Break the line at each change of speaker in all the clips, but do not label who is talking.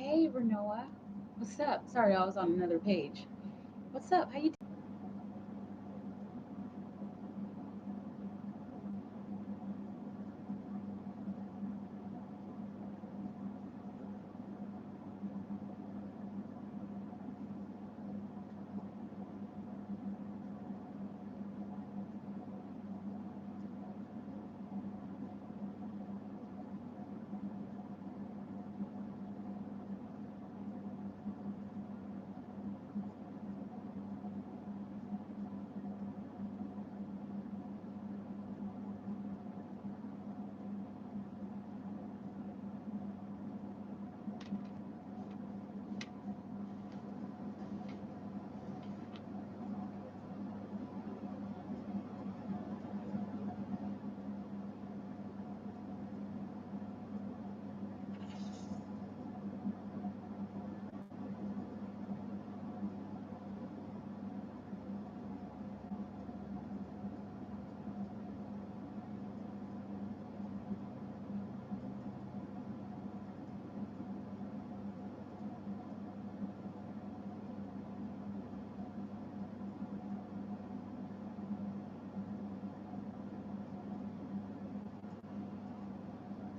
Hey, Renoa. What's up? Sorry, I was on another page. What's up? How you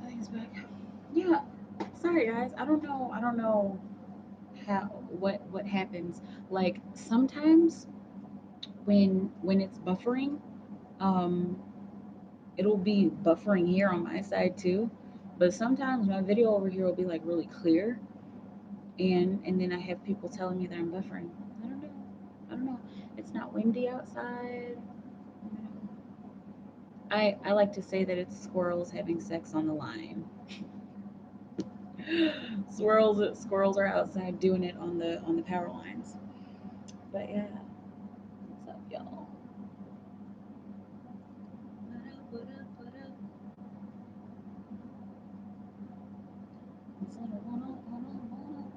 things back? Yeah. Sorry, guys. I don't know how what happens. Like sometimes when it's buffering, um, it'll be buffering here on my side too. But sometimes my video over here will be like really clear, and then I have people telling me that I'm buffering. I don't know. I don't know. It's not windy outside. I like to say that it's squirrels having sex on the line. Squirrels are outside doing it on the power lines. But yeah, what's up, y'all? What up? What up? What up? What's up? What up? What up? What up?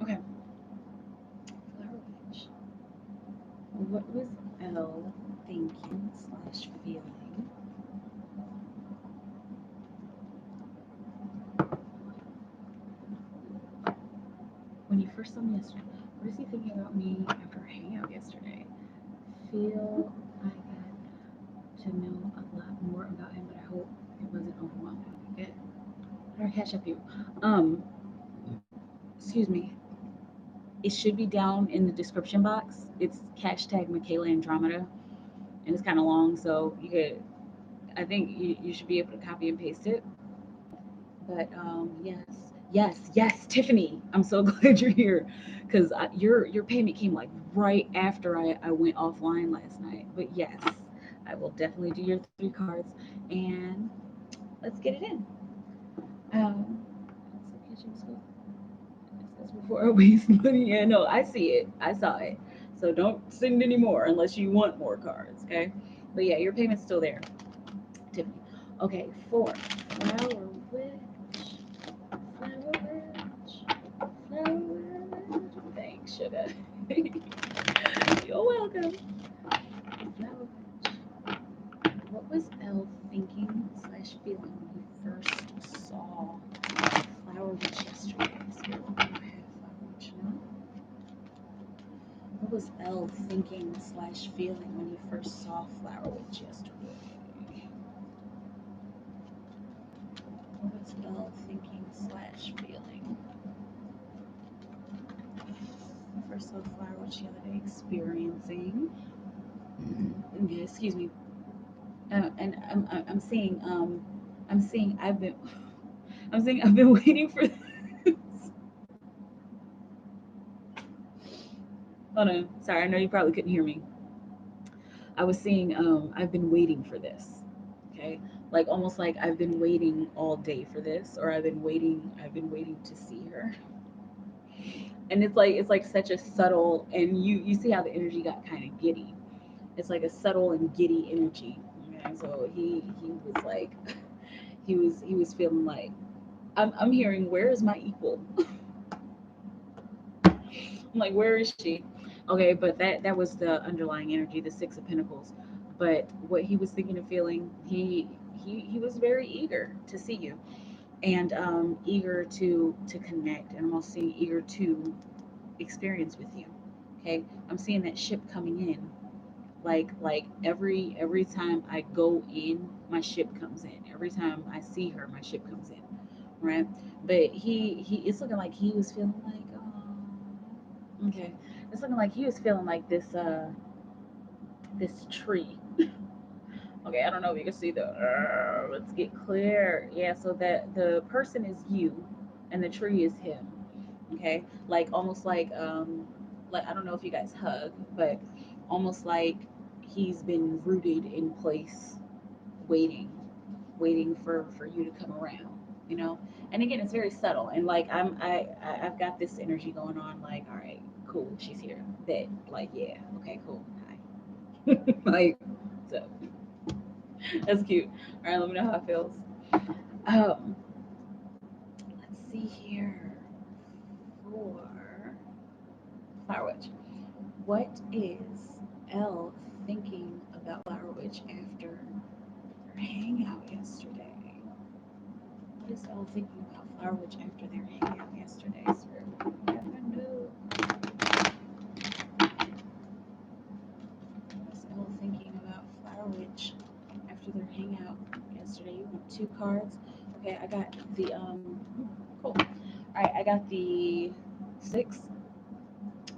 Okay. Flower Witch. What was L thinking slash feeling when you first saw me yesterday? What is he thinking about me after hanging out yesterday? Feel I got to know a lot more about him, but I hope it wasn't overwhelming. Okay. How do I catch up you? Um, excuse me. It should be down in the description box. It's hashtag MikaelaAndromeda, and it's kind of long, so you could. I think you should be able to copy and paste it. But yes, Yes, Tiffany. I'm so glad you're here because your payment came like right after I went offline last night. But yes, I will definitely do your 3 cards and let's get it in. So kitchen school. It says before I waste money. Yeah, no, I see it. I saw it. So don't send any more unless you want more cards, okay? But yeah, your payment's still there, Tiffany. Okay, 4. Flower witch. Flower witch. Flower witch. Thanks, sugar. You're welcome. Flower witch. What was Elle thinking slash feeling when you first saw Flower Witch yesterday? Spirit, what do I have Flower Witch now? What was Elle thinking slash feeling when you first saw Flower Witch yesterday? What was Elle thinking slash feeling? First saw Flower Witch the other day, experiencing. Okay, excuse me. And I'm seeing I've been I'm saying I've been waiting for this. Hold on. Sorry, I know you probably couldn't hear me. I was saying I've been waiting for this. Okay? Like almost like I've been waiting all day for this, or I've been waiting to see her. And it's like such a subtle, and you see how the energy got kind of giddy. It's like a subtle and giddy energy. Okay? So he was like he was feeling like I'm hearing, where is my equal? I'm like, where is she? Okay, but that was the underlying energy, the 6 of Pentacles. But what he was thinking and feeling, he was very eager to see you, and eager to connect, and I'm also seeing eager to experience with you. Okay, I'm seeing that ship coming in. Like every time I go in, my ship comes in. Every time I see her, my ship comes in. Right? But he it's looking like he was feeling like, oh, okay. It's looking like he was feeling like this tree. Okay, I don't know if you can see the let's get clear. Yeah, so that the person is you and the tree is him. Okay? Like almost like I don't know if you guys hug, but almost like he's been rooted in place, waiting, waiting for you to come around, you know. And again, it's very subtle, and like I've got this energy going on, like, all right, cool, she's here, that, like, yeah, okay, cool, hi. Like, so that's cute. All right, let me know how it feels. um let's see here. For Flower Witch, what is Elle thinking about Flower Witch after their hangout yesterday? What is Elle thinking about Flower Witch after their hangout yesterday? Spirit, never know. What is Elle thinking about Flower Witch after their hangout yesterday? You want 2 cards? Okay, I got the cool. All right, I got the 6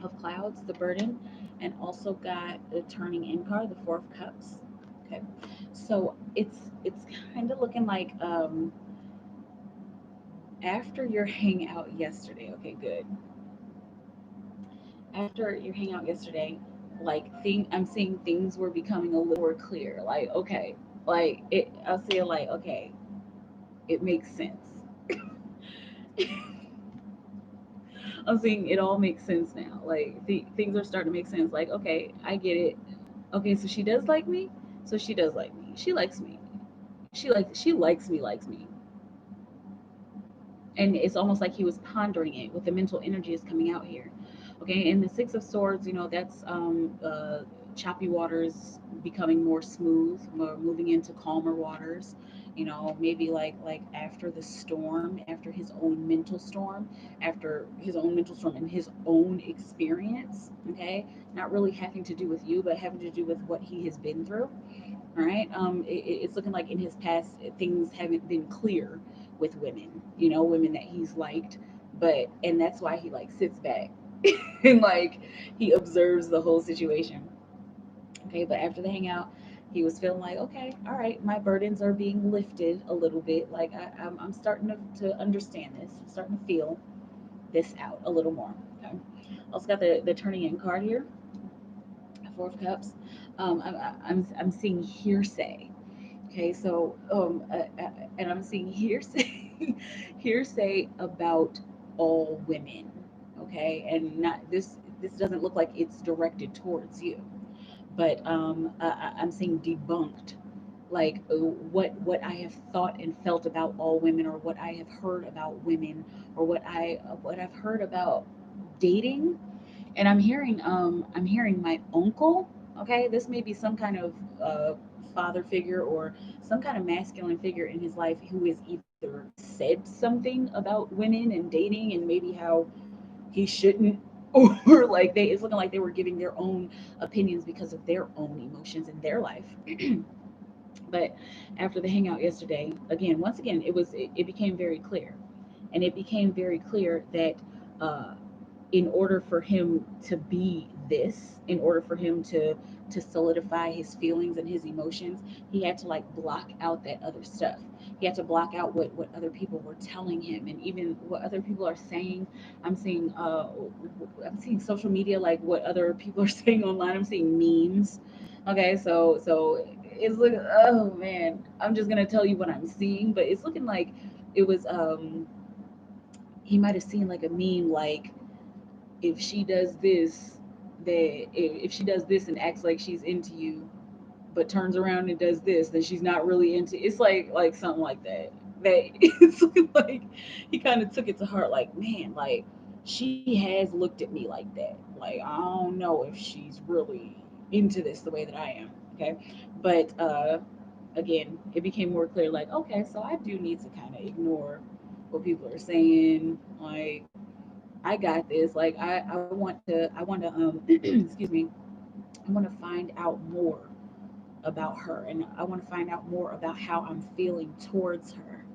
of Clouds, the burden, and also got the turning in card, the 4 of Cups. Okay, so it's kind of looking like after your hangout yesterday. Okay, good. After your hangout yesterday, like I'm seeing things were becoming a little more clear. Like, okay, like it. I'll say it like, okay, it makes sense. I'm seeing it all makes sense now. Like things are starting to make sense. Like, okay, I get it. Okay, so she does like me. So she does like me. She likes me. She likes me. And it's almost like he was pondering it with the mental energy is coming out here. Okay, and the 6 of Swords, that's choppy waters becoming more smooth, more moving into calmer waters. Maybe like after the storm, after his own mental storm, after his own mental storm and his own experience. Okay, not really having to do with you, but having to do with what he has been through. All right. It's looking like in his past things haven't been clear with women, women that he's liked, and that's why he like sits back and like he observes the whole situation. Okay, but after the hangout, He was feeling like, okay, all right, my burdens are being lifted a little bit. Like I'm starting to understand this. I'm starting to feel this out a little more. Okay. Also got the turning in card here, Four of Cups. I'm seeing hearsay. Okay, so and I'm seeing hearsay, hearsay about all women. Okay, and not this. This doesn't look like it's directed towards you, but I'm seeing debunked, like what I have thought and felt about all women, or what I have heard about women, or what I've heard about dating. And I'm hearing my uncle. Okay, this may be some kind of father figure or some kind of masculine figure in his life who has either said something about women and dating and maybe how he shouldn't, or like they it's looking like they were giving their own opinions because of their own emotions in their life. But after the hangout yesterday, again, once again, it became very clear, and it became very clear that uh, in order for him to be this, in order for him to solidify his feelings and his emotions, he had to like block out that other stuff. He had to block out what other people were telling him, and even what other people are saying. I'm seeing I'm seeing social media, like what other people are saying online. I'm seeing memes. Okay, so it's like, oh man, I'm just gonna tell you what I'm seeing, but it's looking like it was he might have seen like a meme like, if she does this, that if she does this and acts like she's into you, but turns around and does this, then she's not really into. It's like something like that. That it's like he kind of took it to heart. Like, man, like she has looked at me like that. Like, I don't know if she's really into this the way that I am. Okay, but again, it became more clear. Like, okay, so I do need to kind of ignore what people are saying. Like, I got this. Like I want to excuse me. I want to find out more about her, and I want to find out more about how I'm feeling towards her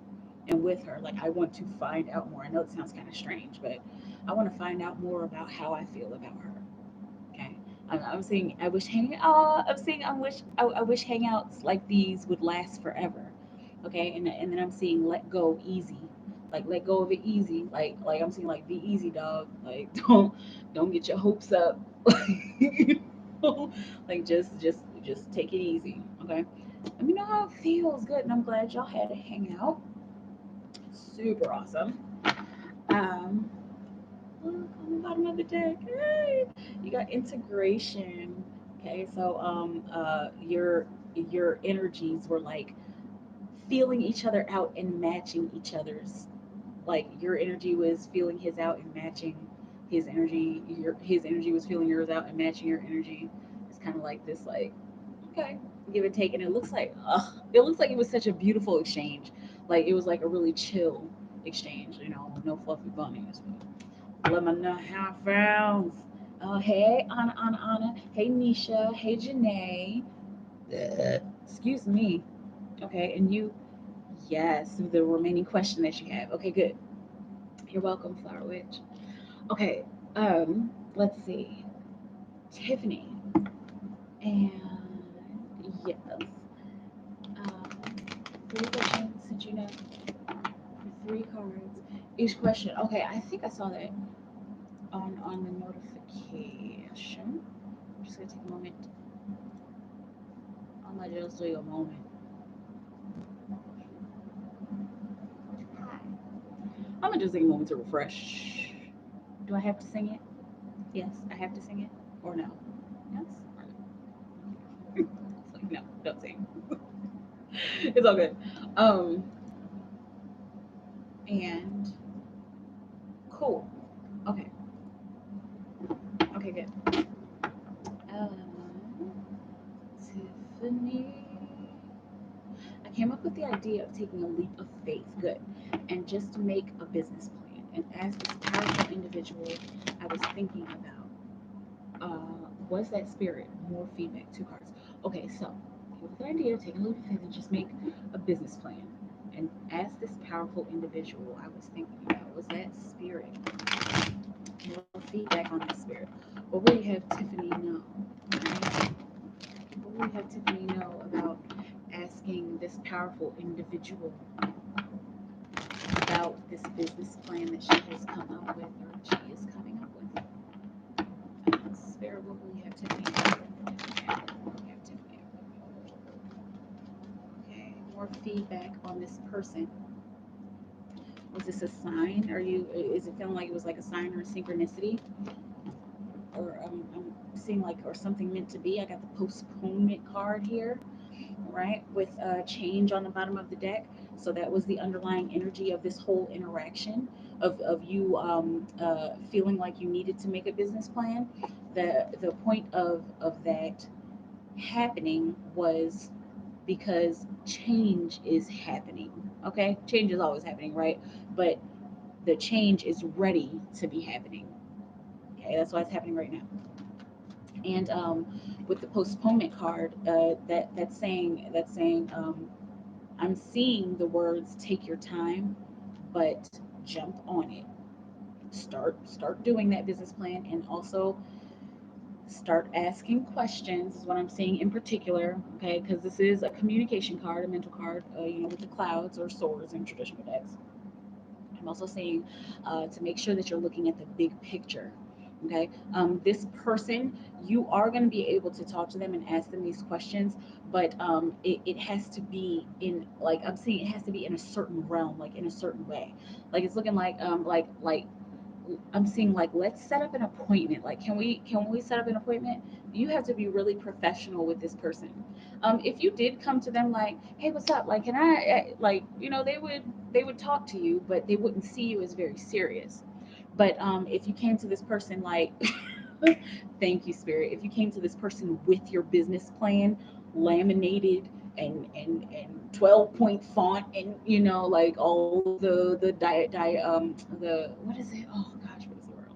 and with her. Like, I want to find out more. I know it sounds kind of strange, but I want to find out more about how I feel about her. Okay. I'm saying I wish hang. I'm saying I wish hangouts like these would last forever. Okay, and then I'm seeing let go easy, like let go of it easy. Like I'm seeing like be easy, dog. Like don't get your hopes up. You know? Like just take it easy. Okay. Let me know how it feels. Good, and I'm glad y'all had a hangout. Super awesome. Um, Look on the bottom of the deck. Hey, you got integration. Okay, so your energies were like feeling each other out and matching each other's. Like your energy was feeling his out and matching his energy. His energy was feeling yours out and matching your energy. It's kind of like this, like, okay, give and take. And it looks like it was such a beautiful exchange. Like it was like a really chill exchange. You know, no fluffy bunnies. Let me know how it feels. Hey, Anna. Hey, Nisha. Hey, Janae. Excuse me. Okay, and you, yes, the remaining question that you have. Okay, good. You're welcome, Flower Witch. Okay, let's see. Tiffany. And yes. Um, three questions, since you know three cards. Each question. Okay, I think I saw that on the notification. I'm just gonna take a moment. I'm gonna just take a moment. Hi. I'm gonna just take a moment to refresh. Do I have to sing it? Yes, I have to sing it. Or no? Yes? Or no? It's like, no, don't sing. It's all good. Um, and cool. Okay. Okay, good. Tiffany. I came up with the idea of taking a leap of faith, good, and just to make a business plan. And as this powerful individual I was thinking about, was that spirit more feedback? Two cards. Okay, so with the idea of taking a leap of faith and just make a business plan. And as this powerful individual I was thinking about, was that spirit more feedback on that spirit? What would you have Tiffany know? Right? will we have Tiffany know about asking this powerful individual about this business plan that she has come up with, or she is coming up with? Spirit, what will you have Tiffany know? Okay, more feedback on this person. Was this a sign? Is it feeling like it was like a sign or a synchronicity? Or I'm seeing like, or something meant to be. I got the postponement card here, right? With change on the bottom of the deck. So that was the underlying energy of this whole interaction of you feeling like you needed to make a business plan. The point of that happening was because change is happening. Okay, change is always happening, right? But the change is ready to be happening. Okay, that's why it's happening right now. And with the postponement card, that's saying I'm seeing the words "take your time," but jump on it. Start doing that business plan, and also start asking questions. Is what I'm seeing in particular. Okay, because this is a communication card, a mental card. With the clouds or swords in traditional decks. I'm also saying to make sure that you're looking at the big picture. Okay, this person, you are going to be able to talk to them and ask them these questions, but it has to be in, like, I'm seeing it has to be in a certain realm, like in a certain way. Like it's looking like I'm seeing like, let's set up an appointment. Like, can we set up an appointment? You have to be really professional with this person. If you did come to them like, hey, what's up? Like, can I like, they would talk to you, but they wouldn't see you as very serious. But if you came to this person like, thank you, Spirit. If you came to this person with your business plan laminated and 12-point font, and like all of the the, what is it? Oh gosh, what is the word?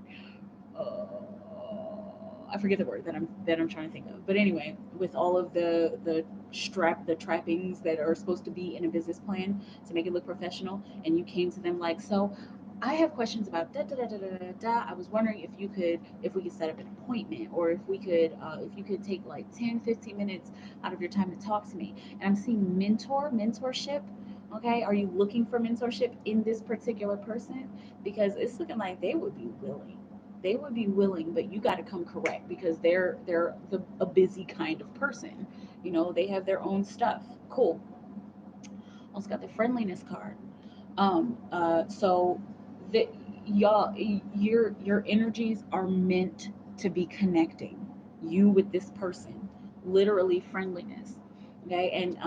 I forget the word that I'm trying to think of. But anyway, with all of the trappings that are supposed to be in a business plan to make it look professional, and you came to them like, so I have questions about da da da da da da da. I was wondering if we could set up an appointment, or if you could take like 10-15 minutes out of your time to talk to me. And I'm seeing mentorship. Okay, are you looking for mentorship in this particular person? Because it's looking like they would be willing, but you got to come correct, because a busy kind of person. They have their own stuff. Cool. Also got the friendliness card. So the y'all, your energies are meant to be connecting you with this person. Literally friendliness. Okay, and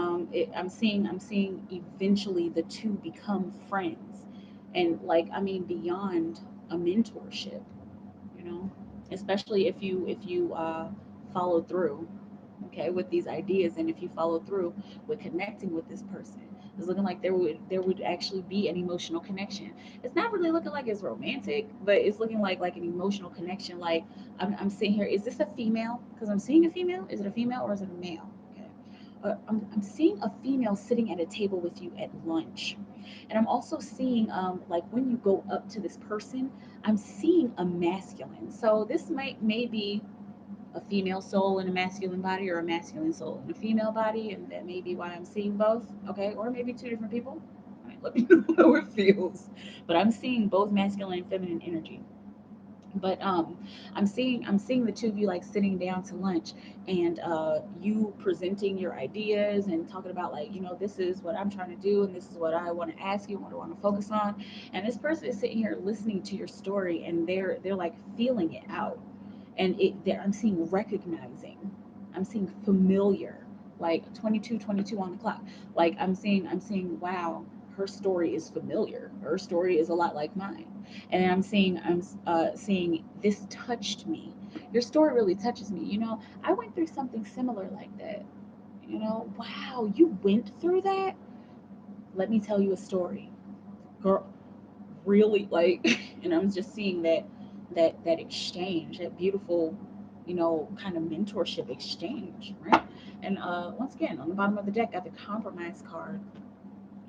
I'm seeing eventually the two become friends, and like, I mean, beyond a mentorship, you know especially if you follow through, okay, with these ideas, and if you follow through with connecting with this person. It's looking like there would actually be an emotional connection. It's not really looking like it's romantic, but it's looking like an emotional connection. Like, I'm seeing here, is this a female? Because I'm seeing a female. Is it a female or is it a male? Okay. I'm seeing a female sitting at a table with you at lunch. And I'm also seeing, like, when you go up to this person, I'm seeing a masculine. So this may be a female soul in a masculine body, or a masculine soul in a female body, and that may be why I'm seeing both. Okay, or maybe two different people. All right, let me know how it feels. But I'm seeing both masculine and feminine energy. But I'm seeing the two of you like sitting down to lunch, and you presenting your ideas and talking about, like, this is what I'm trying to do, and this is what I want to ask you, what I want to focus on. And this person is sitting here listening to your story, and they're like feeling it out. And I'm seeing recognizing, I'm seeing familiar, like 22 on the clock. Like, I'm seeing, wow, her story is familiar, her story is a lot like mine. And I'm seeing this touched me. Your story really touches me. I went through something similar like that. Wow, you went through that. Let me tell you a story, girl. Really, like, and I'm just seeing that exchange, that beautiful, kind of mentorship exchange, right? And once again, on the bottom of the deck, got the compromise card.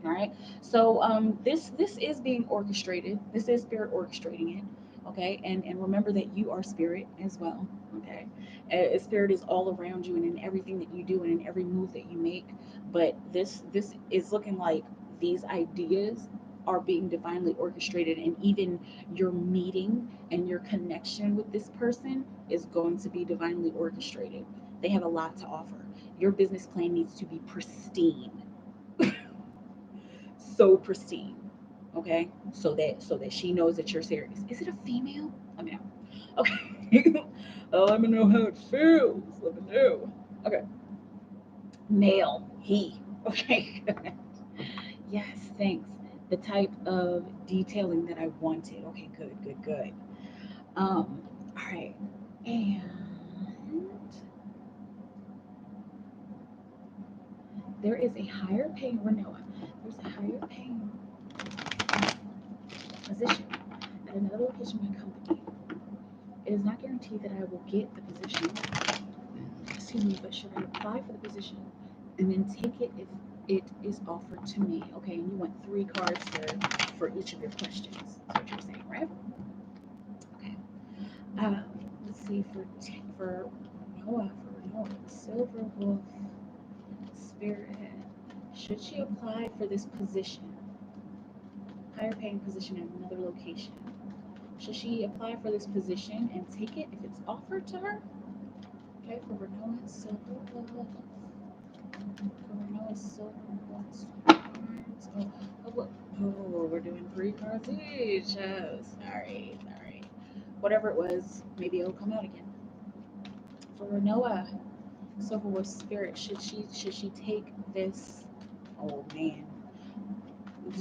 All right. So this is being orchestrated. This is spirit orchestrating it. Okay, and remember that you are spirit as well. Okay, spirit is all around you and in everything that you do and in every move that you make. But this is looking like these ideas are being divinely orchestrated, and even your meeting and your connection with this person is going to be divinely orchestrated. They have a lot to offer. Your business plan needs to be pristine, so pristine. Okay, so that she knows that you're serious. Is it a female? Let me know. Okay. Let me know how it feels. Let me know. Okay. Male. He. Okay. Yes, thanks. The type of detailing that I wanted. Okay, good, good, good. All right. And there is a higher paying Renoa. There's a higher paying position at another location in my company. It is not guaranteed that I will get the position. Excuse me, but should I apply for the position and then take it if it is offered to me? Okay, and you want 3 cards for each of your questions. That's what you're saying, right? Okay. Let's see for Noah, Silver Wolf, Spirit Head. Should she apply for this position, higher paying position at another location? Should she apply for this position and take it if it's offered to her? Okay, for Renoa, Silver Wolf. Oh, we're doing 3 cards each. Oh, sorry, sorry. Whatever it was, maybe it'll come out again. For Noah, Silver Wolf Spirit, should she take this? Oh man,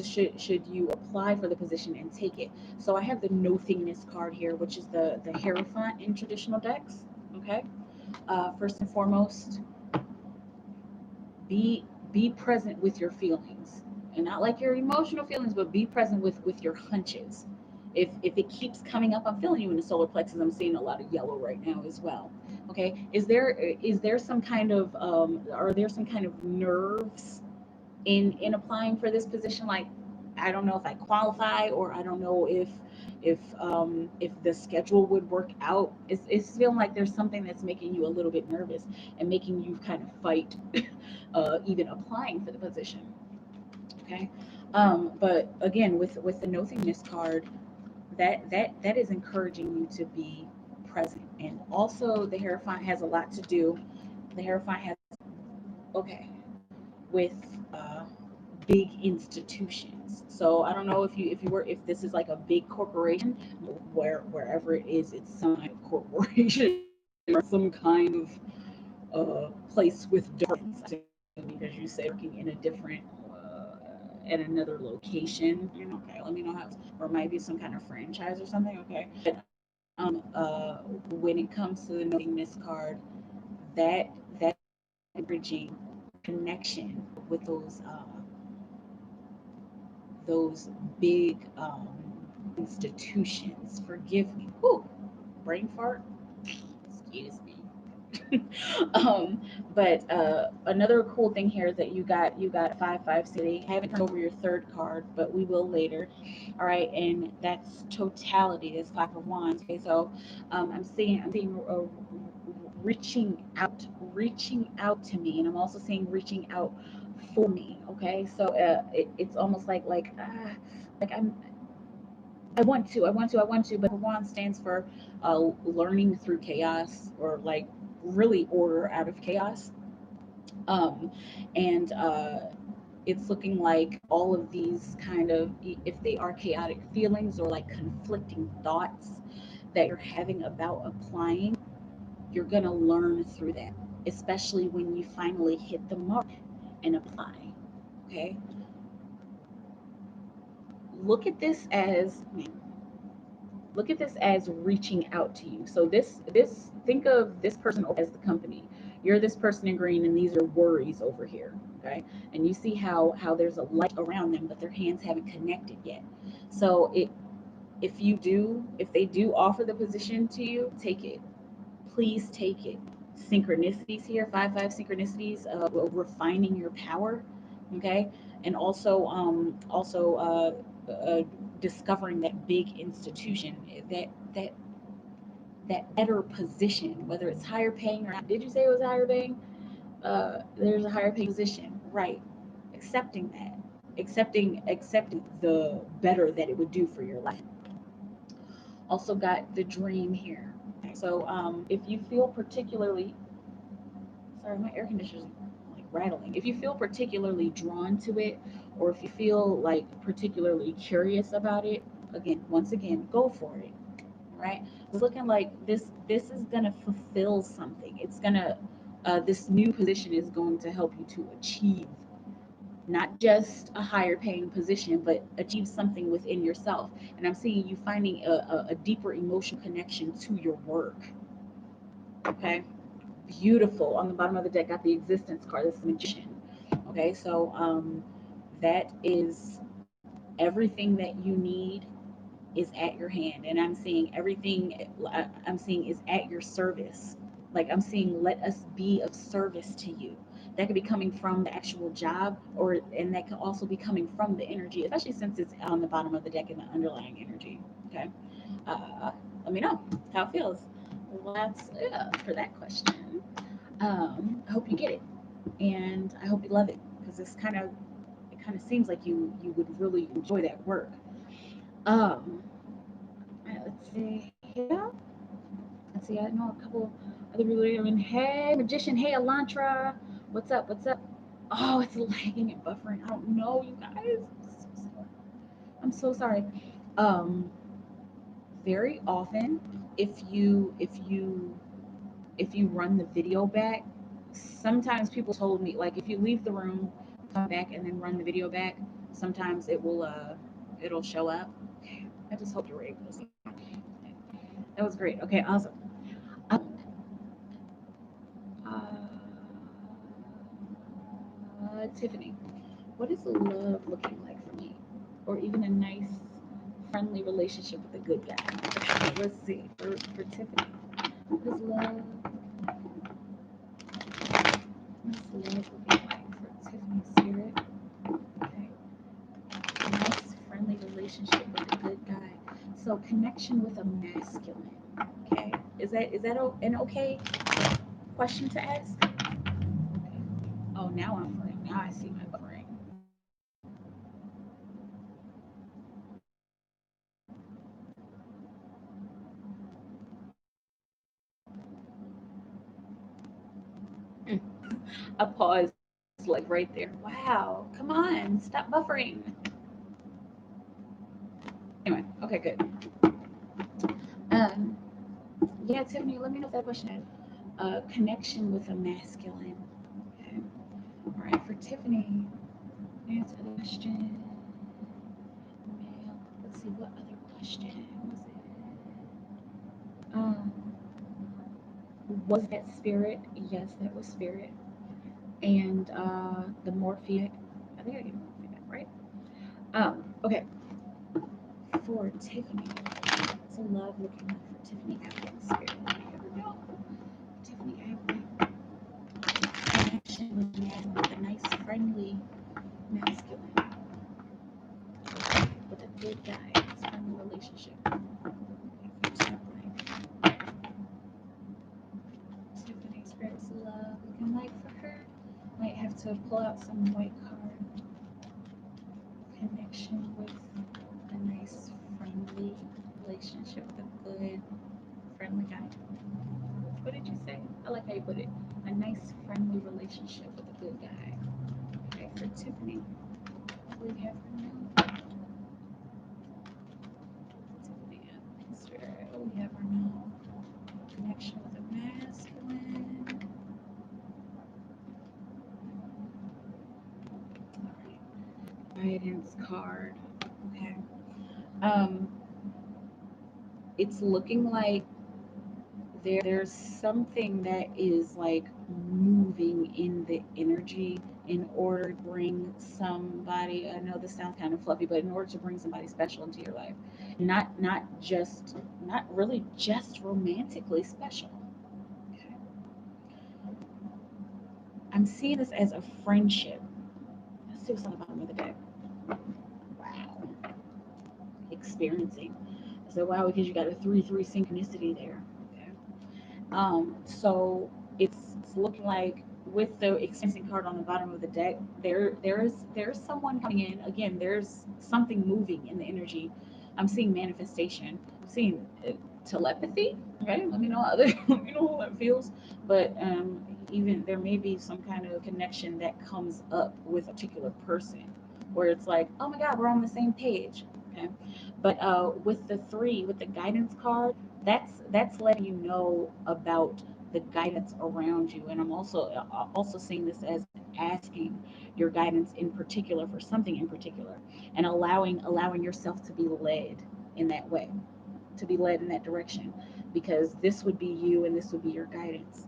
should you apply for the position and take it? So I have the no thingness card here, which is the Hierophant in traditional decks. Okay, first and foremost, be present with your feelings, and not like your emotional feelings, but be present with your hunches. If it keeps coming up, I'm feeling you in the solar plexus. I'm seeing a lot of yellow right now as well. Okay, is there some kind of are there some kind of nerves in applying for this position? Like, I don't know if I qualify, or I don't know if the schedule would work out. It's feeling like there's something that's making you a little bit nervous and making you kind of fight even applying for the position. Okay, but again, with the nothingness card, that is encouraging you to be present. And also the Hierophant has a lot to do. The Hierophant has, okay, with uh, big institutions. So I don't know if this is like a big corporation, wherever it is, it's some kind of corporation or some kind of place with difference. Because you say working in a different at another location. Okay, let me know how, or it might be some kind of franchise or something. Okay, but when it comes to the nothingness card, that bridging connection with those big institutions. Forgive me. Whew, brain fart. Excuse me. um, but another cool thing here is that you got 5 city. I haven't turned over your third card, but we will later. All right, and that's totality. That's 5 of Wands. Okay, so I'm seeing reaching out to me, and I'm also seeing reaching out for me. Okay, so it's almost like I want to, but Wand stands for learning through chaos, or like really order out of chaos. Um, and it's looking like all of these kind of, if they are chaotic feelings or like conflicting thoughts that you're having about applying, you're going to learn through that, especially when you finally hit the mark and apply. Okay. Look at this as, look at this as reaching out to you. So this think of this person as the company. You're this person in green, and these are worries over here. Okay, and you see how there's a light around them, but their hands haven't connected yet. So if they do offer the position to you, take it. Please take it. Synchronicities here, 5 synchronicities, refining your power. Okay, and also discovering that big institution, that that that better position, whether it's higher paying or not. Did you say it was higher paying? There's a higher paying position, right? Accepting that, accepting the better that it would do for your life. Also got the dream here. So if you feel particularly, sorry, my air conditioner's like rattling. If you feel particularly drawn to it, or if you feel like particularly curious about it, again, once again, go for it. Right? It's looking like this is gonna fulfill something. It's gonna this new position is going to help you to achieve not just a higher paying position, but achieve something within yourself. And I'm seeing you finding a deeper emotional connection to your work. Okay, beautiful. On the bottom of the deck, got the existence card. That's the magician. Okay, so that is everything that you need is at your hand, and I'm seeing everything I'm seeing is at your service. Like I'm seeing, let us be of service to you. That could be coming from the actual job, or and that could also be coming from the energy, especially since it's on the bottom of the deck in the underlying energy. Okay, let me know how it feels. Let's for that question. I hope you get it, and I hope you love it, because it kind of seems like you would really enjoy that work. Um, let's see here. Let's see. I know a couple other people here. I mean, hey, magician. Hey, Elantra. What's up? What's up? Oh, it's lagging and buffering. I don't know, you guys. I'm so sorry. Um, very often, if you if you if you run the video back, sometimes people told me, like, if you leave the room, come back and then run the video back, sometimes it'll show up. I just hope you were able to see. That was great. Okay, awesome. Um, Tiffany, what is love looking like for me? Or even a nice, friendly relationship with a good guy? Let's see. For Tiffany, what is love? What's love looking like for Tiffany Spirit? Okay. A nice, friendly relationship with a good guy. So connection with a masculine. Okay. Is that an okay question to ask? Okay. Oh, now I'm free. Now I see my buffering. A pause, like right there. Wow, come on, stop buffering. Anyway, okay, good. Um, yeah, Tiffany, let me know if that question. Connection with a masculine. Okay. All right, for Tiffany, answer the question. Male. Let's see, what other question was it? Was that spirit? Yes, that was spirit. And the more feedback. I think I gave more feedback, right? Okay. For Tiffany, it's a love looking like for Tiffany Apple spirit. Here we go. Tiffany Apple. Connection with a nice, friendly masculine. With a good guy. It's a friendly relationship. Tiffany Spirit's love looking like for her. Might have to pull out some white card. Connection with a nice, friendly relationship with a good, friendly guy. What did you say? I like how you put it. A nice, friendly relationship with a good guy. Okay, for Tiffany, we have her now. Tiffany and Spirit, we have her now. Connection with a masculine. All right. Guidance card. Okay. Um, it's looking like there's something that is like moving in the energy in order to bring somebody. I know this sounds kind of fluffy, but in order to bring somebody special into your life, not really just romantically special. Okay. I'm seeing this as a friendship. Let's see what's on the bottom of the deck. Wow. Experiencing. So wow, because you got a 3-3 synchronicity there. Okay. So it's looking like with the experiencing card on the bottom of the deck, there's someone coming in. Again, there's something moving in the energy. I'm seeing manifestation. I'm seeing telepathy. Okay, let me know how let me know how that feels. But even there may be some kind of connection that comes up with a particular person, where it's like, oh my God, we're on the same page. Okay, but with the three, with the guidance card, that's letting you know about the guidance around you. And I'm also seeing this as asking your guidance in particular for something in particular, and allowing yourself to be led in that way, to be led in that direction, because this would be you and this would be your guidance.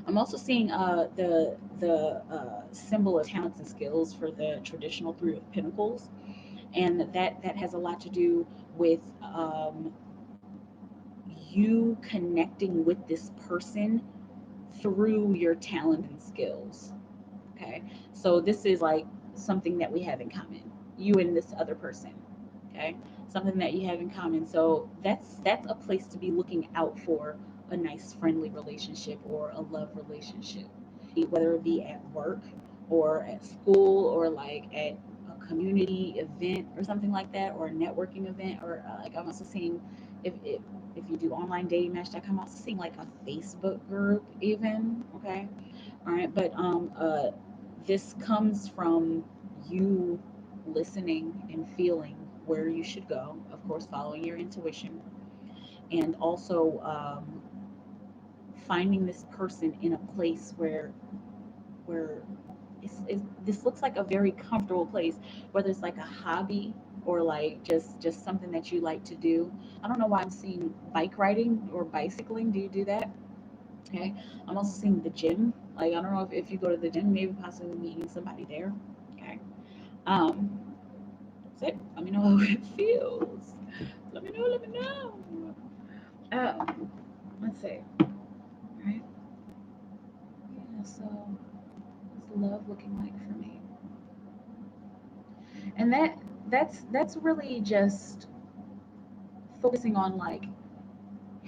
I'm also seeing the symbol of talents and skills for the traditional Three of Pentacles, and that has a lot to do with you connecting with this person through your talent and skills. Okay, so this is like something that we have in common, you and this other person. Okay, something that you have in common. So that's a place to be looking out for a nice friendly relationship or a love relationship, whether it be at work or at school or like at a community event or something like that, or a networking event, or like I'm also seeing if you do online dating match.com, I'm also seeing like a Facebook group even. Okay, all right, but this comes from you listening and feeling where you should go, of course, following your intuition, and also finding this person in a place where this looks like a very comfortable place, whether it's like a hobby or like just something that you like to do. I don't know why I'm seeing bike riding or bicycling. Do you do that? Okay. I'm also seeing the gym. Like I don't know if you go to the gym, maybe possibly meeting somebody there. Okay. Um, that's it. Let me know how it feels. Let me know. Let me know. Let's see. All right. Yeah. So, what's love looking like for me? And that's really just focusing on like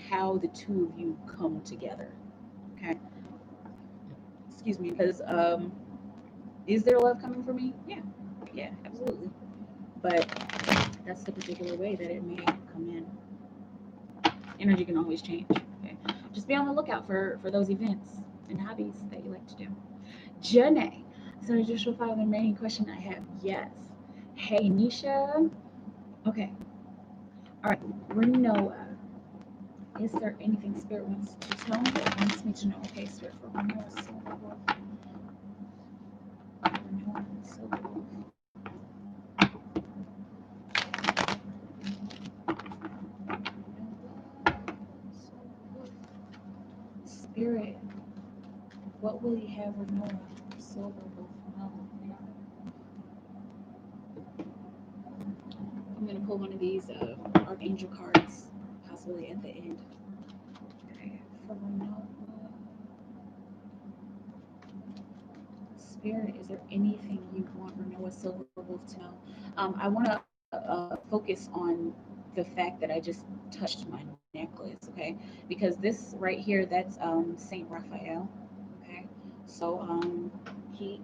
how the two of you come together. Okay. Excuse me. Because is there love coming for me? Yeah. Yeah. Absolutely. But that's the particular way that it may come in. Energy can always change. Okay, just be on the lookout for those events and hobbies that you like to do. Janae, so I just file the remaining question I have. Yes. Hey Nisha. Okay. All right. Renoa. Is there anything Spirit wants to tell me or wants me to know? Okay, Spirit for Renoa Silver Wolf. Renoa Silver Wolf. Spirit, what will you have Renoa Silver Wolf know? I'm gonna pull one of these Archangel cards, possibly at the end. Okay, for Renoa. Spirit, is there anything you want Renoa Silverwolf to know? I want to focus on the fact that I just touched my necklace, okay? Because this right here, that's Saint Raphael, okay? So he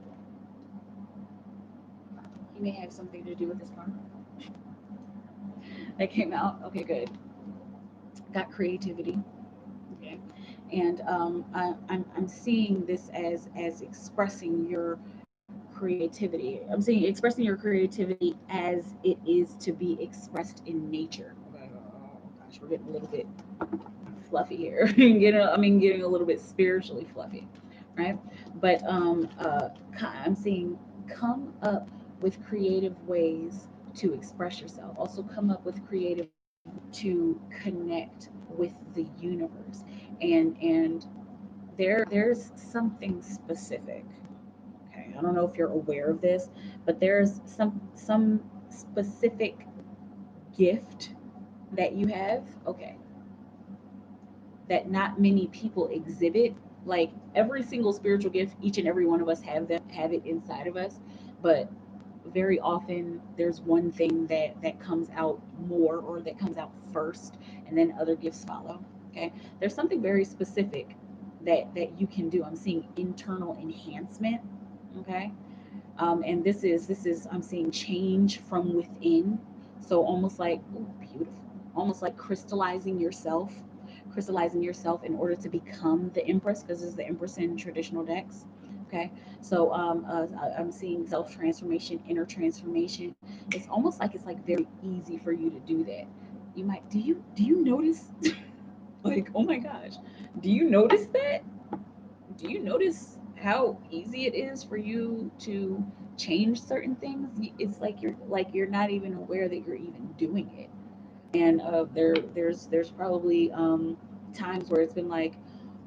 may have something to do with this card that came out. Okay, good. Got creativity, okay? And I'm seeing this as expressing your creativity. I'm saying expressing your creativity as it is to be expressed in nature. Oh gosh, we're getting a little bit fluffy here. Getting a little bit spiritually fluffy, right? But I'm seeing come up with creative ways to express yourself. Also, come up with creative to connect with the universe, and there's something specific. Okay, I don't know if you're aware of this, but there's some specific gift that you have. Okay, that not many people exhibit. Like every single spiritual gift, each and every one of us have it inside of us. but very often there's one thing that comes out more, or that comes out first, and then other gifts follow. Okay, there's something very specific that you can do. I'm seeing internal enhancement. Okay, and this is I'm seeing change from within. So almost like, ooh, beautiful, almost like crystallizing yourself in order to become the empress, because this is the empress in traditional decks. Okay, so I'm seeing self transformation, inner transformation. It's almost like it's like very easy for you to do that. You might, do you notice like, oh my gosh, do you notice that? Do you notice how easy it is for you to change certain things? It's like you're not even aware that you're even doing it. And there's probably times where it's been like,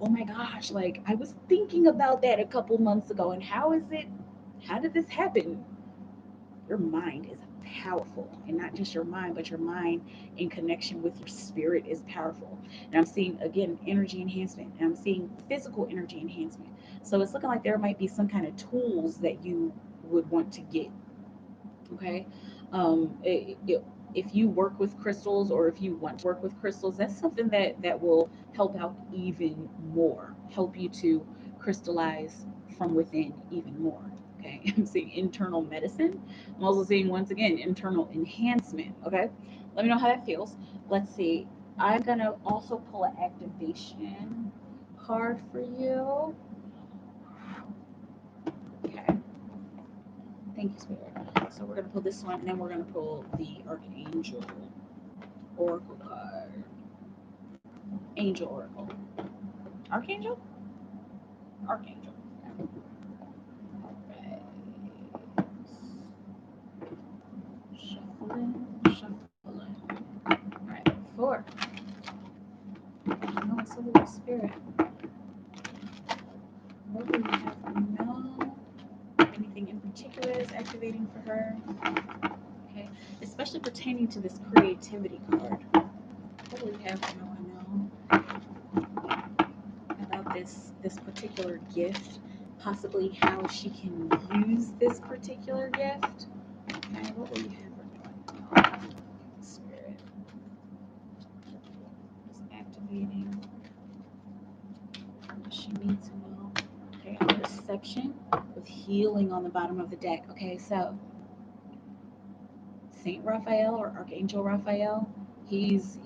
oh my gosh, like I was thinking about that a couple months ago, and how did this happen? Your mind is powerful, and not just your mind, but your mind in connection with your spirit is powerful. And I'm seeing again energy enhancement, and I'm seeing physical energy enhancement. So it's looking like there might be some kind of tools that you would want to get. Okay, if you work with crystals, or if you want to work with crystals, that's something that will help out even more, help you to crystallize from within even more. Okay, I'm seeing internal medicine. I'm also seeing, once again, internal enhancement. Okay, let me know how that feels. Let's see, I'm gonna also pull an activation card for you. Okay, thank you, Spirit. So we're gonna pull this one, and then we're gonna pull the Archangel Oracle card. Angel Oracle. Archangel? Archangel. Alright. Shuffling, shuffling. Alright, 4. Oh, it's a little spirit. What do we have for now? Anything in particular is activating for her? Okay. Especially pertaining to this creativity card. What do we have for now? About this particular gift, possibly how she can use this particular gift. Okay, what will you have her doing? Spirit is activating what she needs to know. Okay, perception with healing on the bottom of the deck. Okay, so Saint Raphael, or Archangel Raphael, he's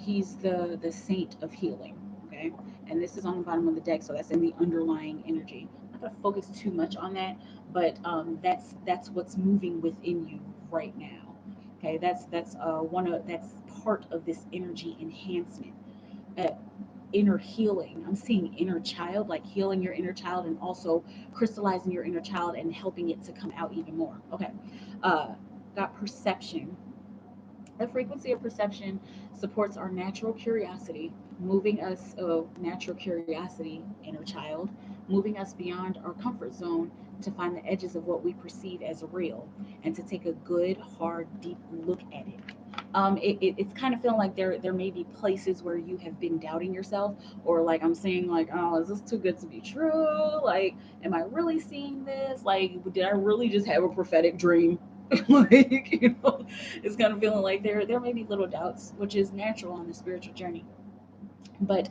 the saint of healing. Okay, and this is on the bottom of the deck, so that's in the underlying energy. I'm not gonna focus too much on that, but that's what's moving within you right now. Okay, that's part of this energy enhancement. Uh, Inner healing. I'm seeing inner child, like healing your inner child, and also crystallizing your inner child and helping it to come out even more. Okay, uh, got perception. The frequency of perception supports our natural curiosity, moving us, natural curiosity, inner child, moving us beyond our comfort zone to find the edges of what we perceive as real, and to take a good, hard, deep look at it. It's kind of feeling like there may be places where you have been doubting yourself, or like I'm saying, like, oh, is this too good to be true? Like, am I really seeing this? Like, did I really just have a prophetic dream? Like, it's kind of feeling like there may be little doubts, which is natural on the spiritual journey. But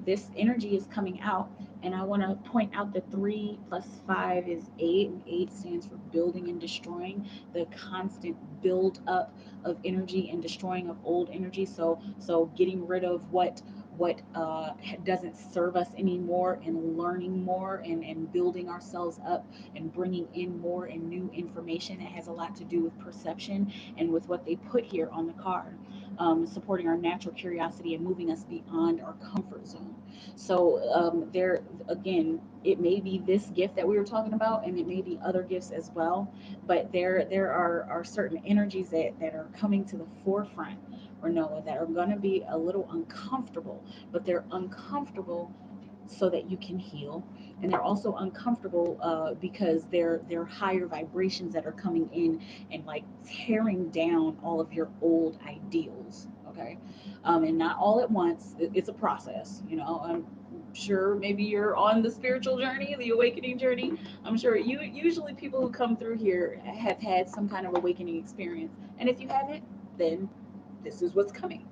this energy is coming out, and I want to point out the 3 plus 5 is 8, and 8 stands for building and destroying, the constant build up of energy and destroying of old energy. So getting rid of what doesn't serve us anymore, and learning more, and building ourselves up, and bringing in more and new information. That has a lot to do with perception, and with what they put here on the card, supporting our natural curiosity and moving us beyond our comfort zone. So there again, it may be this gift that we were talking about, and it may be other gifts as well. But there are certain energies that are coming to the forefront, or Noah, that are going to be a little uncomfortable, but they're uncomfortable so that you can heal, and they're also uncomfortable because they're higher vibrations that are coming in, and like tearing down all of your old ideals. Okay, and not all at once. It's a process, sure maybe you're on the spiritual journey, the awakening journey. I'm sure you usually people who come through here have had some kind of awakening experience. And if you haven't, then this is what's coming.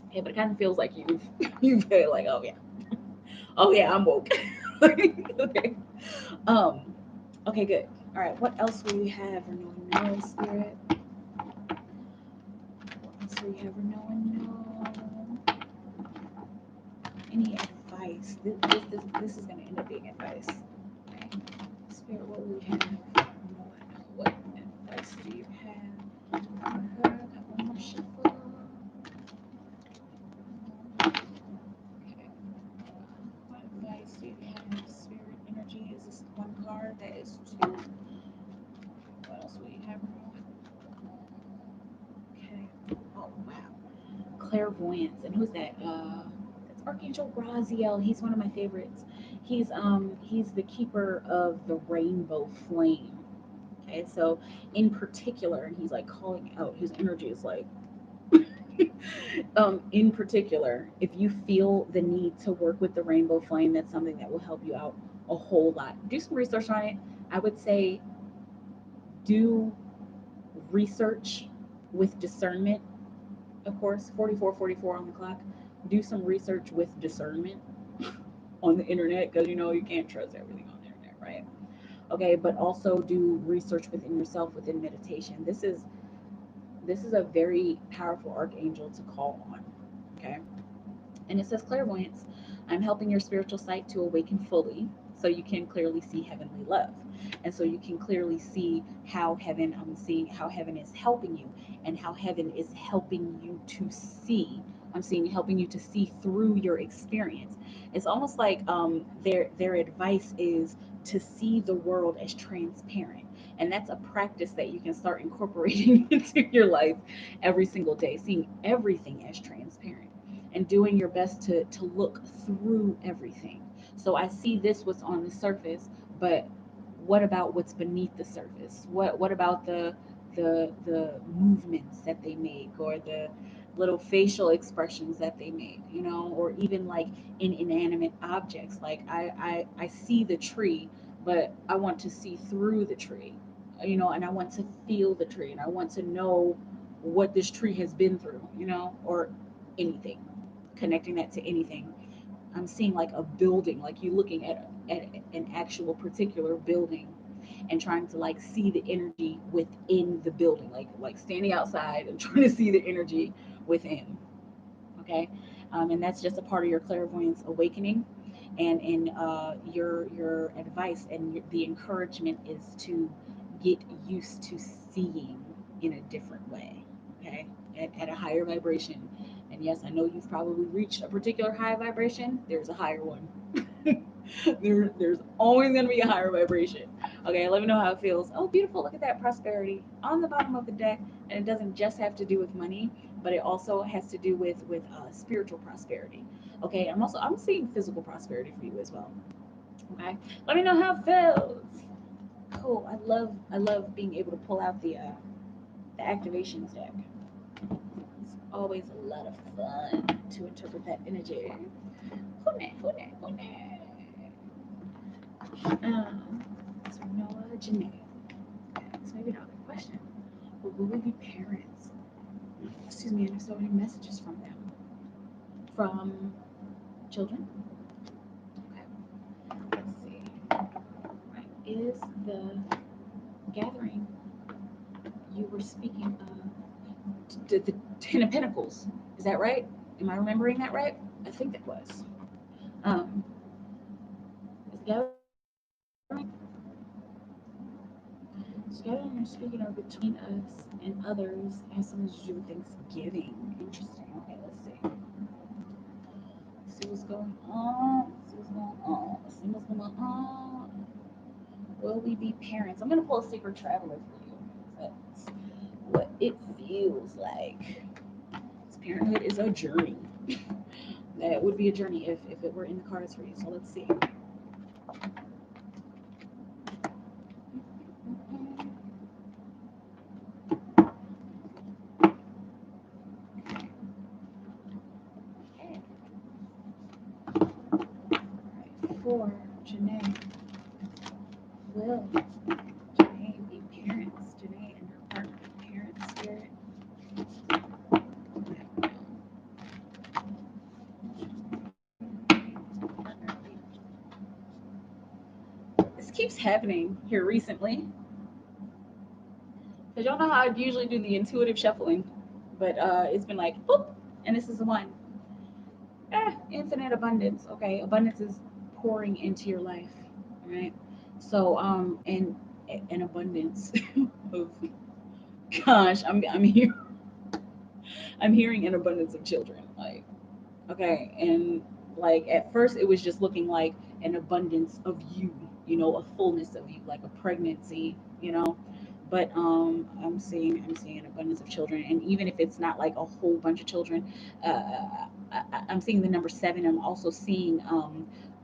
Okay, but it kind of feels like you've you've had like, oh yeah, I'm woke. Okay. Um, okay, good. All right, what else will we have for no spirit? What else will we have for no? Any advice? This is gonna end up being advice. Okay. Spirit, what will we have? What advice do you have? Got one more shuffle. Okay. What advice do you have? Spirit energy. Is this one card? That is two. What else will you have? Okay. Oh wow. Clairvoyance. And who's that? That's Archangel Raziel. He's one of my favorites. He's the keeper of the rainbow flame. Okay, so in particular, and he's like calling out, his energy is like in particular, if you feel the need to work with the rainbow flame, that's something that will help you out a whole lot. Do some research on it. I would say do research with discernment. Of course, 4444 on the clock. Do some research with discernment on the internet, because you know you can't trust everything on the internet, right? Okay, but also do research within yourself within meditation. This is a very powerful archangel to call on. Okay. And it says clairvoyance. I'm helping your spiritual sight to awaken fully so you can clearly see heavenly love. And so you can clearly see how heaven, I'm seeing how heaven is helping you and how heaven is helping you to see. I'm seeing helping you to see through your experience. It's almost like their advice is to see the world as transparent. And that's a practice that you can start incorporating into your life every single day, seeing everything as transparent and doing your best to look through everything. So I see this what's on the surface, but what about what's beneath the surface? What about the movements that they make, or the little facial expressions that they make, or even like in inanimate objects. Like I see the tree, but I want to see through the tree, and I want to feel the tree, and I want to know what this tree has been through, or anything, connecting that to anything. I'm seeing like a building, like you looking at an actual particular building and trying to like see the energy within the building, like standing outside and trying to see the energy within. Okay. And that's just a part of your clairvoyance awakening. And your advice and the encouragement is to get used to seeing in a different way. Okay. At a higher vibration. And yes, I know you've probably reached a particular high vibration. There's a higher one. There's always going to be a higher vibration. Okay, let me know how it feels. Oh, beautiful. Look at that prosperity on the bottom of the deck. And it doesn't just have to do with money, but it also has to do with spiritual prosperity. Okay, I'm seeing physical prosperity for you as well. Okay, let me know how it feels. Cool. I love being able to pull out the activations deck. It's always a lot of fun to interpret that energy. Who that? So Noah Janae. So maybe not the question. But will we be parents? Excuse me, and there's so many messages from them. From children? Okay. Let's see. Right. Is the gathering you were speaking of the Ten of Pentacles? Is that right? Am I remembering that right? I think that was. Is the gathering you're speaking of between us and others has something to do with Thanksgiving. Interesting. Okay, let's see. Let's see what's going on. Let's see what's going on. Let's see what's going on. Will we be parents? I'm gonna pull a secret traveler for you. That's what it feels like. Parenthood is a journey. That would be a journey if it were in the cards for you. So let's see. keeps happening here recently. Because y'all know how I usually do the intuitive shuffling, but it's been like, boop, and this is the one. Infinite abundance. Okay, abundance is pouring into your life, right? So, and an abundance of, gosh, I'm here. I'm hearing an abundance of children. Like, okay, and like at first it was just looking like an abundance of you, a fullness of you, like a pregnancy, but I'm seeing an abundance of children, and even if it's not like a whole bunch of children, I'm seeing the number 7.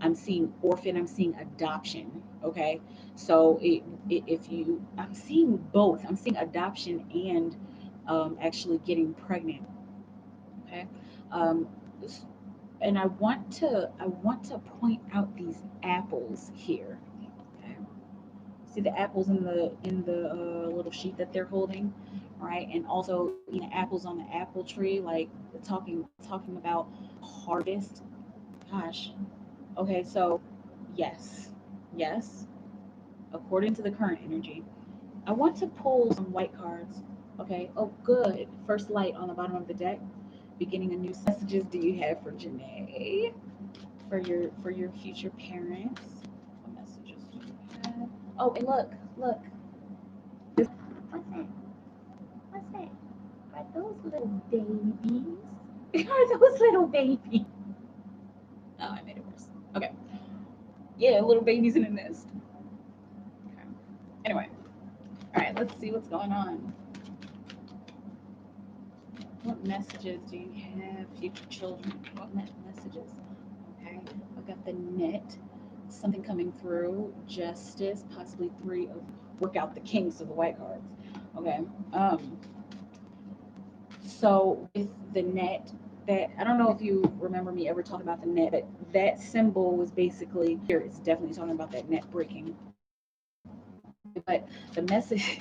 I'm seeing orphan, I'm seeing adoption. Okay, so if you I'm seeing both. I'm seeing adoption and actually getting pregnant. Okay, um, and I want to point out these apples here. Okay. See the apples in the little sheet that they're holding, right? And also, apples on the apple tree, like talking about harvest. Gosh. Okay, so yes, yes. According to the current energy, I want to pull some white cards. Okay. Oh, good. First light on the bottom of the deck. Beginning a new messages do you have for Janae? For your future parents. What messages do you have? Oh, and look. What's that? What's that? Are those little babies? Are those little babies? Oh, I made it worse. Okay. Yeah, little babies in a nest. Okay. Anyway, all right. Let's see what's going on. What messages do you have, future children? What messages? Okay, I've got the net, something coming through, justice, possibly 3 of work out the kinks of the white cards. Okay, so with the net, that I don't know if you remember me ever talking about the net, but that symbol was basically here. It's definitely talking about that net breaking. But the message,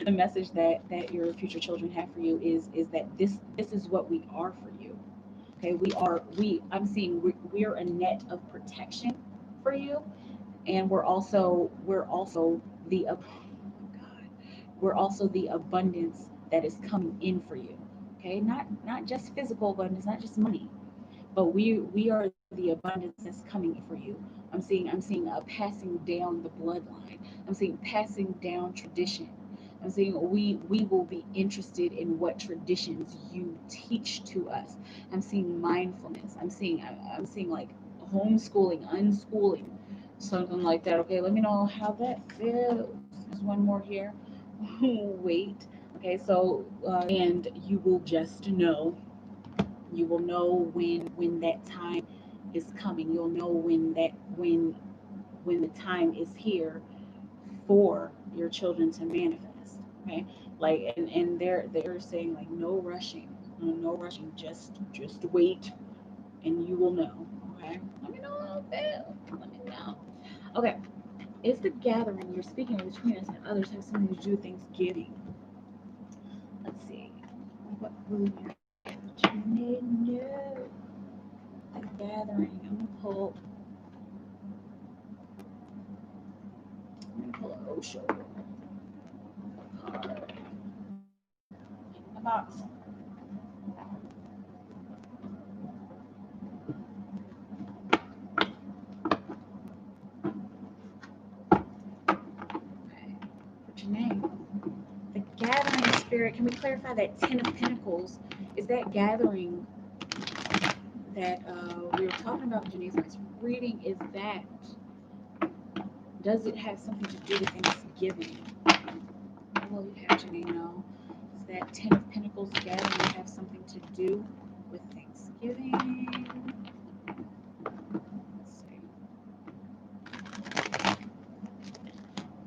the message that your future children have for you is that this is what we are for you. Okay, I'm seeing we're a net of protection for you, and we're also the God, we're also the abundance that is coming in for you. Okay, not just physical abundance, not just money, but we are the abundance that's coming in for you. I'm seeing passing down the bloodline. I'm seeing passing down tradition. I'm saying we will be interested in what traditions you teach to us. I'm seeing mindfulness. I'm seeing like homeschooling, unschooling, something like that. Okay, let me know how that feels. There's one more here. Wait. Okay, so and you will know when that time is coming. You'll know when the time is here for your children to manifest. Okay, like and they're saying like no rushing, no rushing, just wait and you will know. Okay, let me know a little bit. Let me know. Okay, is the gathering you're speaking between us and others have something to do with Thanksgiving? Let's see. What will your know? The gathering. I'm gonna pull an Osho card. A box. Okay. For Janae. The gathering spirit. Can we clarify that 10 of Pentacles? Is that gathering that we were talking about in Janae's last reading? Does it have something to do with Thanksgiving? Well, you have Janae know. Does that 10 of Pentacles gathering have something to do with Thanksgiving? Let's see.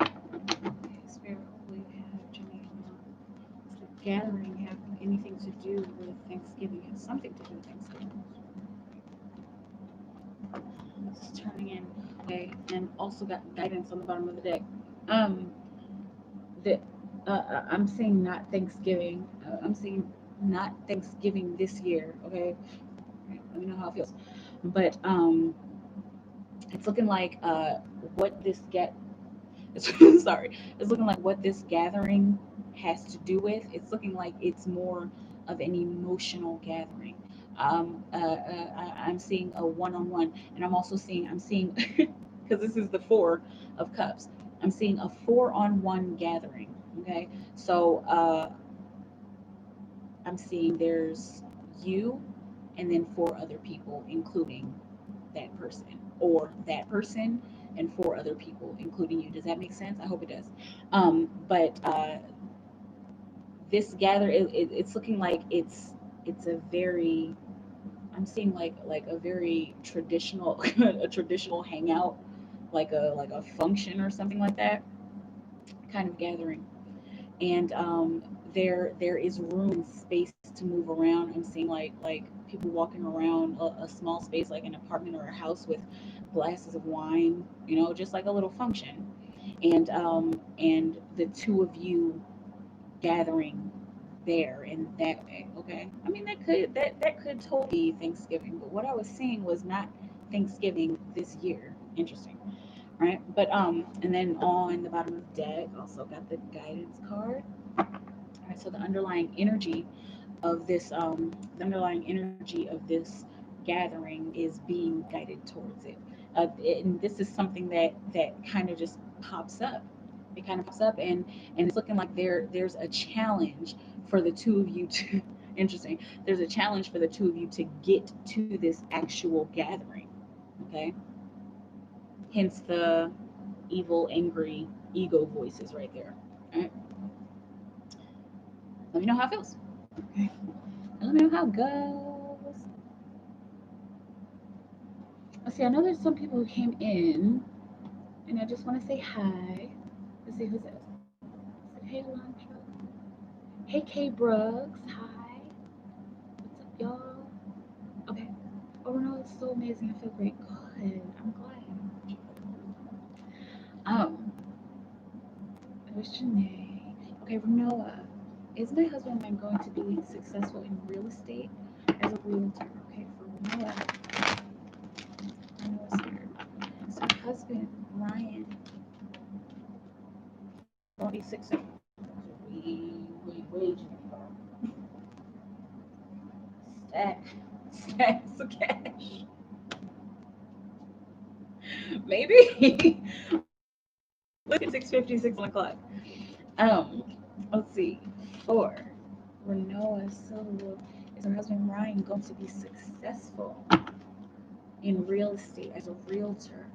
Okay, Spirit, we have Janae know. Does the gathering have anything to do with Thanksgiving? It has something to do with Thanksgiving. It's turning in. Okay, and also got guidance on the bottom of the deck. Um, that I'm saying not Thanksgiving. I'm saying not Thanksgiving this year. Okay, let me know how it feels. But it's looking like what this get. Sorry, it's looking like what this gathering has to do with. It's looking like it's more of an emotional gathering. I'm seeing a one-on-one, and I'm seeing because this is the Four of Cups. I'm seeing a four-on-one gathering. Okay, so I'm seeing there's you, and then four other people, including that person, or that person and four other people, including you. Does that make sense? I hope it does. But this it's looking like it's a very, I'm seeing like a very traditional a traditional hangout, like a function or something like that kind of gathering. And there is room and space to move around. I'm seeing like people walking around a small space, like an apartment or a house, with glasses of wine, just like a little function. And the two of you gathering there in that way. Okay, I mean that could totally be Thanksgiving, but what I was seeing was not Thanksgiving this year. Interesting, right? But and then on the bottom of the deck also got the guidance card. All right, so the underlying energy of this gathering is being guided towards it. And this is something that kind of just pops up. It kind of pops up, and it's looking like there's a challenge for the two of you to. Interesting. There's a challenge for the two of you to get to this actual gathering. Okay. Hence the evil, angry ego voices right there. All right. Let me know how it feels. Okay. Let me know how it goes. Let's see. I know there's some people who came in, and I just want to say hi. Let's see who's this. Hey, Lantra. Hey, K Brooks. Hi. What's up, y'all? Okay. Oh no, it's so amazing. I feel great. Good. I'm glad. Um, there's Janae. Okay, Renoa. Is my husband and I going to be successful in real estate as a realtor? Okay, for Renoa. Renoa's here. So my husband, Ryan, going to be successful. Way, stack, stacks of cash. Maybe. Look at 6:50, 6 o'clock. Let's see. Four. Renoa Silva, is her husband Ryan going to be successful in real estate as a realtor?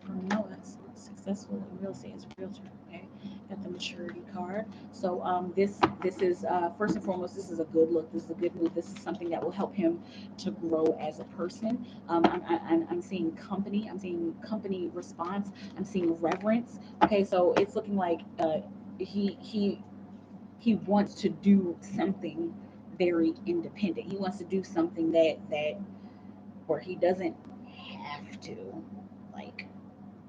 Renoa is successful in real estate as a realtor. Okay, got the maturity card. So this is first and foremost, this is a good look. This is a good move. This is something that will help him to grow as a person. I'm seeing company. I'm seeing company response. I'm seeing reverence. Okay, so it's looking like he he he wants to do something very independent. He wants to do something that where he doesn't have to like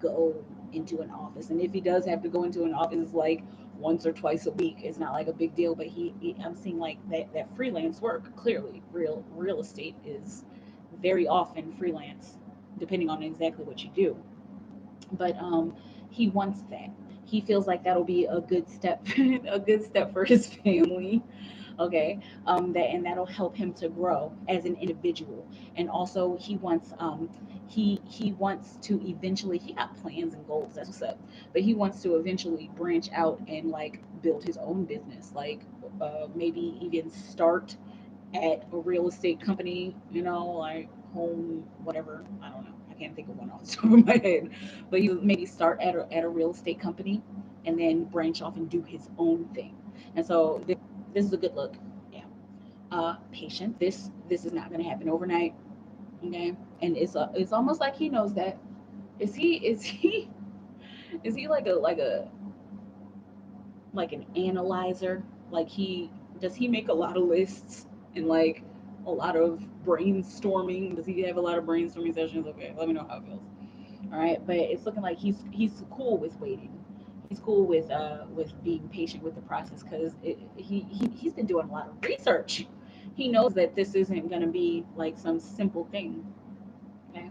go into an office. And if he does have to go into an office like once or twice a week, it's not like a big deal. But I'm seeing like that freelance work. Clearly, real estate is very often freelance, depending on exactly what you do. But he wants that. He feels like that'll be a good step, a good step for his family. Okay, and that'll help him to grow as an individual. And also he wants to eventually, he got plans and goals, that's what's up, but he wants to eventually branch out and like build his own business, like maybe even start at a real estate company, like home, whatever. I don't know. I can't think of one off the top of my head. But he would maybe start at a real estate company and then branch off and do his own thing. And so this is a good look. Yeah. Patient. This is not going to happen overnight. Okay. And it's almost like he knows that. Is he like an analyzer? Like he does he make a lot of lists and like a lot of brainstorming? Does he have a lot of brainstorming sessions? Okay, let me know how it feels. All right, but it's looking like he's cool with waiting. He's cool with being patient with the process because he's been doing a lot of research. He knows that this isn't going to be like some simple thing. Okay,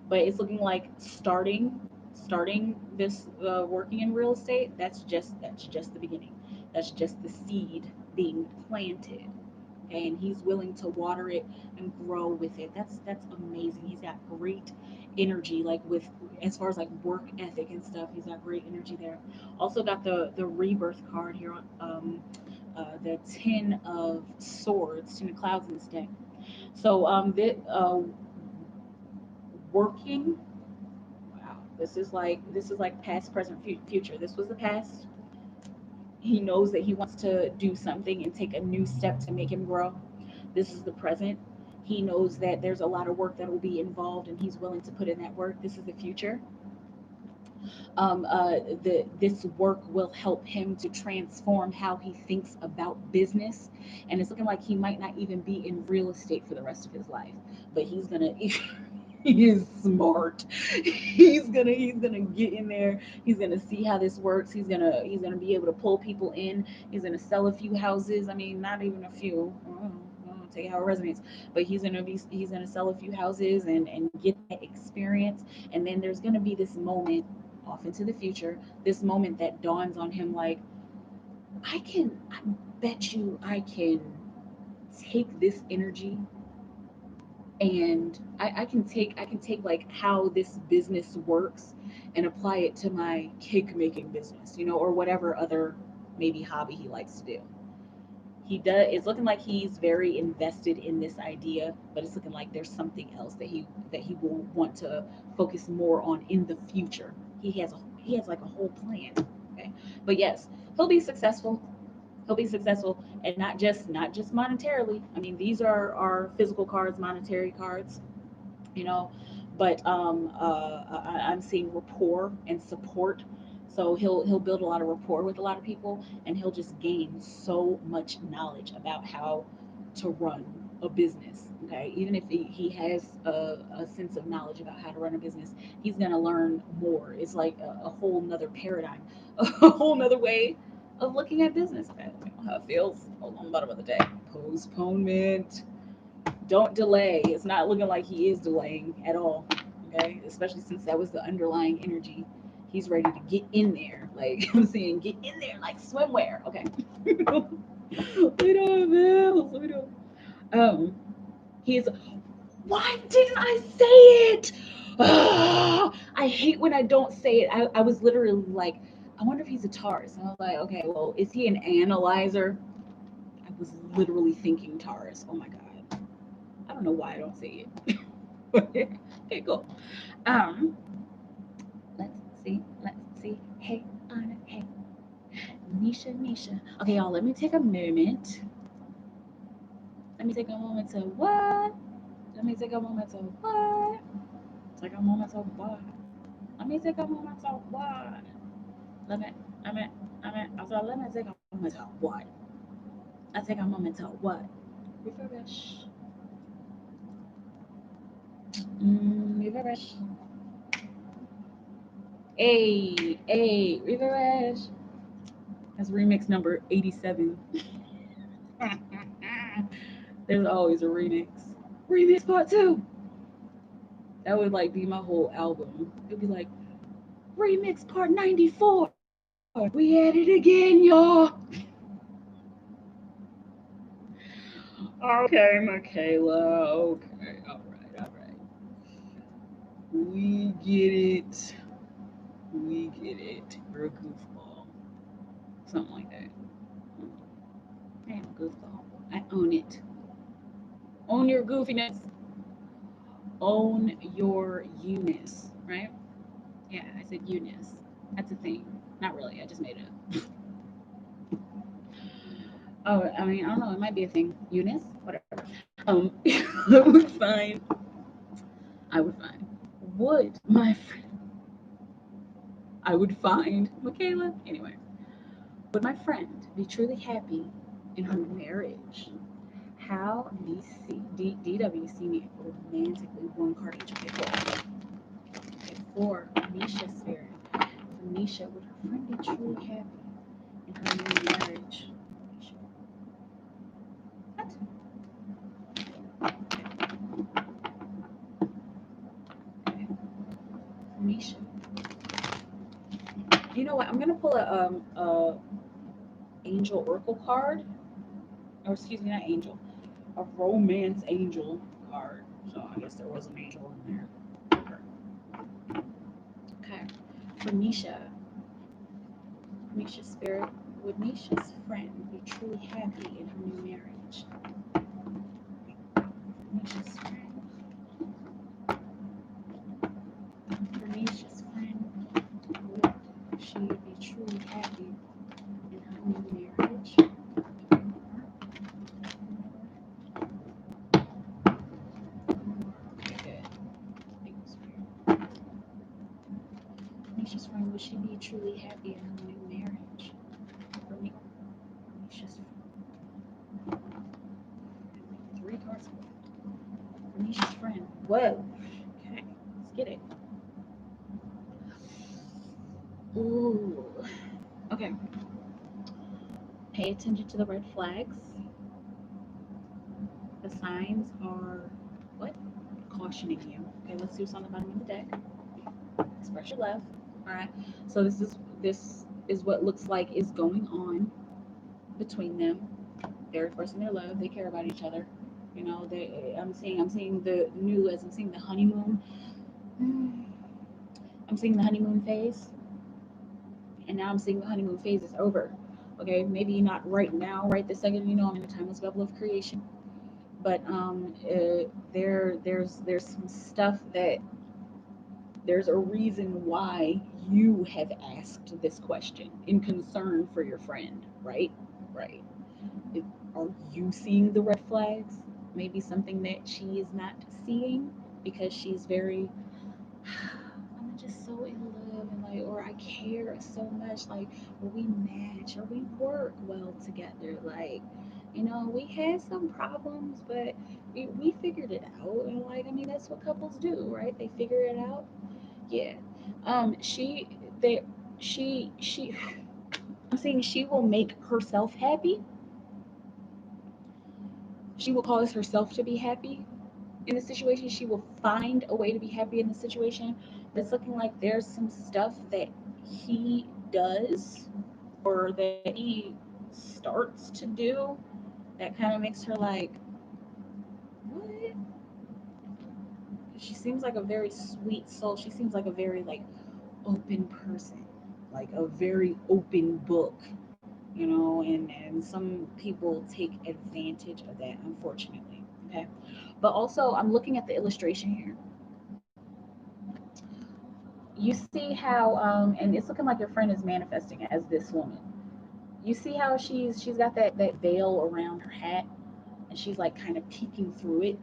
but it's looking like starting. starting this working in real estate, that's just the beginning. That's just the seed being planted. Okay, and he's willing to water it and grow with it. That's amazing. He's got great energy, like with as far as like work ethic and stuff. He's got great energy there. Also got the rebirth card here on the Ten of Swords, Ten of Clouds in this deck. So working. Wow, this is like past, present, future. This was the past. He knows that he wants to do something and take a new step to make him grow. This is the present. He knows that there's a lot of work that will be involved, and he's willing to put in that work. This is the future. This work will help him to transform how he thinks about business, and it's looking like he might not even be in real estate for the rest of his life, but he's gonna he is smart. He's gonna get in there. He's gonna see how this works. He's gonna be able to pull people in. He's gonna sell a few houses. I mean, not even a few. Take how it resonates, but he's gonna sell a few houses and get that experience. And then there's gonna be this moment off into the future. This moment that dawns on him like, I bet you I can take this energy and I can take like how this business works and apply it to my cake making business, or whatever other maybe hobby he likes to do. It's looking like he's very invested in this idea, but it's looking like there's something else that he will want to focus more on in the future. He has like a whole plan. Okay, but yes, he'll be successful. He'll be successful, and not just monetarily. I mean, these are physical cards, monetary cards, you know but I'm seeing rapport and support. So he'll build a lot of rapport with a lot of people, and he'll just gain so much knowledge about how to run a business. Okay, even if he has a sense of knowledge about how to run a business, he's going to learn more. It's like a whole nother paradigm, a whole nother way of looking at business. Okay, I don't know how it feels. Hold on, bottom of the day. Postponement. Don't delay. It's not looking like he is delaying at all. Okay, especially since that was the underlying energy. He's ready to get in there. Like I'm saying, get in there like swimwear. Okay. we don't have bills. We don't. Um, he's. Why didn't I say it? I hate when I don't say it. I was literally like, I wonder if he's a Taurus. And I was like, okay, well, is he an analyzer? I was literally thinking Taurus. Oh my god. I don't know why I don't say it. Okay, cool. Um, let's see. Hey, Anna, hey, Nisha. Okay, y'all, let me take a moment. Let me take a moment to what? Let me take a moment to what? Take a moment to what? Let me take a moment to what? Let me, let me, let me take a moment to what? I take a moment to what? Refresh. Refresh. Refresh. That's remix number 87. There's always a remix. Remix part two. That would like be my whole album. It'd be like remix part 94. We at it again, y'all. Okay, Michaela. Okay, all right. We get it. We get it. You're a goofball. Something like that. I am a goofball. I own it. Own your goofiness. Own your you-ness, right? Yeah, I said you-ness. That's a thing. Not really. I just made it up. Oh, I mean, I don't know. It might be a thing. You-ness? Whatever. I would find. I would find. Would my friend. I would find. Michaela? Anyway. Would my friend be truly happy in her marriage? How DW see me romantically? One card each. Okay, cool. Okay, for Misha Spirit. For Misha, would her friend be truly happy in her new marriage? What? Okay. Misha. know what? I'm gonna pull a angel oracle card, or excuse me, not angel, a romance angel card. So I guess there was an angel in there. Okay, for Nisha's spirit. Would Nisha's friend be truly happy in her new marriage? Nisha's friend. For Nisha's friend, would she be truly happy in her new marriage? Okay, good. Nisha's friend, would she be truly happy in her new marriage? For me, Nisha's three cards. For Nisha's friend. Whoa. Okay, let's get it. Ooh. Okay. Pay attention to the red flags. The signs are what? Cautioning you. Okay, let's see what's on the bottom of the deck. Express your love. Alright. So this is what looks like is going on between them. They're expressing their love, they care about each other. You know, I'm seeing the new as I'm seeing the honeymoon. I'm seeing the honeymoon phase, and now I'm seeing the honeymoon phase is over. Okay, maybe not right now, right this second. You know, I'm in a timeless bubble of creation, but there's some stuff that there's a reason why you have asked this question in concern for your friend, right? Right. Are you seeing the red flags? Maybe something that she is not seeing because she's very I'm just so in love and like, or I care so much, like, or we match or we work well together, like, you know, we had some problems, but we figured it out, and like, I mean, that's what couples do, right? They figure it out. Yeah. She they she I'm saying she will make herself happy. She will cause herself to be happy in the situation. She will find a way to be happy in the situation. But it's looking like there's some stuff that he does or that he starts to do that kind of makes her like, what? She seems like a very sweet soul. She seems like a very like open person, like a very open book, you know, and some people take advantage of that, unfortunately. Okay. But also I'm looking at the illustration here. You see how and it's looking like your friend is manifesting as this woman. You see how she's got that veil around her hat, and she's like kind of peeking through it.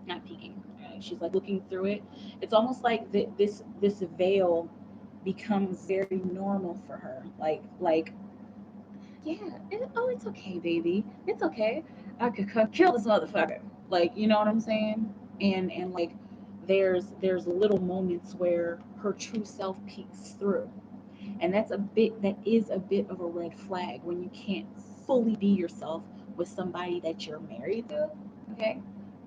Not peeking, she's like looking through it. It's almost like this veil becomes very normal for her, like yeah, oh, it's okay, baby, it's okay, I could come kill this motherfucker, like, you know what I'm saying. And like there's little moments where her true self peeks through, and that is a bit of a red flag when you can't fully be yourself with somebody that you're married to. Okay,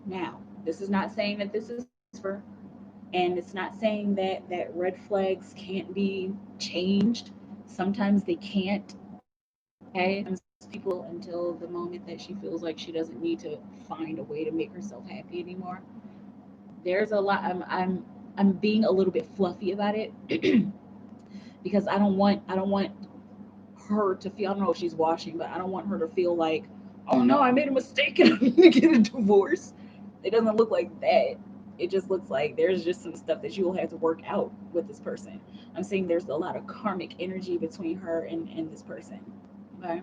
now this is not saying that this is forever, and it's not saying that red flags can't be changed. Sometimes they can't. Okay, and people until the moment that she feels like she doesn't need to find a way to make herself happy anymore. There's a lot. I'm being a little bit fluffy about it because I don't want her to feel, I don't know if she's watching, but I don't want her to feel like, oh no, I made a mistake and I'm gonna get a divorce. It doesn't look like that. It just looks like there's just some stuff that you will have to work out with this person. I'm saying there's a lot of karmic energy between her and this person. Okay.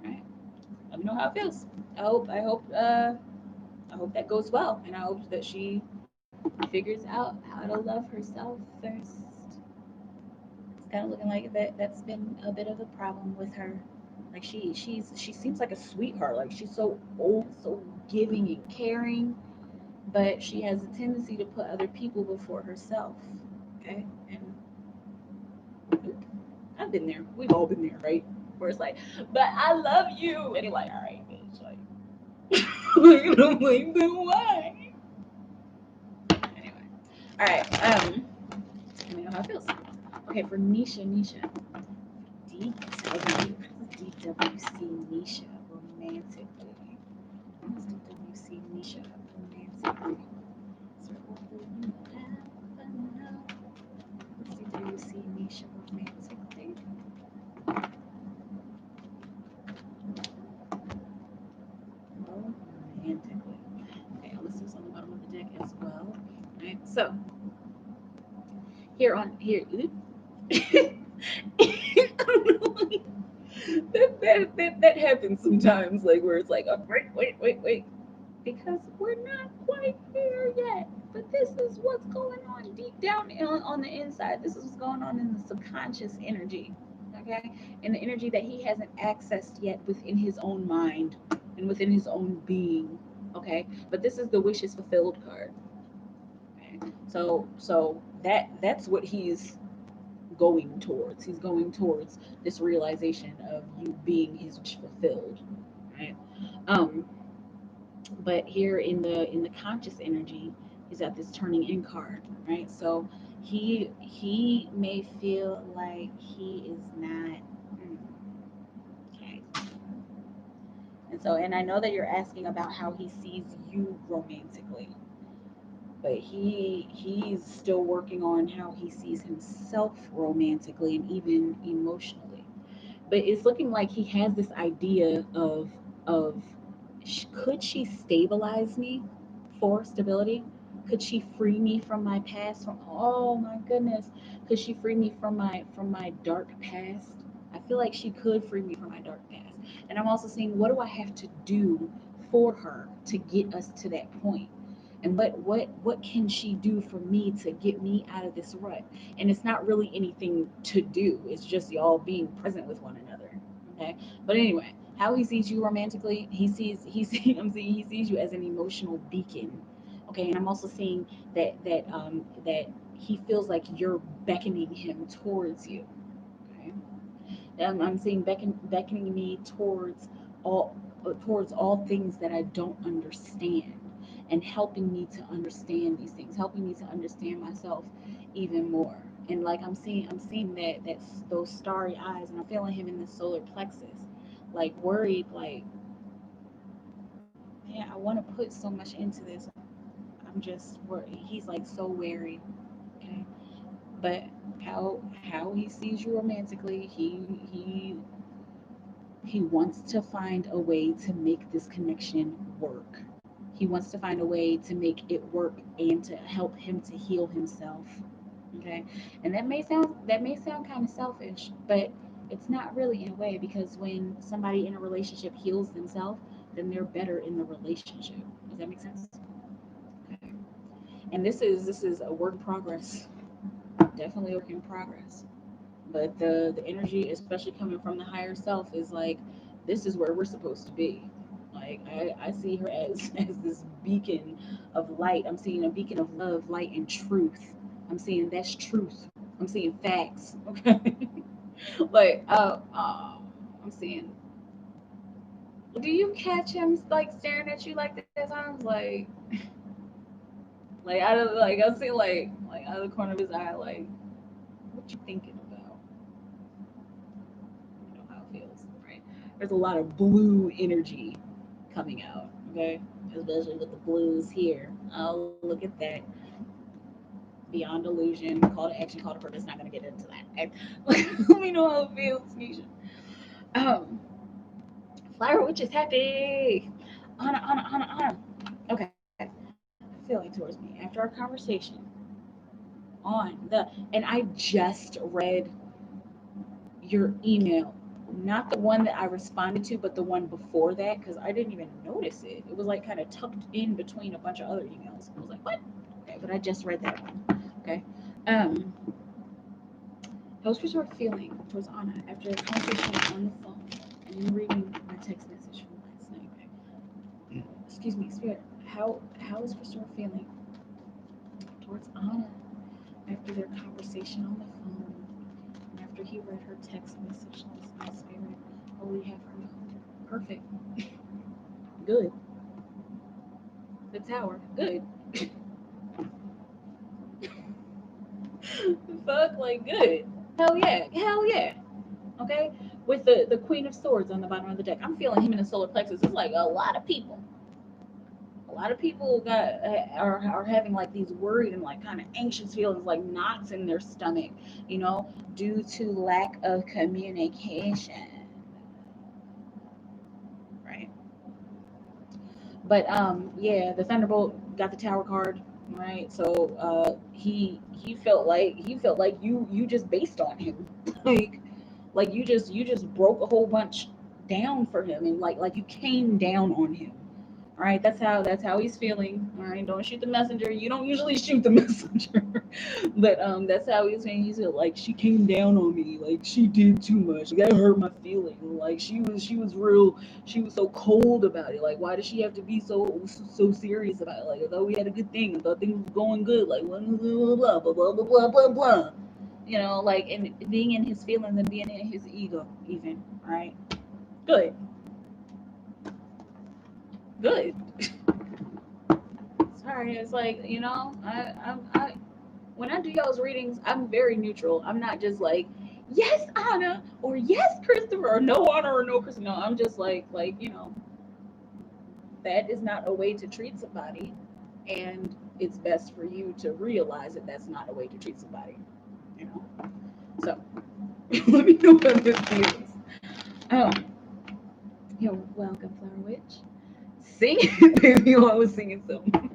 All right. Let me know how it feels. I hope that goes well, and I hope that she figures out how to love herself first. It's kind of looking like that's been a bit of a problem with her. Like she seems like a sweetheart. Like she's so old, so giving and caring, but she has a tendency to put other people before herself. Okay, and I've been there. We've all been there, right? Where it's like, but I love you, and you're like, all right, bitch, like, and I'm like, then why? Anyway, all right. Let me know how it feels. Okay, for Nisha, DW, DWC Nisha romantically. What is DWC Nisha romantically? So what will you have now? DWC Nisha romantically. Romantically. Okay, let's do this on the bottom of the deck as well. Alright, so here. I don't know, like, that happens sometimes, like where it's like, oh, wait, because we're not quite there yet. But this is what's going on deep down on the inside. This is what's going on in the subconscious energy, okay, and the energy that he hasn't accessed yet within his own mind and within his own being, okay. But this is the wishes fulfilled card. Okay? So that's what he's going towards. He's going towards this realization of you being his wish fulfilled, right? Um, but here in the conscious energy, he's at this turning in card, right? So he may feel like he is not okay. And I know that you're asking about how he sees you romantically, but he's still working on how he sees himself romantically and even emotionally. But it's looking like he has this idea of could she stabilize me for stability? Could she free me from my past? From, oh my goodness, could she free me from my dark past? I feel like she could free me from my dark past. And I'm also saying, what do I have to do for her to get us to that point? And what can she do for me to get me out of this rut? And it's not really anything to do. It's just y'all being present with one another. Okay. But anyway, how he sees you romantically, I'm seeing he sees you as an emotional beacon. Okay, and I'm also seeing that he feels like you're beckoning him towards you. Okay. I'm seeing beckoning me all towards all things that I don't understand, and helping me to understand these things, helping me to understand myself even more. And like I'm seeing that's those starry eyes, and I'm feeling him in the solar plexus, like worried, like, man, I want to put so much into this. I'm just worried. He's like so wary. Okay. But how he sees you romantically, he wants to find a way to make this connection work. He wants to find a way to make it work and to help him to heal himself. Okay. And that may sound kind of selfish, but it's not really in a way, because when somebody in a relationship heals themselves, then they're better in the relationship. Does that make sense? Okay. And this is a work in progress. Definitely a work in progress. But the energy, especially coming from the higher self, is like, this is where we're supposed to be. Like I see her as as this beacon of light. I'm seeing a beacon of love, light, and truth. I'm seeing that's truth. I'm seeing facts. Okay. Like I'm seeing, do you catch him like staring at you like that times? Like out of, like, I see, like out of the corner of his eye, like, what you thinking about? You know how it feels, right? There's a lot of blue energy coming out, okay? Especially with the blues here. Oh, look at that. Beyond illusion, call to action, call to purpose. Not gonna get into that. Okay? Let me know how it feels, Nisha. Um, Flower Witch is happy. Anna. Okay. Feeling towards me after our conversation and I just read your email, not the one that I responded to, but the one before that, because I didn't even notice it. It was like kind of tucked in between a bunch of other emails. I was like, what? Okay, but I just read that one. Okay. Um, how's your sort of feeling towards Anna after the conversation on the phone and then reading my text message from last night? Okay. Excuse me, Spirit. How is Christopher feeling towards Anna after their conversation on the phone and after he read her text message last night? Spirit, holy have her know. Perfect. Good. The tower. Good. Fuck, like, good. Hell yeah, hell yeah. Okay, with the Queen of Swords on the bottom of the deck, I'm feeling him in the solar plexus. It's like a lot of people are having like these worried and like kind of anxious feelings, like knots in their stomach, you know, due to lack of communication, right? But yeah, the Thunderbolt got the Tower card, right? So he felt like you just based on him, like you just broke a whole bunch down for him, and like you came down on him. All right, that's how he's feeling. All right, don't shoot the messenger. You don't usually shoot the messenger, but that's how he's feeling. He's like, she came down on me, like she did too much. That hurt my feeling. Like she was real. She was so cold about it. Like, why does she have to be so serious about it? Like, I thought we had a good thing. I thought things were going good. Like, blah blah blah blah blah blah blah blah blah. You know, like, and being in his feelings and being in his ego, even. Right, good, good. Sorry, it's like, I when I do y'all's readings, I'm very neutral. I'm not just like, yes, Anna, or yes, Christopher, or no Anna, or no Christopher. No, I'm just like, that is not a way to treat somebody, and it's best for you to realize that that's not a way to treat somebody. You know. So let me know what this feels. Oh, you're welcome, Flower Witch. Sing it, baby. I was singing something.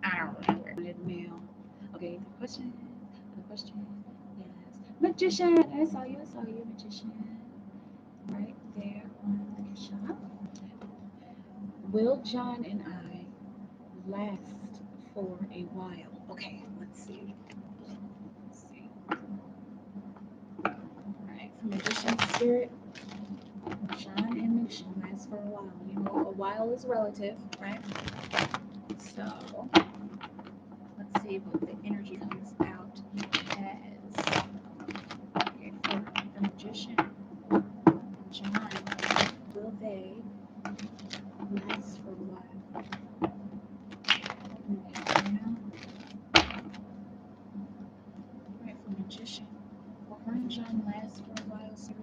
I don't remember. Mail. Okay, the question, yes. Magician, I saw you, magician. Right there on the shop. Will John and I last for a while? Okay, let's see. Let's see. Alright, for magician spirit, John and magician last for a while. You know, a while is relative, right? So let's see what the energy comes out as. Okay, for the magician, John, will they last for a while? Okay, now, right, for magician, will her and John last for a while, Siri?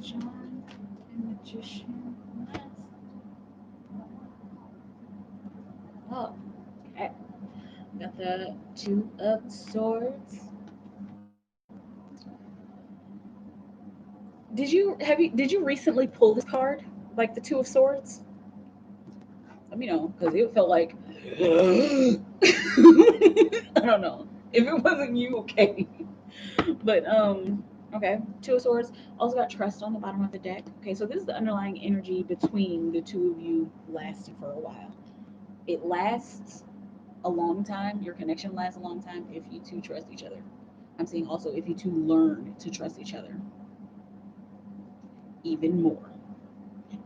John and magician last. Oh, okay. Got the Two of Swords. Did you recently pull this card, like the Two of Swords? Let me know, because it felt like I don't know if it wasn't you. Okay, but okay, Two of Swords. Also got Trust on the bottom of the deck. Okay, so this is the underlying energy between the two of you lasting for a while. It lasts a long time. Your connection lasts a long time if you two trust each other. I'm saying also if you two learn to trust each other even more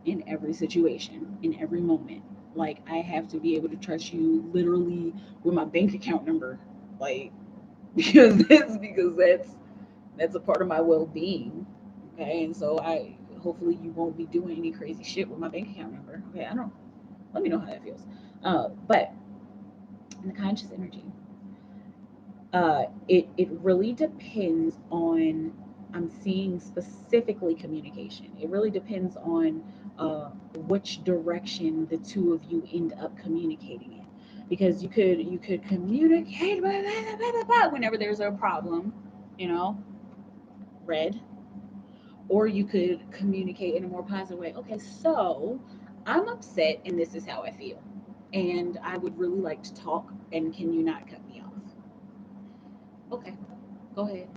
in every situation, in every moment. Like, I have to be able to trust you literally with my bank account number, like, because that's a part of my well-being. Okay, and so I hopefully you won't be doing any crazy shit with my bank account number. Okay, I don't. Let me know how that feels. But in the conscious energy, it really depends on, I'm seeing specifically communication. It really depends on which direction the two of you end up communicating in, because you could communicate whenever there's a problem, you know, red, or you could communicate in a more positive way. Okay, so I'm upset and this is how I feel, and I would really like to talk, and can you not cut me off? Okay, go ahead.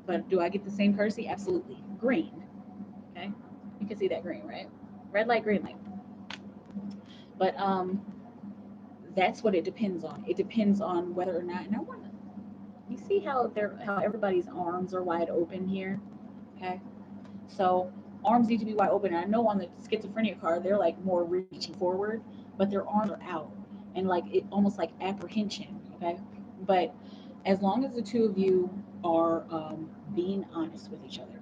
But do I get the same courtesy? Absolutely. Green. Okay. You can see that green, right? Red light, green light. But that's what it depends on. It depends on whether or not, and I want to, you see how everybody's arms are wide open here? Okay. So arms need to be wide open. And I know on the schizophrenia card they're like more reaching forward, but their arms are out, and like it almost like apprehension. Okay. But as long as the two of you are being honest with each other,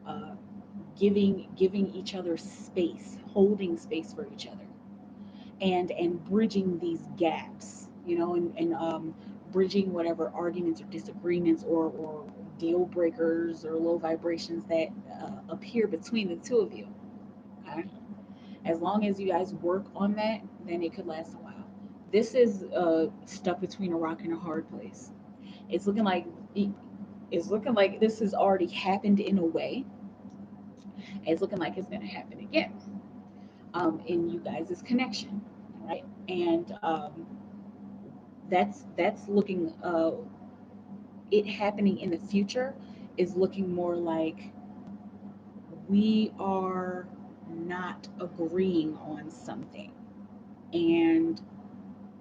uh, giving each other space, holding space for each other, and bridging these gaps, and bridging whatever arguments or disagreements or deal breakers or low vibrations that appear between the two of you. Okay? As long as you guys work on that, then it could last a while. This is stuck between a rock and a hard place. It's looking like it's looking like this has already happened in a way. It's looking like it's going to happen again in you guys' connection, right? And that's looking it happening in the future is looking more like we are not agreeing on something, and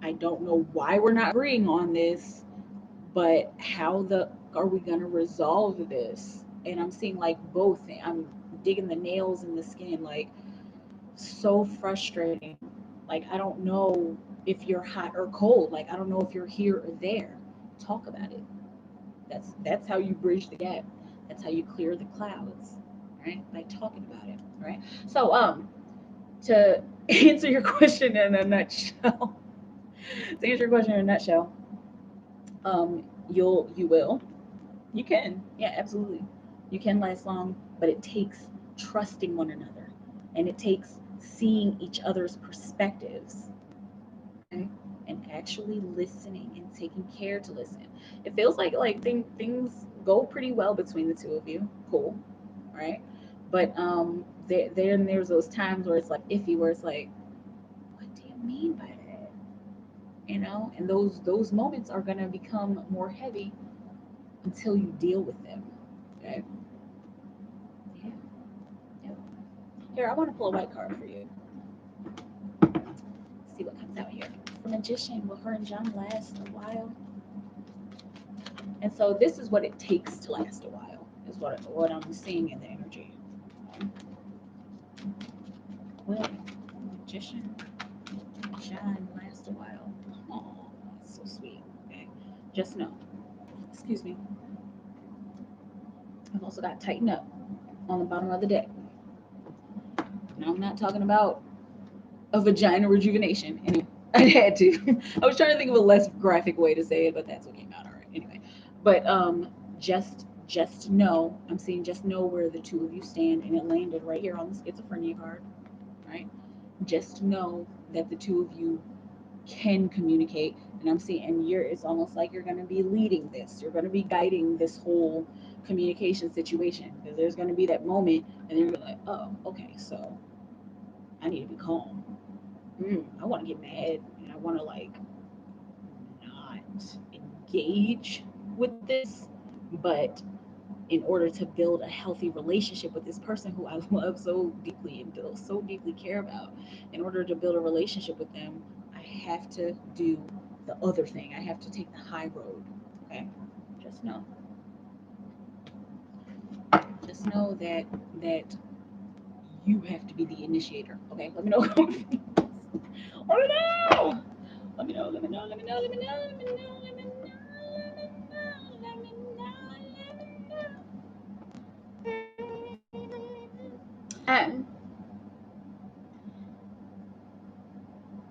I don't know why we're not agreeing on this, but how the are we going to resolve this? And I'm seeing like both. I'm digging the nails in the skin, like so frustrating. Like I don't know if you're hot or cold. Like I don't know if you're here or there. Talk about it. That's how you bridge the gap. That's how you clear the clouds, right? By talking about it, right? So to answer your question in a nutshell, to answer your question in a nutshell, you will you can, yeah, absolutely, you can last long, but it takes trusting one another, and it takes seeing each other's perspectives, okay, and actually listening and taking care to listen. It feels like things go pretty well between the two of you, cool, right? But there's those times where it's like iffy, where it's like, what do you mean by that? And those moments are gonna become more heavy until you deal with them. Okay. Yeah. Yeah. Here, I want to pull a white card for you. See what comes out here. The Magician. Will her and John last a while? And so this is what it takes to last a while. Is what I'm seeing in the energy. Will the Magician John last a while? Oh, that's so sweet. Okay. Just know. Excuse me. I've also got tighten up on the bottom of the deck. Now I'm not talking about a vagina rejuvenation. Anyway, I had to. I was trying to think of a less graphic way to say it, but that's what came out. All right. Anyway, but just know, I'm seeing just know where the two of you stand, and it landed right here on the schizophrenia card. Right. Just know that the two of you can communicate, and I'm seeing, and it's almost like you're going to be leading this. You're going to be guiding this whole communication situation, because there's going to be that moment, and you're like, oh, okay, so I need to be calm. I want to get mad, and I want to like not engage with this, but in order to build a healthy relationship with this person who I love so deeply and so deeply care about, in order to build a relationship with them, I have to do the other thing. I have to take the high road. Okay, just know, just know that you have to be the initiator. Okay, let me know. Let me know. Let me know. Let me know. Let me know. Let me know. Let me know. Let me know. Let me know. Let me know. And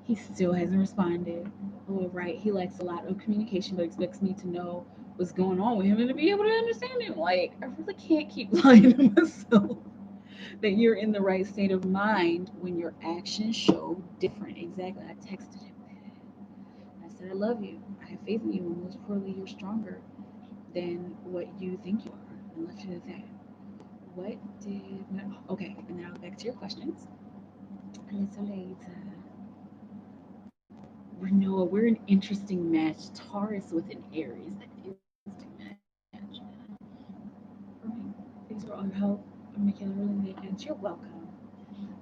he still hasn't responded. Oh, right. He likes a lot of communication, but expects me to know what's going on with him and to be able to understand him. Like, I really can't keep lying to myself that you're in the right state of mind when your actions show different. Exactly. I texted him that. I said, I love you. I have faith in you, and most importantly, you're stronger than what you think you are. And left it at that. What did. Okay, and then I'll go back to your questions. A little later. Renoa, we're an interesting match. Taurus with an Aries. That is an interesting match. Thanks for all your help. Mikaela, really make it. You're welcome.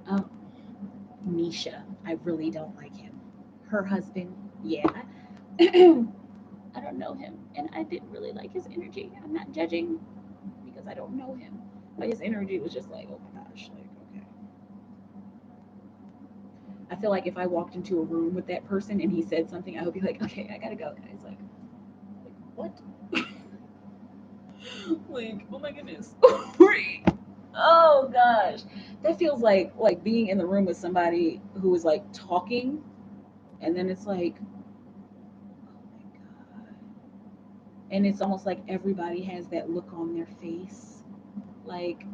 Um, Misha, I really don't like him. Her husband, yeah. I don't know him, and I didn't really like his energy. I'm not judging because I don't know him, but his energy was just like, oh my gosh, like okay. I feel like if I walked into a room with that person and he said something, I would be like, okay, I gotta go, guys. Like what? Like, oh my goodness. Oh gosh. That feels like being in the room with somebody who is like talking, and then it's like, oh my god. And it's almost like everybody has that look on their face, like,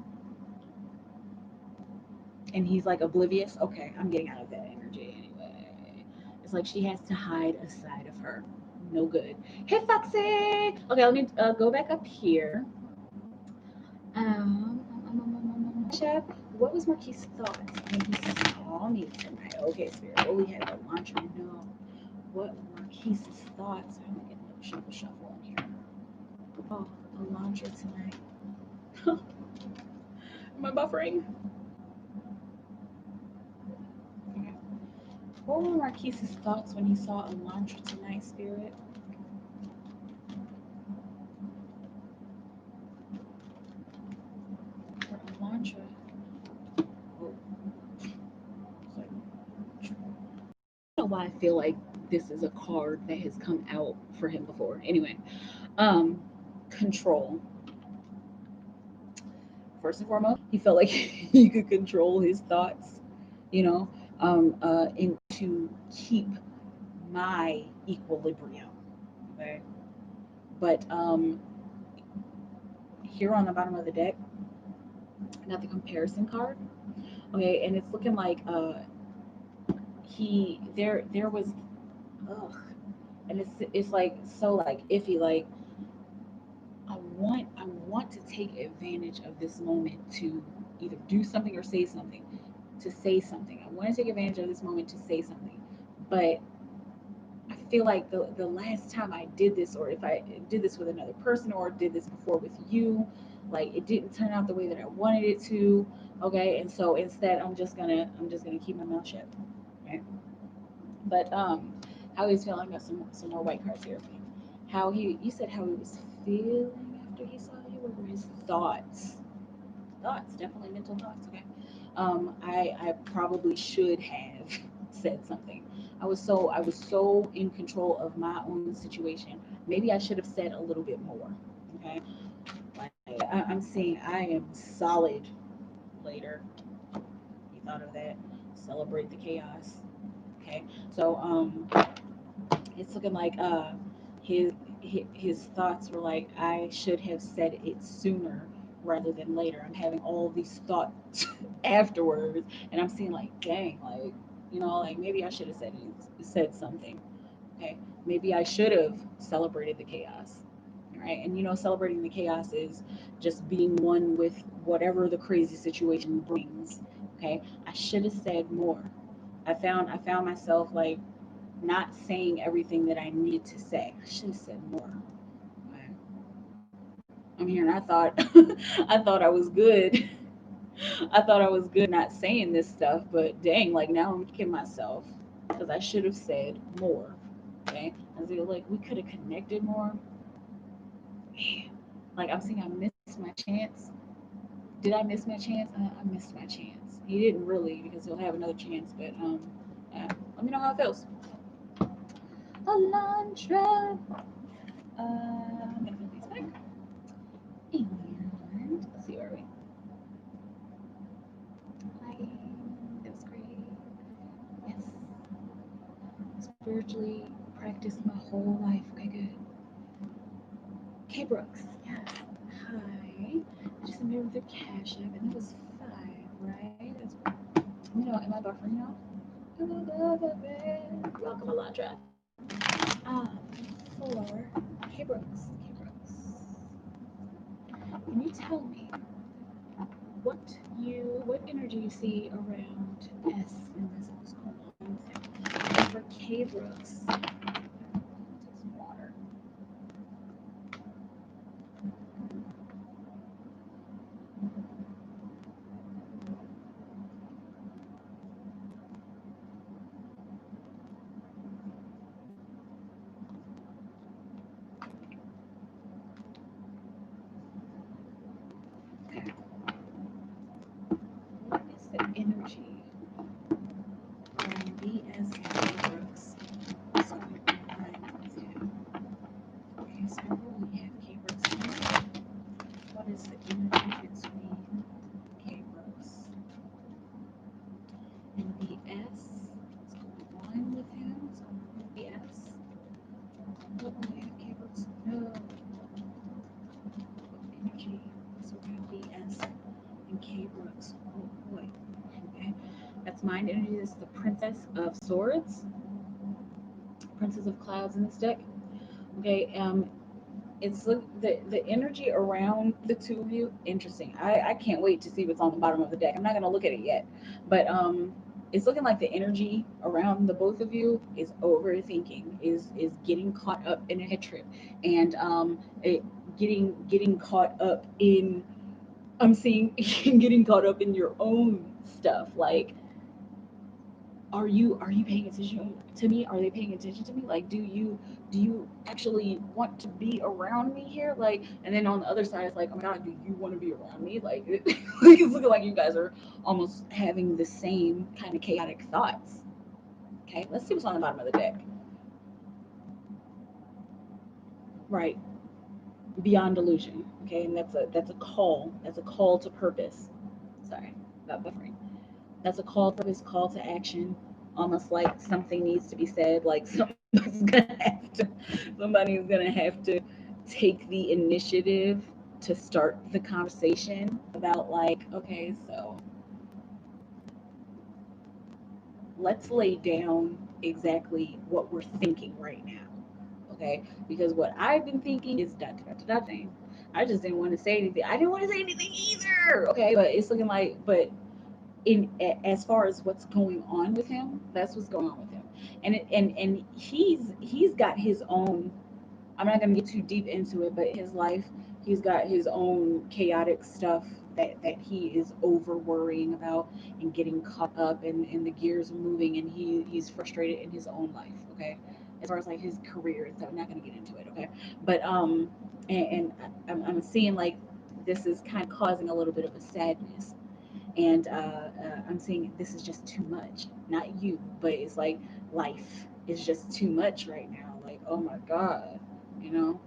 and he's like oblivious. Okay, I'm getting out of that energy anyway. It's like she has to hide a side of her. No good. Hey, Foxy. Okay, let me go back up here. Chef, what was Marquise's thoughts when he saw me tonight? Okay, Spirit. Oh, we had a mantra. No. What were Marquise's thoughts? I'm gonna get a little shuffle in here. Oh, Alondra tonight. Am I buffering? Okay. What were Marquise's thoughts when he saw Alondra tonight, Spirit? For Alondra. Oh, sorry. I don't know why I feel like this is a card that has come out for him before. Anyway, um, control. First and foremost, he felt like he could control his thoughts, you know, and to keep my equilibrium. Okay. But here on the bottom of the deck, I got the comparison card. Okay, and it's looking like there was ugh, and it's like so like iffy, like I want to take advantage of this moment to either do something or say something. To say something. I want to take advantage of this moment to say something. But I feel like the last time I did this, or if I did this with another person, or did this before with you, like it didn't turn out the way that I wanted it to. Okay, and so instead I'm just gonna keep my mouth shut. Okay. But how he's feeling. I got some more white cards here. How he you said how he was feeling after he saw you. What were his thoughts? Thoughts, definitely mental thoughts. Okay. I probably should have said something. I was so in control of my own situation. Maybe I should have said a little bit more. Okay. Like I'm seeing I am solid later. You thought of that. Celebrate the chaos. Okay. So it's looking like his his thoughts were like I should have said it sooner rather than later. I'm having all these thoughts afterwards, and I'm seeing like, dang, like like maybe I should have said something. Okay, maybe I should have celebrated the chaos. All right, and celebrating the chaos is just being one with whatever the crazy situation brings. Okay, I should have said more. I found myself like not saying everything that I needed to say. I should have said more. Okay. I'm here and I thought I thought I was good. I thought I was good not saying this stuff, but dang, like now I'm kicking myself because I should have said more. Okay. I was like we could have connected more. Man, like I'm saying I missed my chance. Did I miss my chance? I missed my chance. He didn't really because he'll have another chance, but let me know how it feels. Alondra. I'm gonna put these back. And let's see where we. Hi, that was great. Yes, spiritually practiced my whole life. Okay, good. K Brooks. Yes. Hi. I just submitted with a cash app, and it was 5, right? Am I buffering now? Welcome, Alondra. Ah, 4. K Brooks. K Brooks. Can you tell me what what energy you see around S in this whole thing? And for K Brooks, take some water. Okay. What is the energy around BS and K Brooks? What's going on with him? Okay, so we have K Brooks here. What is the energy between K Brooks and BS? What's going on with him? What's going on with BS? What do we have K Brooks? No. UK Brooks. Oh boy. Okay. That's mind energy. This is the Princess of Swords, Princess of Clouds in this deck. Okay. It's the energy around the two of you. Interesting. I can't wait to see what's on the bottom of the deck. I'm not gonna look at it yet, but it's looking like the energy around the both of you is overthinking, is getting caught up in a head trip, and it getting caught up in. I'm seeing getting caught up in your own stuff. Like, are you paying attention to me? Are they paying attention to me? Like, do you actually want to be around me here? Like, and then on the other side, it's like, oh my god, do you want to be around me? Like, it's looking like you guys are almost having the same kind of chaotic thoughts. Okay, let's see what's on the bottom of the deck. Right, beyond delusion. Okay, and that's a call. That's a call to purpose. Sorry about buffering. That's a call to purpose, call to action. Almost like something needs to be said. Like somebody's gonna have to take the initiative to start the conversation about, like, okay, so let's lay down exactly what we're thinking right now. Okay, because what I've been thinking is thing. I just didn't want to say anything. I didn't want to say anything either. Okay, but it's looking like, but in as far as what's going on with him, that's what's going on with him, and he's got his own. I'm not going to get too deep into it, but his life, he's got his own chaotic stuff that he is over worrying about and getting caught up, and the gears are moving, and he's frustrated in his own life. Okay, as far as like his career and stuff, I'm not going to get into it. Okay, but and I'm seeing like this is kind of causing a little bit of a sadness, and I'm seeing this is just too much. Not you, but it's like life is just too much right now. Like, oh my god, you know.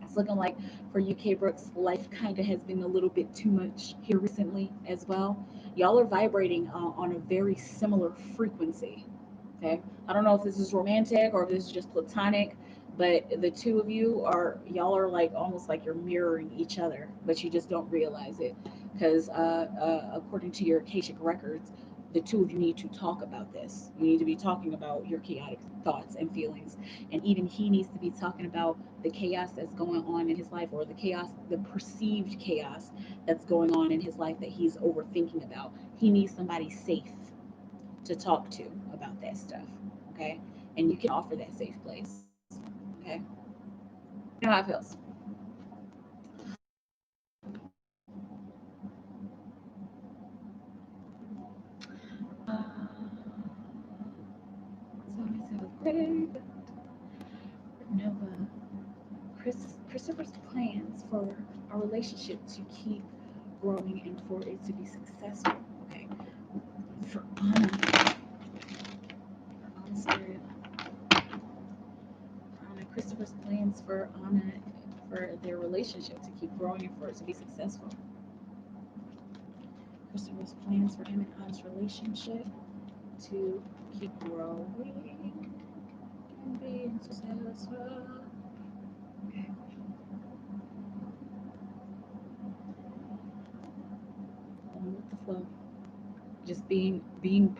It's looking like for UK Brooks, life kind of has been a little bit too much here recently as well. Y'all are vibrating on a very similar frequency. Okay, I don't know if this is romantic or if this is just platonic, but the two of you are, y'all are like almost like you're mirroring each other, but you just don't realize it because according to your Akashic records, the two of you need to talk about this. You need to be talking about your chaotic thoughts and feelings, and even he needs to be talking about the chaos that's going on in his life, or the chaos, the perceived chaos that's going on in his life that he's overthinking about. He needs somebody safe to talk to about that stuff. Okay, and you can offer that safe place. Okay, you know how it feels. So myself, Greg, Nova, Christopher's plans for our relationship to keep growing and for it to be successful. Okay, for Anna Spirit, Anna, Christopher's plans for Anna, for their relationship to keep growing and for it to be successful. Christopher's plans for him and Anna's relationship to keep growing and being successful. Okay. On with the flow. Just being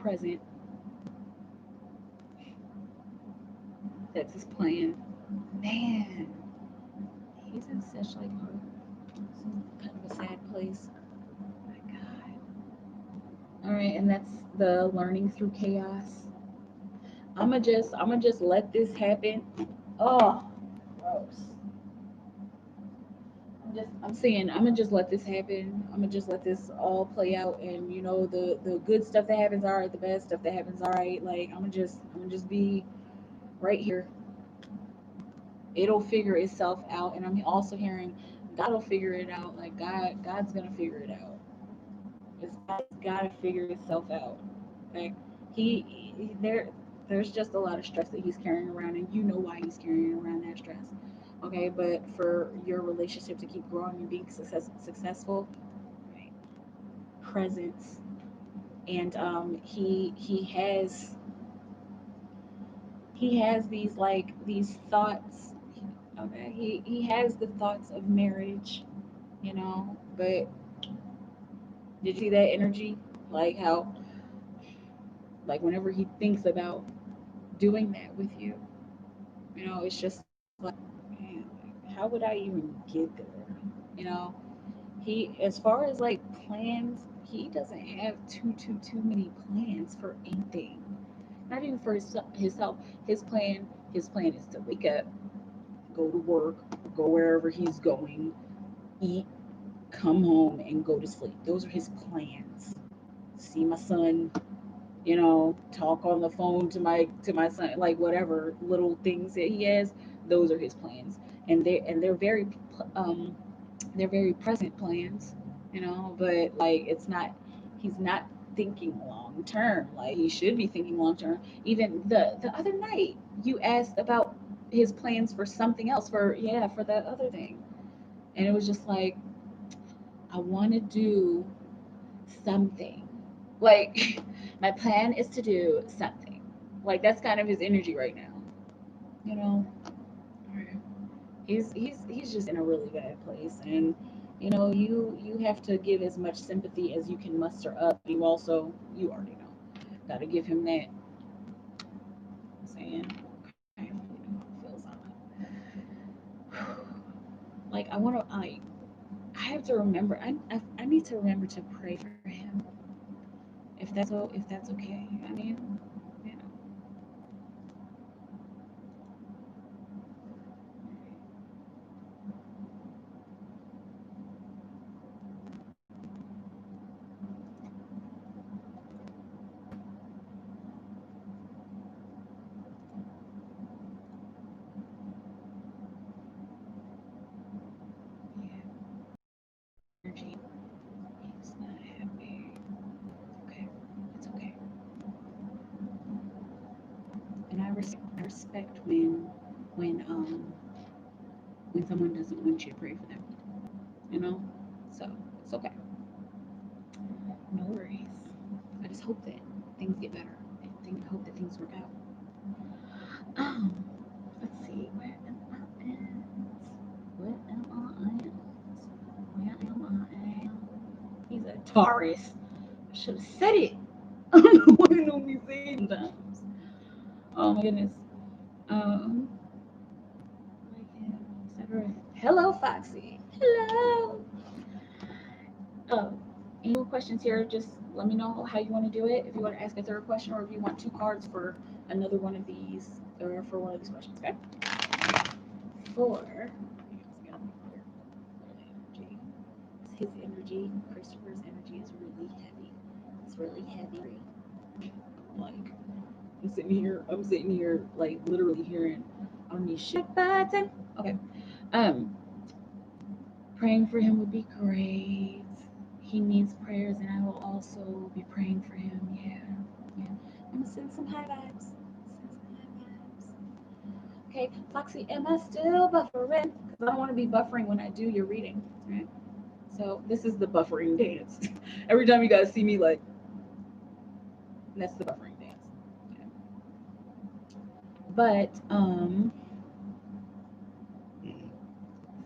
present. That's his plan. Man, he's in such like some kind of a sad place. Oh my God. All right, and that's the learning through chaos. I'm gonna just let this happen. Oh, gross. I'm saying I'm gonna just let this happen. I'm gonna just let this all play out, and the good stuff that happens all right, the bad stuff that happens all right. Like I'm gonna just be right here. It'll figure itself out, and I'm also hearing God will figure it out. Like God's gonna figure it out. It's gotta figure itself out. Okay, there's just a lot of stress that he's carrying around, and you know why he's carrying around that stress. Okay, but for your relationship to keep growing and being successful, right, presence, and he has these like these thoughts. Okay, he has the thoughts of marriage, but Did you see that energy? Like how, like whenever he thinks about doing that with you, it's just like, man, how would I even get there? You know, as far as like plans, he doesn't have too many plans for anything. Not even for himself. His plan is to wake up, go to work, go wherever he's going, eat, come home, and go to sleep. Those are his plans. See my son, talk on the phone to my son, like whatever little things that he has. Those are his plans, and um they're very present plans, but like he's not thinking long term like he should be thinking long term. Even the other night you asked about his plans for something else, for that other thing, and it was just like, I want to do something, like my plan is to do something, like that's kind of his energy right now, you know he's just in a really bad place, and you have to give as much sympathy as you can muster up. You already know, got to give him that. I'm saying, okay, feels on it. Like I want to, I have to remember. I need to remember to pray for him, if that's okay. I mean, you know, yeah, energy. He's not happy. Okay, it's okay. And I respect when someone doesn't want you to pray for them, you know? So it's okay. No worries. I just hope that things get better. I hope that things work out. Um, let's see, where am I at? Where am I at? Where am I at? He's a Taurus. I should have said it. I don't know why I don't be saying sometimes. Oh my goodness. Um, Hello, Foxy. Hello. Um, any more questions here? Just let me know how you want to do it. If you want to ask a third question, or if you want two cards for another one of these, or for one of these questions. Okay. For his energy, Christopher's energy is really heavy. It's really heavy. Like I'm sitting here, like literally hearing on the shit button. Okay. Um, Praying for him would be great. He needs prayers, and I will also be praying for him. Yeah, yeah. I'm gonna send some high vibes. Send some high vibes. Okay, Foxy, am I still buffering? Because I don't want to be buffering when I do your reading, right? So this is the buffering dance. Every time you guys see me, like, that's the buffering dance. Okay. But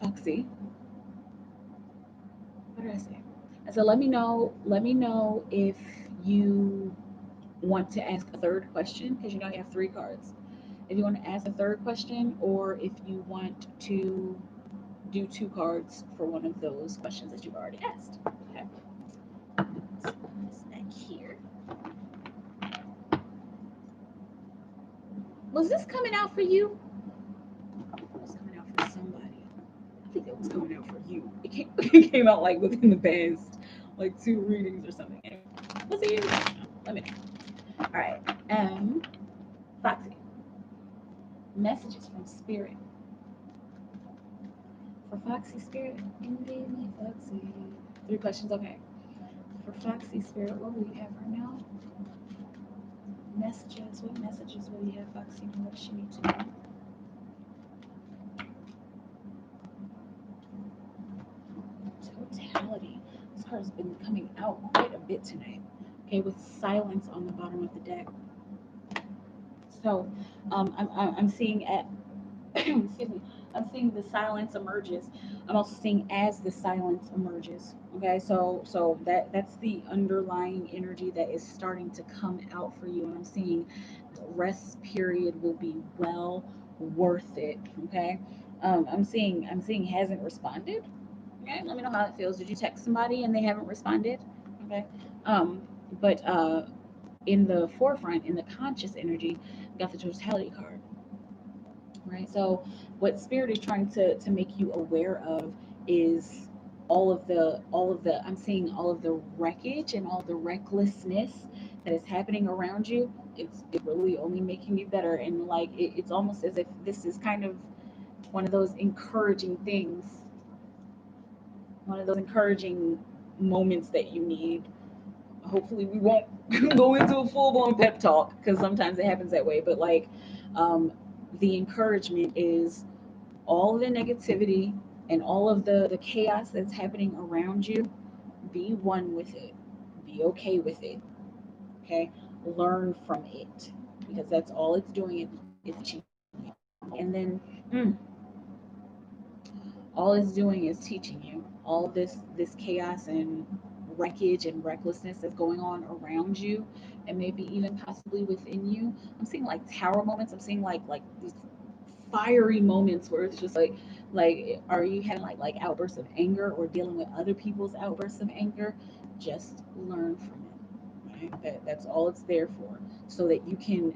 Foxy, what did I say? I said, let me know. Let me know if you want to ask a third question, because you have three cards. If you want to ask a third question, or if you want to do two cards for one of those questions that you've already asked. Okay. So this back here. Was this coming out for you? It was coming out for somebody. I think it was coming out for you. It came out like within the past like two readings or something. Anyway, was it you? Let me know. All right. Foxy. Messages from Spirit. For Foxy Spirit, invade me, Foxy. Three questions, okay. For Foxy Spirit, what will you have right now? Messages. What messages will you have, Foxy? What does she need to know? Totality. This card's been coming out quite a bit tonight. Okay, with silence on the bottom of the deck. So, I'm seeing at excuse me. I'm seeing the silence emerges. I'm also seeing as the silence emerges. Okay, so that's the underlying energy that is starting to come out for you, and I'm seeing the rest period will be well worth it. Okay, I'm seeing hasn't responded. Okay, let me know how it feels. Did you text somebody and they haven't responded? Okay, but in the forefront, in the conscious energy, got the totality card, right? So what spirit is trying to make you aware of is all of the I'm seeing all of the wreckage and all the recklessness that is happening around you. It's really only making you better, and like it's almost as if this is kind of one of those encouraging things, one of those encouraging moments that you need. Hopefully we won't go into a full-blown pep talk because sometimes it happens that way, but like um, the encouragement is all the negativity and all of the chaos that's happening around you. Be one with it, be okay with it. Okay, learn from it, because that's all it's doing. It's teaching you. And then all it's doing is teaching you all of this chaos and wreckage and recklessness that's going on around you, and maybe even possibly within you. I'm seeing like tower moments. I'm seeing like these fiery moments where it's just like are you having like outbursts of anger or dealing with other people's outbursts of anger? Just learn from it, right? That's all it's there for, so that you can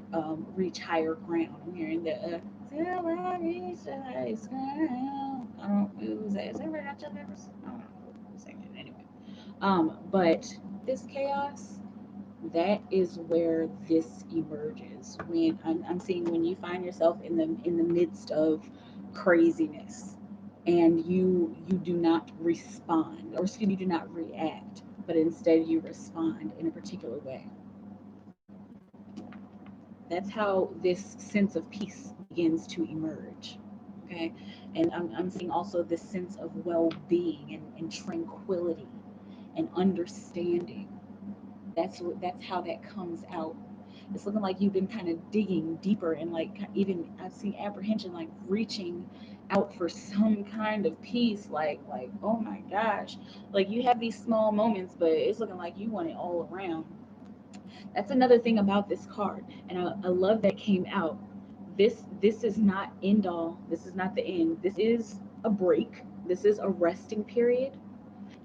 reach higher ground. I'm hearing the till I reach the highest ground. I don't know who's that. Is that Red Hot Chili Peppers? I don't know who's singing it anyway. But this chaos, that is where this emerges. When I'm seeing when you find yourself in the midst of craziness, and you do not respond, or excuse me, you do not react, but instead you respond in a particular way. That's how this sense of peace begins to emerge. Okay, and I'm seeing also this sense of well-being and tranquility and understanding. That's how that comes out. It's looking like you've been kind of digging deeper, and like even I've seen apprehension, like reaching out for some kind of peace, like oh my gosh, like you have these small moments, but it's looking like you want it all around. That's another thing about this card, and I love that it came out. This is not end all. This is not the end. This is a break. This is a resting period,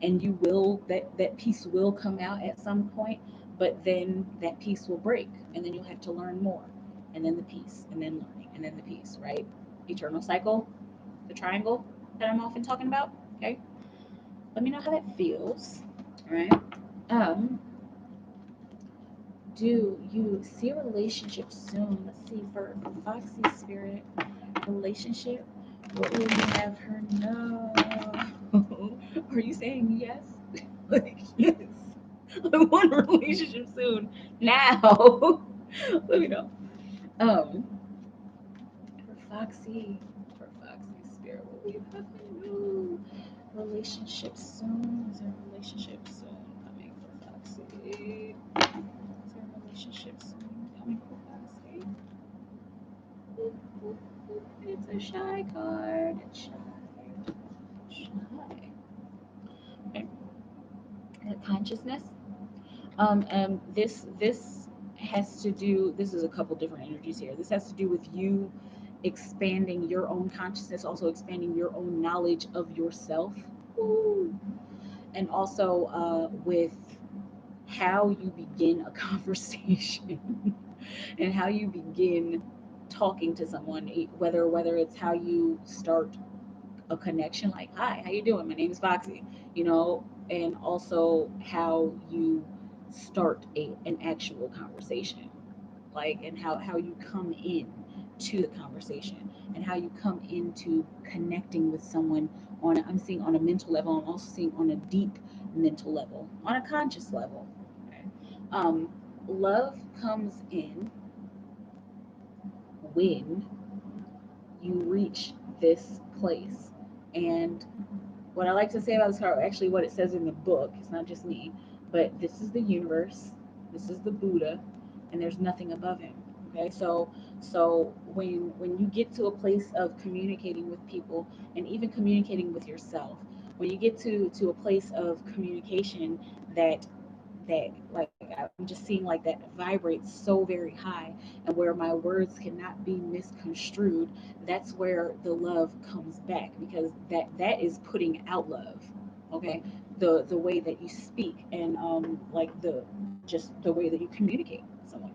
and you will that piece will come out at some point, but then that piece will break, and then you'll have to learn more, and then the piece, and then learning, and then the piece, right? Eternal cycle, the triangle that I'm often talking about. Okay, let me know how that feels. All right. um do you see a relationship soon? Let's see, for Foxy Spirit, relationship, what will you have her know? Are you saying yes? Like, yes. I want a relationship soon. Now. Let me know. Um, for Foxy Spirit, what will you have her know? Relationship soon. Is there a relationship soon coming for Foxy? Is there a relationship soon coming for Foxy? It's a shy card. It's shy. Shy. Okay. Consciousness. This has to do. This is a couple different energies here. This has to do with you expanding your own consciousness, also expanding your own knowledge of yourself. Ooh. And also with how you begin a conversation and how you begin talking to someone, whether it's how you start a connection, like hi, how you doing, my name is Foxy, and also how you start an actual conversation, like, and how you come in to the conversation, and how you come into connecting with someone I'm seeing on a mental level. I'm also seeing on a deep mental level, on a conscious level. Okay. um Love comes in when you reach this place. And what I like to say about this card, actually what it says in the book, it's not just me, but this is the universe, this is the Buddha, and there's nothing above him. Okay, so when you get to a place of communicating with people and even communicating with yourself, when you get to a place of communication that like I'm just seeing like that vibrates so very high, and where my words cannot be misconstrued, that's where the love comes back, because that is putting out love. Okay, the way that you speak, and like the just the way that you communicate with someone.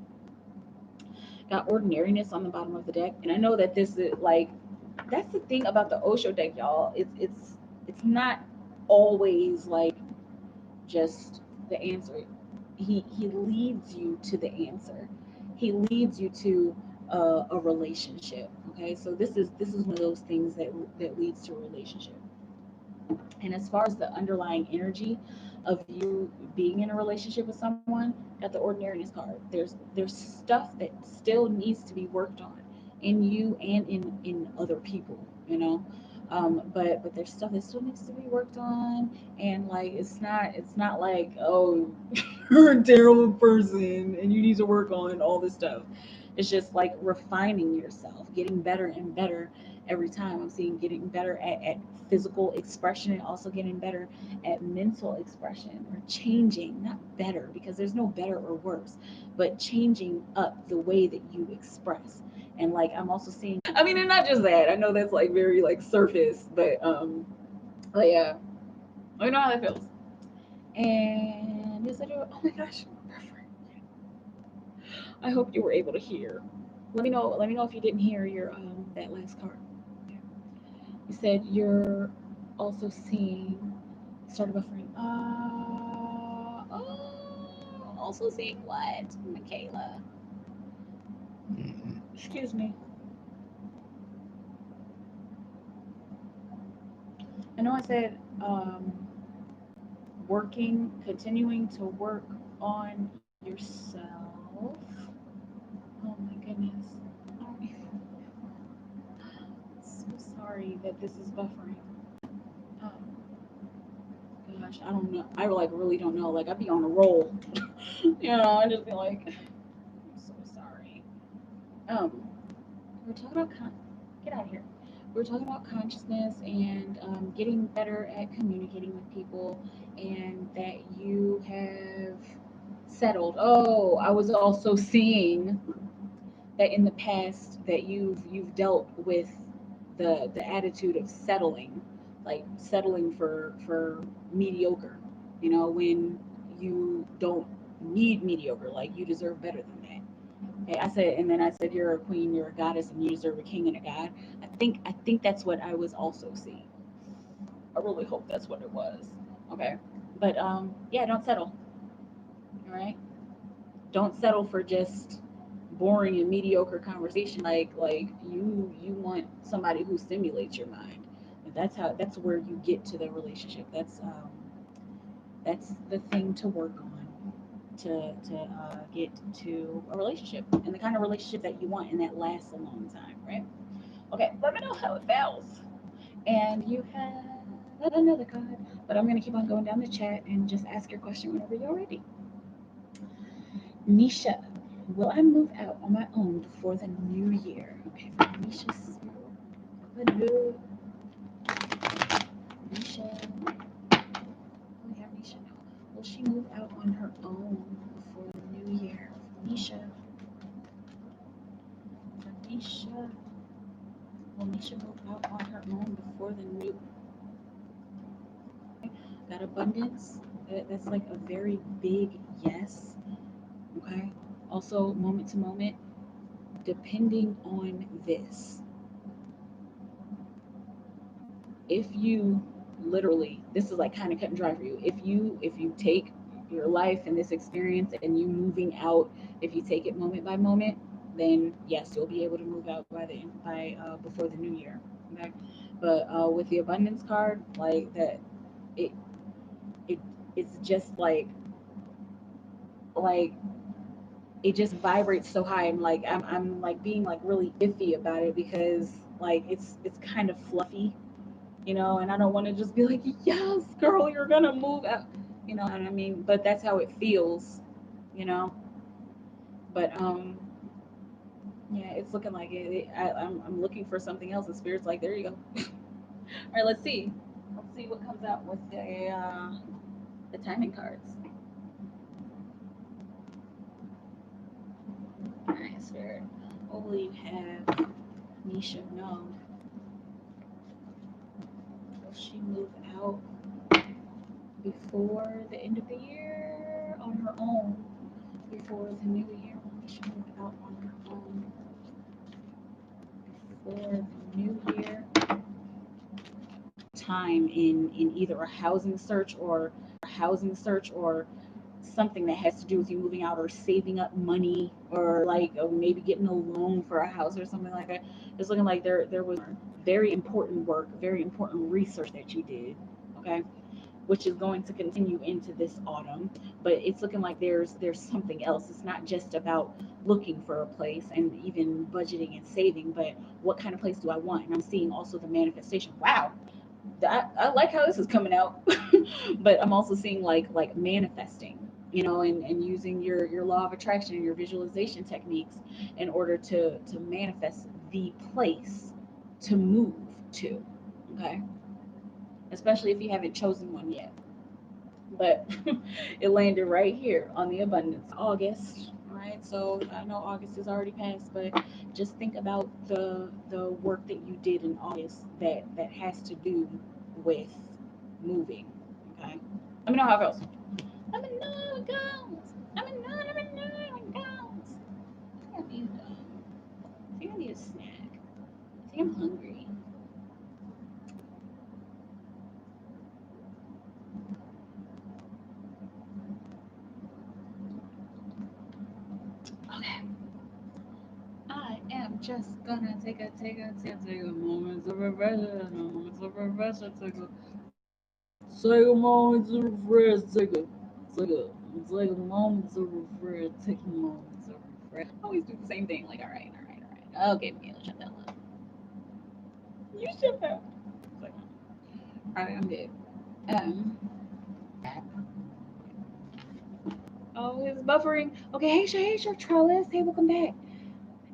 Got ordinariness on the bottom of the deck, and I know that this is like, that's the thing about the Osho deck, y'all. It's not always like just the answer. He leads you to the answer. He leads you to a relationship. Okay, so this is one of those things that leads to a relationship. And as far as the underlying energy of you being in a relationship with someone, got the ordinariness card. There's stuff that still needs to be worked on in you and in other people, you know. But there's stuff that still needs to be worked on, and like it's not like, oh, you're a terrible person and you need to work on all this stuff. It's just like refining yourself, getting better and better every time. I'm seeing getting better at physical expression, and also getting better at mental expression, or changing, not better, because there's no better or worse, but changing up the way that you express. And like I'm also seeing, I mean, and not just that. I know that's like very like surface, but yeah, I know how that feels. And yes, I do. Oh my gosh, I hope you were able to hear. Let me know if you didn't hear your that last card. You said you're also seeing started buffering. Also seeing what, Mikaela? Excuse me. I know I said continuing to work on yourself. Oh my goodness. I'm so sorry that this is buffering. Um, Gosh, I don't know. I like really don't know. Like I'd be on a roll. I just be like, I'm so sorry. Um, we're talking about get out of here. We're talking about consciousness and getting better at communicating with people, and that you have settled. Oh, I was also seeing that in the past that you've dealt with the attitude of settling, like settling for mediocre, when you don't need mediocre, like you deserve better than that. Okay, and then I said you're a queen, you're a goddess, and you deserve a king and a god. I think that's what I was also seeing. I really hope that's what it was. Okay, but yeah, don't settle. All right, don't settle for just boring and mediocre conversation. Like you want somebody who stimulates your mind. And that's where you get to the relationship. That's the thing to work on to get to a relationship, and the kind of relationship that you want and that lasts a long time, right? Okay, let me know how it feels. And you have another card, but I'm going to keep on going down the chat and just ask your question whenever you're ready. Nisha, will I move out on my own before the new year? Okay, for Nisha, hello, Nisha. We have Nisha now. Will she move out on her own before the new year? Nisha, Nisha. Will Nisha move out on her own before the new? That abundance. That's like a very big yes. Okay. Also, moment to moment, depending on this, if you literally, this is like kind of cut and dry for you. If you take your life and this experience and you moving out, if you take it moment by moment, then yes, you'll be able to move out by before the new year. Okay, but with the abundance card, like that, it it it's just like it just vibrates so high. And like I'm like being like really iffy about it, because like it's kind of fluffy, and I don't want to just be like, yes, girl, you're gonna move out, what I mean? But that's how it feels, you know. But Yeah, it's looking like I'm looking for something else. The spirit's like, there you go. All right, let's see. Let's see what comes out with the timing cards. All right, spirit. What will you have Nisha know? Will she move out before the end of the year on her own? Before the new year, will Nisha move out on her own before the new year? Time in either a housing search or something that has to do with you moving out or saving up money or like maybe getting a loan for a house or something like that. It's looking like there was very important work, very important research that you did, okay, which is going to continue into this autumn. But it's looking like there's something else. It's not just about looking for a place and even budgeting and saving, but what kind of place do I want? And I'm seeing also the manifestation. Wow, I like how this is coming out. But I'm also seeing like manifesting, and using your law of attraction and your visualization techniques in order to manifest the place to move to. Okay, especially if you haven't chosen one yet. But it landed right here on the abundance. August, right? So I know August is already passed, but just think about the work that you did in August that has to do with moving. Okay, let me know how it goes. Let me know how it goes. Let me know how it goes. I think I need a snack. I think I'm hungry. Okay. I am just gonna take a moment of reflection, moments of reflection, take a moment to refresh, take a moment to refresh, take a moment to refresh. I always do the same thing, like all right. Okay, Mikaela, shut that up. You shut up. Like, all right, I'm good. Um, oh, it's buffering. Okay, hey, Shark Trellis, hey, welcome back.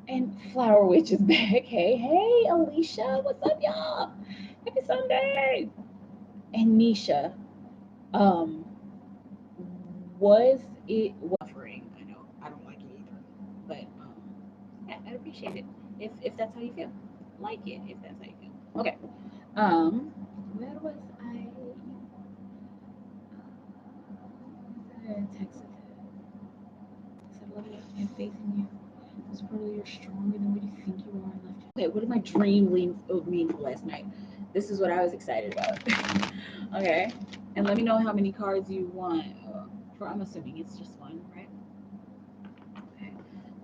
And Flower Witch is back. Hey, Alicia, what's up, y'all? Happy Sunday. And Nisha, um, was it buffering? I know I don't like it either, but yeah, I'd appreciate it if that's how you feel. Like it if that's how you feel. Okay. Um, where was I? Texas. Said love you and faith in you. This part you're stronger than what you think you are and left. Okay, what did my dream mean for last night? This is what I was excited about. Okay, and let me know how many cards you want. For I'm assuming it's just one, right? Okay.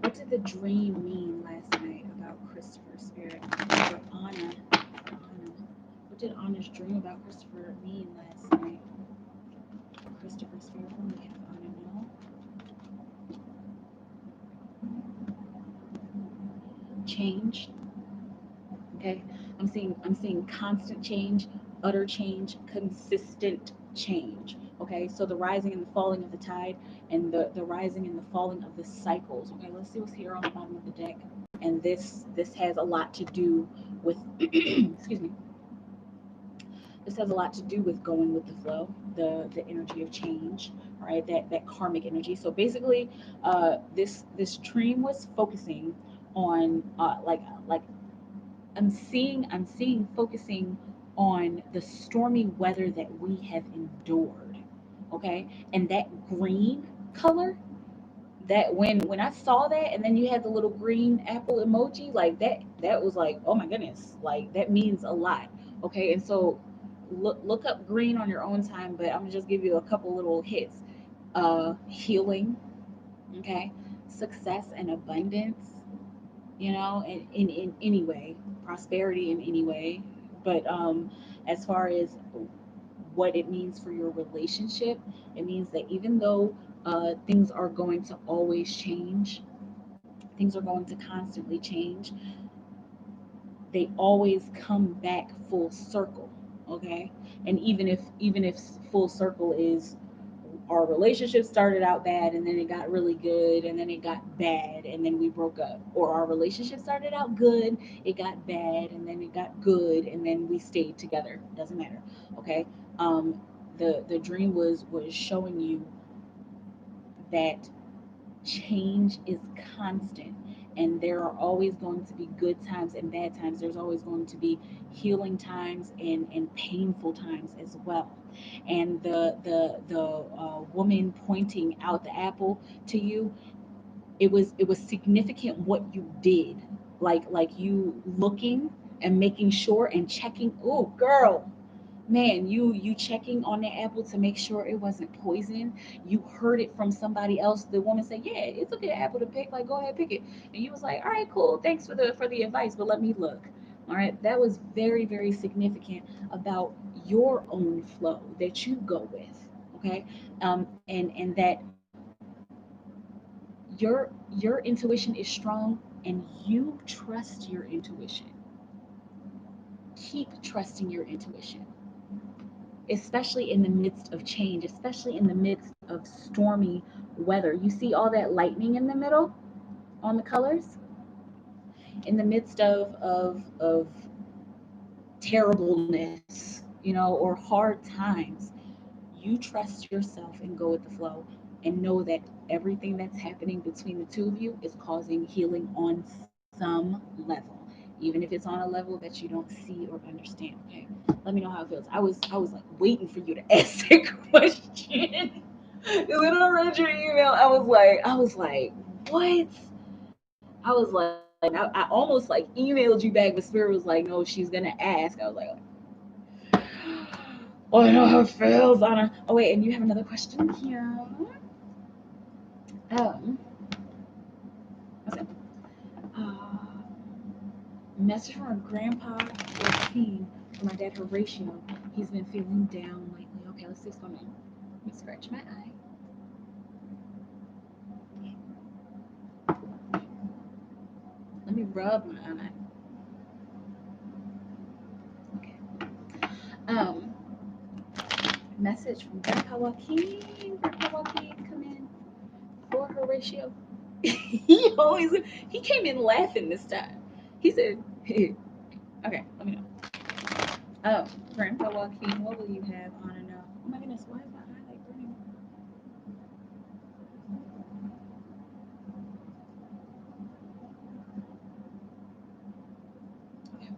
What did the dream mean last night about Christopher Spirit or Anna? Anna. What did Anna's dream about Christopher mean last night? Christopher Spirit, let me have Anna know. Change. Okay, I'm seeing constant change, utter change, consistent change. Okay, so the rising and the falling of the tide and the rising and the falling of the cycles. Okay, let's see what's here on the bottom of the deck. And this has a lot to do with excuse me, this has a lot to do with going with the flow, the energy of change, right? That karmic energy. So basically, this dream was focusing on like I'm seeing focusing on the stormy weather that we have endured. Okay? And that green color, that when I saw that and then you had the little green apple emoji, like that was like, oh my goodness, like that means a lot. Okay? And so look up green on your own time, but I'm gonna just give you a couple little hits. Healing, okay? Success and abundance, in any way, prosperity in any way. But as far as what it means for your relationship, it means that even though things are going to always change, things are going to constantly change, they always come back full circle. Okay, and even if full circle is our relationship started out bad and then it got really good and then it got bad and then we broke up, or our relationship started out good, it got bad and then it got good and then we stayed together. Doesn't matter. Okay. The dream was showing you that change is constant, and there are always going to be good times and bad times. There's always going to be healing times and painful times as well. And the woman pointing out the apple to you, it was significant what you did, like you looking and making sure and checking. Oh girl, man, you checking on the apple to make sure it wasn't poison. You heard it from somebody else. The woman said, yeah, it's a good apple to pick, like go ahead pick it. And you was like, all right, cool, thanks for the advice, but let me look. All right, that was very, very significant about your own flow that you go with. Okay. And that your intuition is strong, and you trust your intuition. Keep trusting your intuition, especially in the midst of change, especially in the midst of stormy weather. You see all that lightning in the middle on the colors? In the midst of terribleness, or hard times, you trust yourself and go with the flow, and know that everything that's happening between the two of you is causing healing on some level, even if it's on a level that you don't see or understand. Okay, let me know how it feels. I was like waiting for you to ask that question. Because when I read your email, I was like, what? I was like, I almost like emailed you back, but Spirit was like, no, she's gonna ask. I was like, oh, I know how it feels, Anna. Oh wait, and you have another question here. Um, what's it? Uh, Message from our grandpa Joaquin for my dad Horatio. He's been feeling down lately. Okay, let's see what's going on. Let me scratch my eye. Let me rub my eye. Okay. Um, Message from Grandpa Joaquin. Grandpa Joaquin, come in for Horatio. he always he came in laughing this time. He said, okay, let me know. Oh, Grandpa Joaquin, what will you have on and off? Oh my goodness, why is my eye like burning? Okay.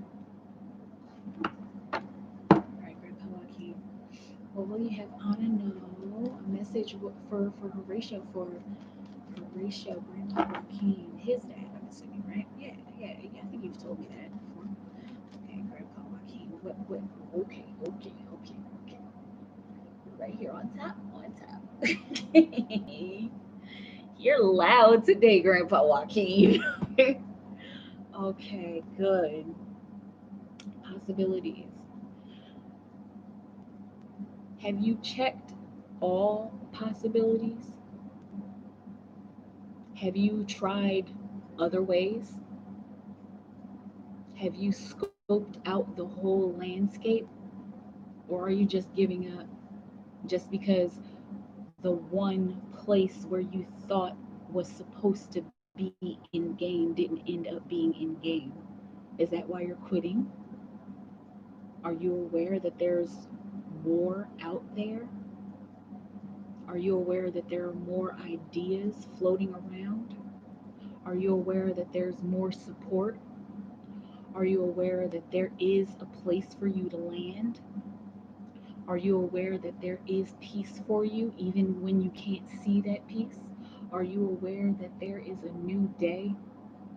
All right, Grandpa Joaquin, what will you have on and know? A message for Horatio, for Horatio, Grandpa Joaquin, his dad, I'm assuming, right? Yeah, yeah, yeah, I think you've told me that before. Okay, Grandpa Joaquin, what, okay, okay, okay, okay. Right here on top, on top. You're loud today, Grandpa Joaquin. Okay, good. Possibilities. Have you checked all possibilities? Have you tried other ways? Have you scoped out the whole landscape? Or are you just giving up just because the one place where you thought was supposed to be in game didn't end up being in game? Is that why you're quitting? Are you aware that there's more out there? Are you aware that there are more ideas floating around? Are you aware that there's more support? Are you aware that there is a place for you to land? Are you aware that there is peace for you even when you can't see that peace? Are you aware that there is a new day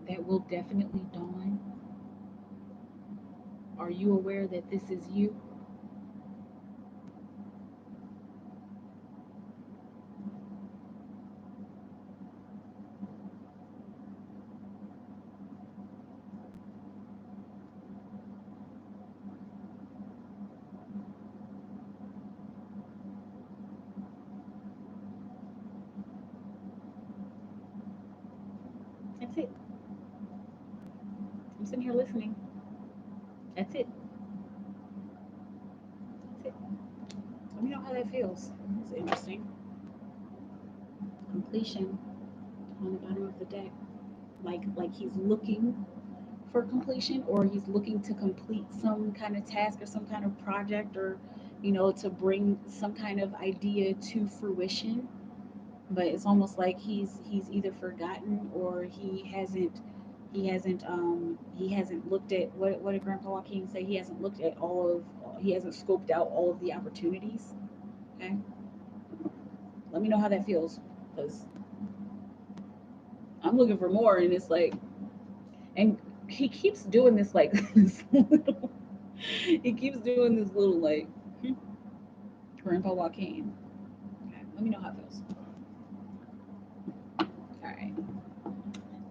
that will definitely dawn? Are you aware that this is you? That's it. I'm sitting here listening. That's it. That's it. Let me know how that feels. It's interesting. completion on the bottom of the deck. Like he's looking for completion, or he's looking to complete some kind of task or some kind of project, or to bring some kind of idea to fruition. But it's almost like he's either forgotten, or he hasn't looked at what did Grandpa Joaquin say? He hasn't scoped out all of the opportunities. Okay, let me know how that feels, because I'm looking for more, and it's like, and he keeps doing this like this little, he keeps doing this little like, Grandpa Joaquin. Okay, let me know how it feels. All right.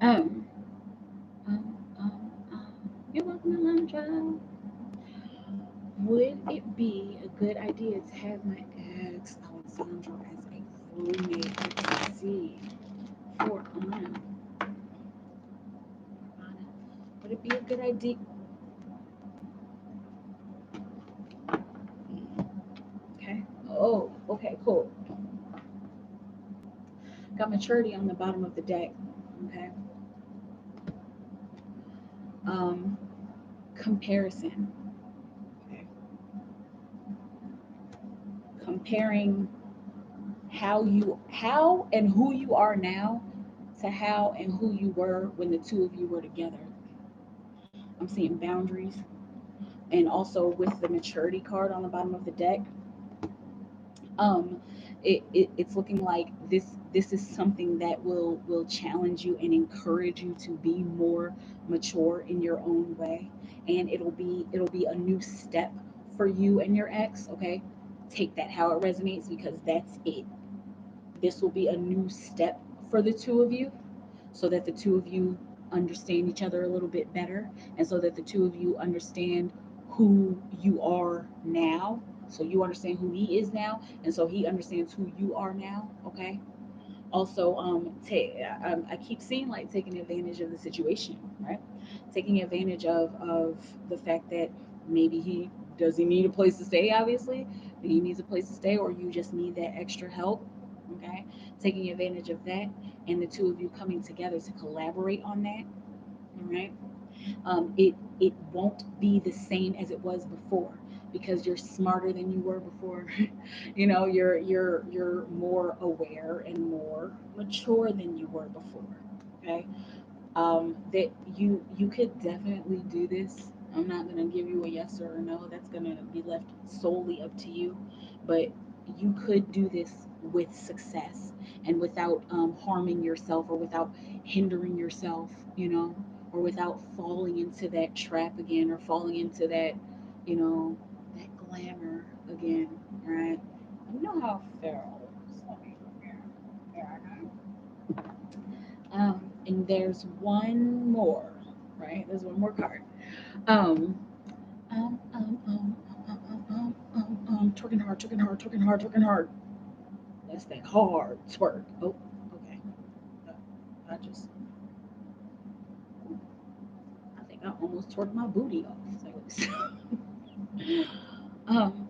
Um. You're welcome, Alondra. Would it be a good idea to have my ex Alessandro as a roommate? Let's see. For Anna. Would it be a good idea? Okay. Oh, okay, cool. Got maturity on the bottom of the deck. Okay. Um, Comparison. Okay. Comparing how and who you are now to how and who you were when the two of you were together. I'm seeing boundaries, and also with the maturity card on the bottom of the deck, um it's looking like this is something that will challenge you and encourage you to be more mature in your own way, and it'll be a new step for you and your ex. Okay, take that how it resonates, because that's it. This will be a new step for the two of you, so that the two of you understand each other a little bit better, and so that the two of you understand who you are now. So you understand who he is now, and so he understands who you are now. Okay. Also, I keep seeing like taking advantage of the situation, right? Taking advantage of the fact that maybe he need a place to stay. Obviously, he needs a place to stay, or you just need that extra help. Okay, taking advantage of that, and the two of you coming together to collaborate on that. All right. It won't be the same as it was before, because you're smarter than you were before. You're more aware and more mature than you were before. Okay. That you could definitely do this. I'm not gonna give you a yes or a no. That's gonna be left solely up to you. But you could do this with success, and without harming yourself, or without hindering yourself, or without falling into that trap again, or falling into you know, that glamour again, right? You know how it feels. Yeah, and there's one more, right? There's one more card. Um, twerking hard, twerking hard, twerking hard, twerking hard. That's that hard twerk. Oh, okay. Uh, I just, I think I almost twerked my booty off. um,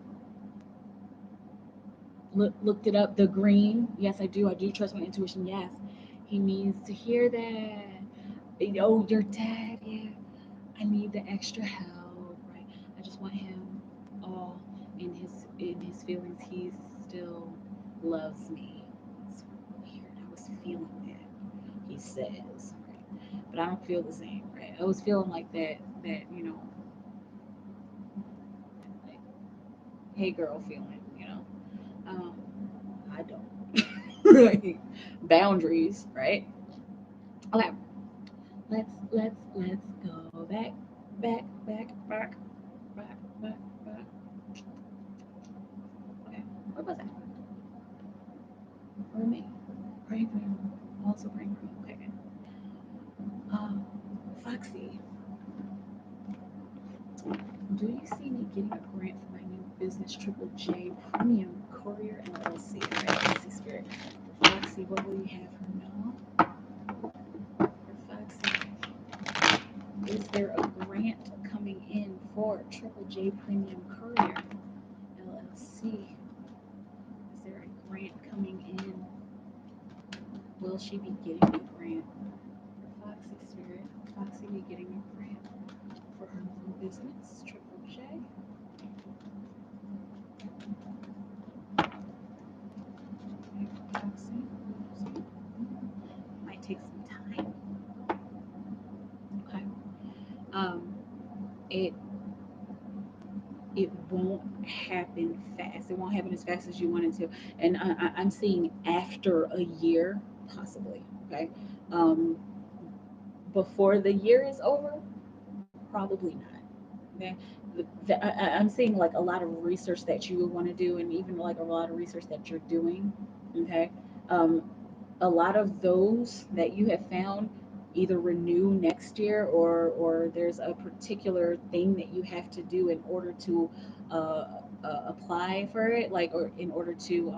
looked it up. The green. Yes, I do. I do trust my intuition. Yes, he needs to hear that. Oh, your dad. Yeah, I need the extra help. Right. I just want him all in his feelings. He still loves me. It's weird. I was feeling that. He says, right? But I don't feel the same. Right. I was feeling like that. Like, hey girl feeling. Um, I don't. Right. Boundaries. Right. Okay. Let's go back. Okay. What was that? Roommate. Praying room. Also praying room. Okay. Um, Foxy, do you see me getting a grant for my new business, Triple J Premium Courier LLC? Right. Let's see, Spirit. For Foxy, what will you have her know? For Foxy, is there a grant coming in for Triple J Premium Courier LLC? Is there a grant coming in will she be getting a grant for Foxy Spirit? Foxy be getting a grant for her new business. Triple J. Foxy. Might take some time. Okay. Um, it it won't happen fast. It won't happen as fast as you want it to. And I'm seeing after a year, possibly. Okay. Um, before the year is over, probably not. Okay. I'm seeing like a lot of research that you would want to do, and even like a lot of research that you're doing. Okay. Um, a lot of those that you have found either renew next year, or there's a particular thing that you have to do in order to apply for it, like, or in order to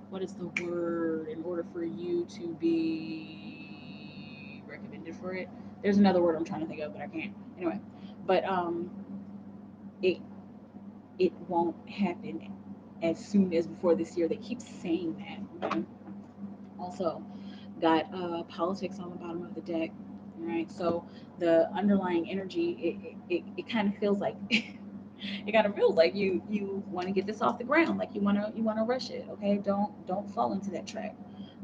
what is the word, in order for you to be recommended for it. There's another word I'm trying to think of, but I can't. Anyway, but it it won't happen as soon as before this year. They keep saying that. Okay? Also, got politics on the bottom of the deck. Right, so the underlying energy, it kind of feels like it kind of feels like you want to get this off the ground, like you want to rush it. Okay, don't fall into that trap.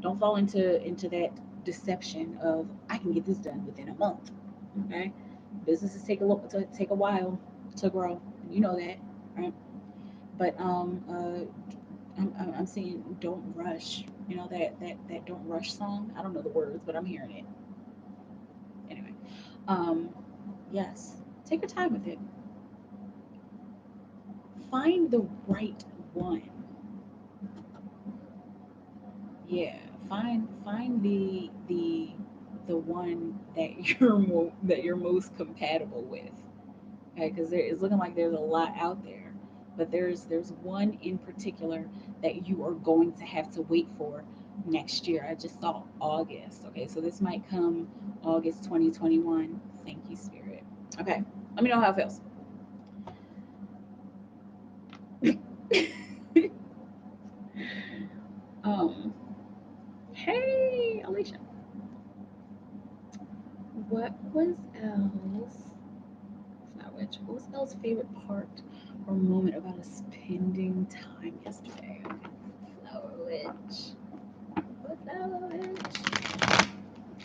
Don't fall into that deception of I can get this done within a month. Okay, businesses take a while to grow. You know that, right? But I'm saying don't rush. You know that don't rush song. I don't know the words, but I'm hearing it anyway. Um, yes, take your time with it. Find the right one. Yeah, find the one that you're most compatible with. Okay, because there is looking like there's a lot out there, but there's one in particular that you are going to have to wait for next year. I just saw August. Okay, so this might come August 2021. Thank you, Spirit. Okay, let me know how it feels. um, hey, Alicia, what was else? Not which. What was Elle's favorite part or moment about us spending time yesterday? Flower Witch. Flower Witch.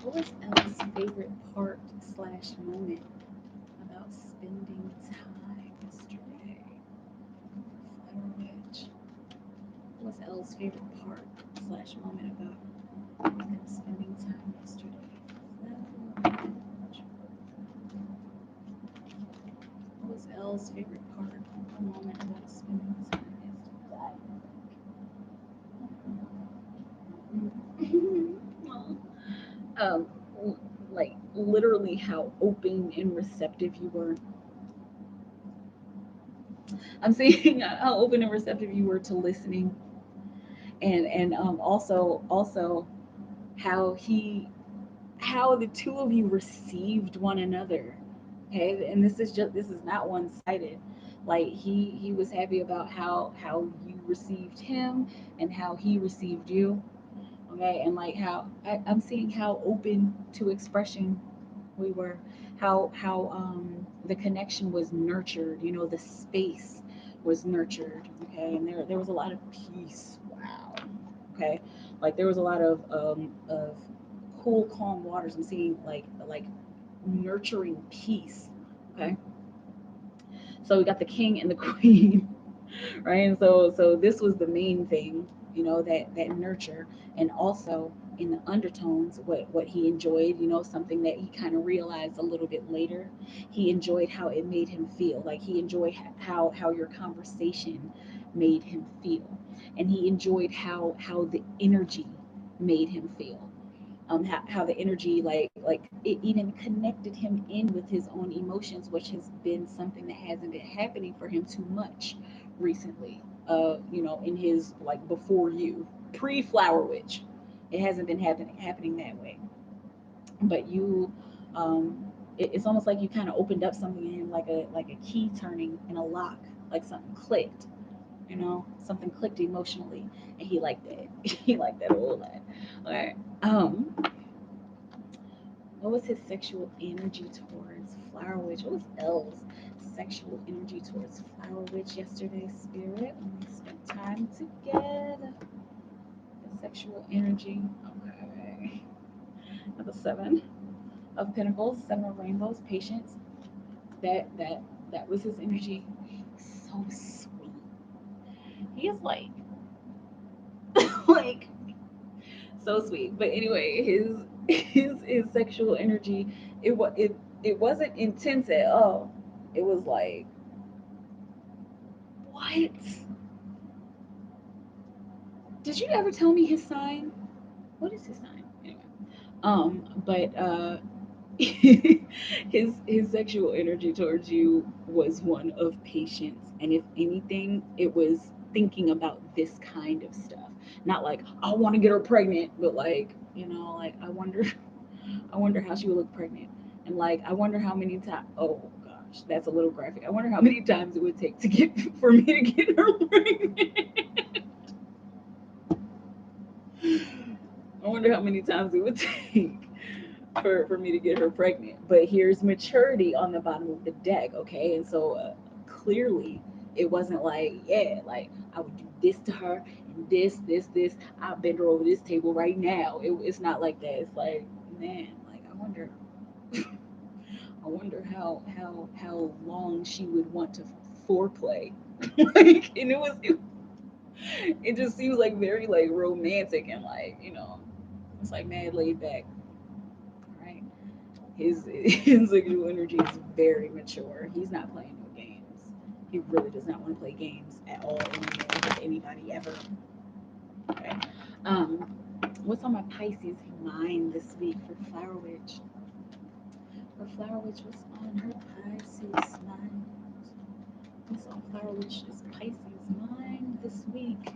What was Elle's favorite part slash moment about spending time yesterday? Flower Witch. What was Elle's favorite part slash moment about them spending time yesterday? Flower Witch. What was Elle's favorite part or moment about spending time yesterday? um, like literally how open and receptive you were. I'm saying how open and receptive you were to listening, and also how how the two of you received one another. Okay, and this is not one sided. Like he was happy about how you received him and how he received you. Okay, and like how I'm seeing how open to expression we were, how the connection was nurtured, you know, the space was nurtured. Okay, and there was a lot of peace. Wow. Okay, like there was a lot of cool calm waters. I'm seeing like nurturing peace. Okay, so we got the king and the queen. Right, and so this was the main thing, you know, that nurture. And also in the undertones, what he enjoyed, you know, something that he kind of realized a little bit later, he enjoyed how it made him feel. Like he enjoyed how your conversation made him feel, and he enjoyed how the energy made him feel. How the energy like it even connected him in with his own emotions, which has been something that hasn't been happening for him too much recently. You know, in his like before you pre Flower Witch, it hasn't been happening that way. But you, it's almost like you kind of opened up something in him, like a key turning in a lock, like something clicked, Something clicked emotionally, and he liked that. He liked that a whole lot. All right. What was his sexual energy towards Flower Witch? What was L's sexual energy towards Flower Witch yesterday, Spirit, when we spent time together? The sexual energy. Okay. Number 7 of Pentacles, 7 of Rainbows, patience. That was his energy. So sweet. He is like like so sweet. But anyway, his sexual energy, it wasn't intense at all. It was like, what? Did you ever tell me his sign? What is his sign? Anyway. But his sexual energy towards you was one of patience, and if anything, it was thinking about this kind of stuff. Not like I want to get her pregnant, but like, like I wonder how she would look pregnant, and like I wonder how many times. Oh gosh, that's a little graphic. I wonder how many times it would take to get for me to get her pregnant. I wonder how many times it would take for me to get her pregnant. But here's maturity on the bottom of the deck, okay? And so clearly, it wasn't like, yeah, like I would do this to her and this. I'll bend her over this table right now. It's not like that. It's like, man, like I wonder how long she would want to foreplay. Like, and it just seems like very like romantic and like, it's like mad laid back, right? His sexual energy is very mature. He's not playing no games. He really does not want to play games at all anymore with anybody ever. Okay. Um, what's on my Pisces mind this week for Flower Witch? For Flower Witch, what's on her Pisces mind? What's on Flower Witch's Pisces mind this week?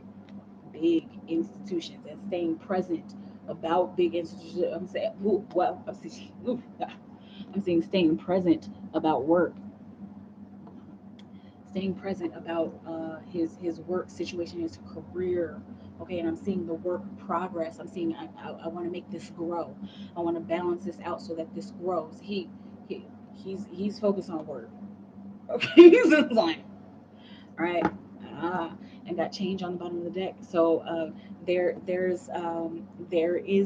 Big institutions and staying present about big institutions. I'm saying, well, I'm saying staying present about work, staying present about his work situation, his career. Okay, and I'm seeing the work progress. I'm seeing I want to make this grow. I want to balance this out so that this grows. He's focused on work. Okay, he's just like, all right. Ah, and got change on the bottom of the deck. So there is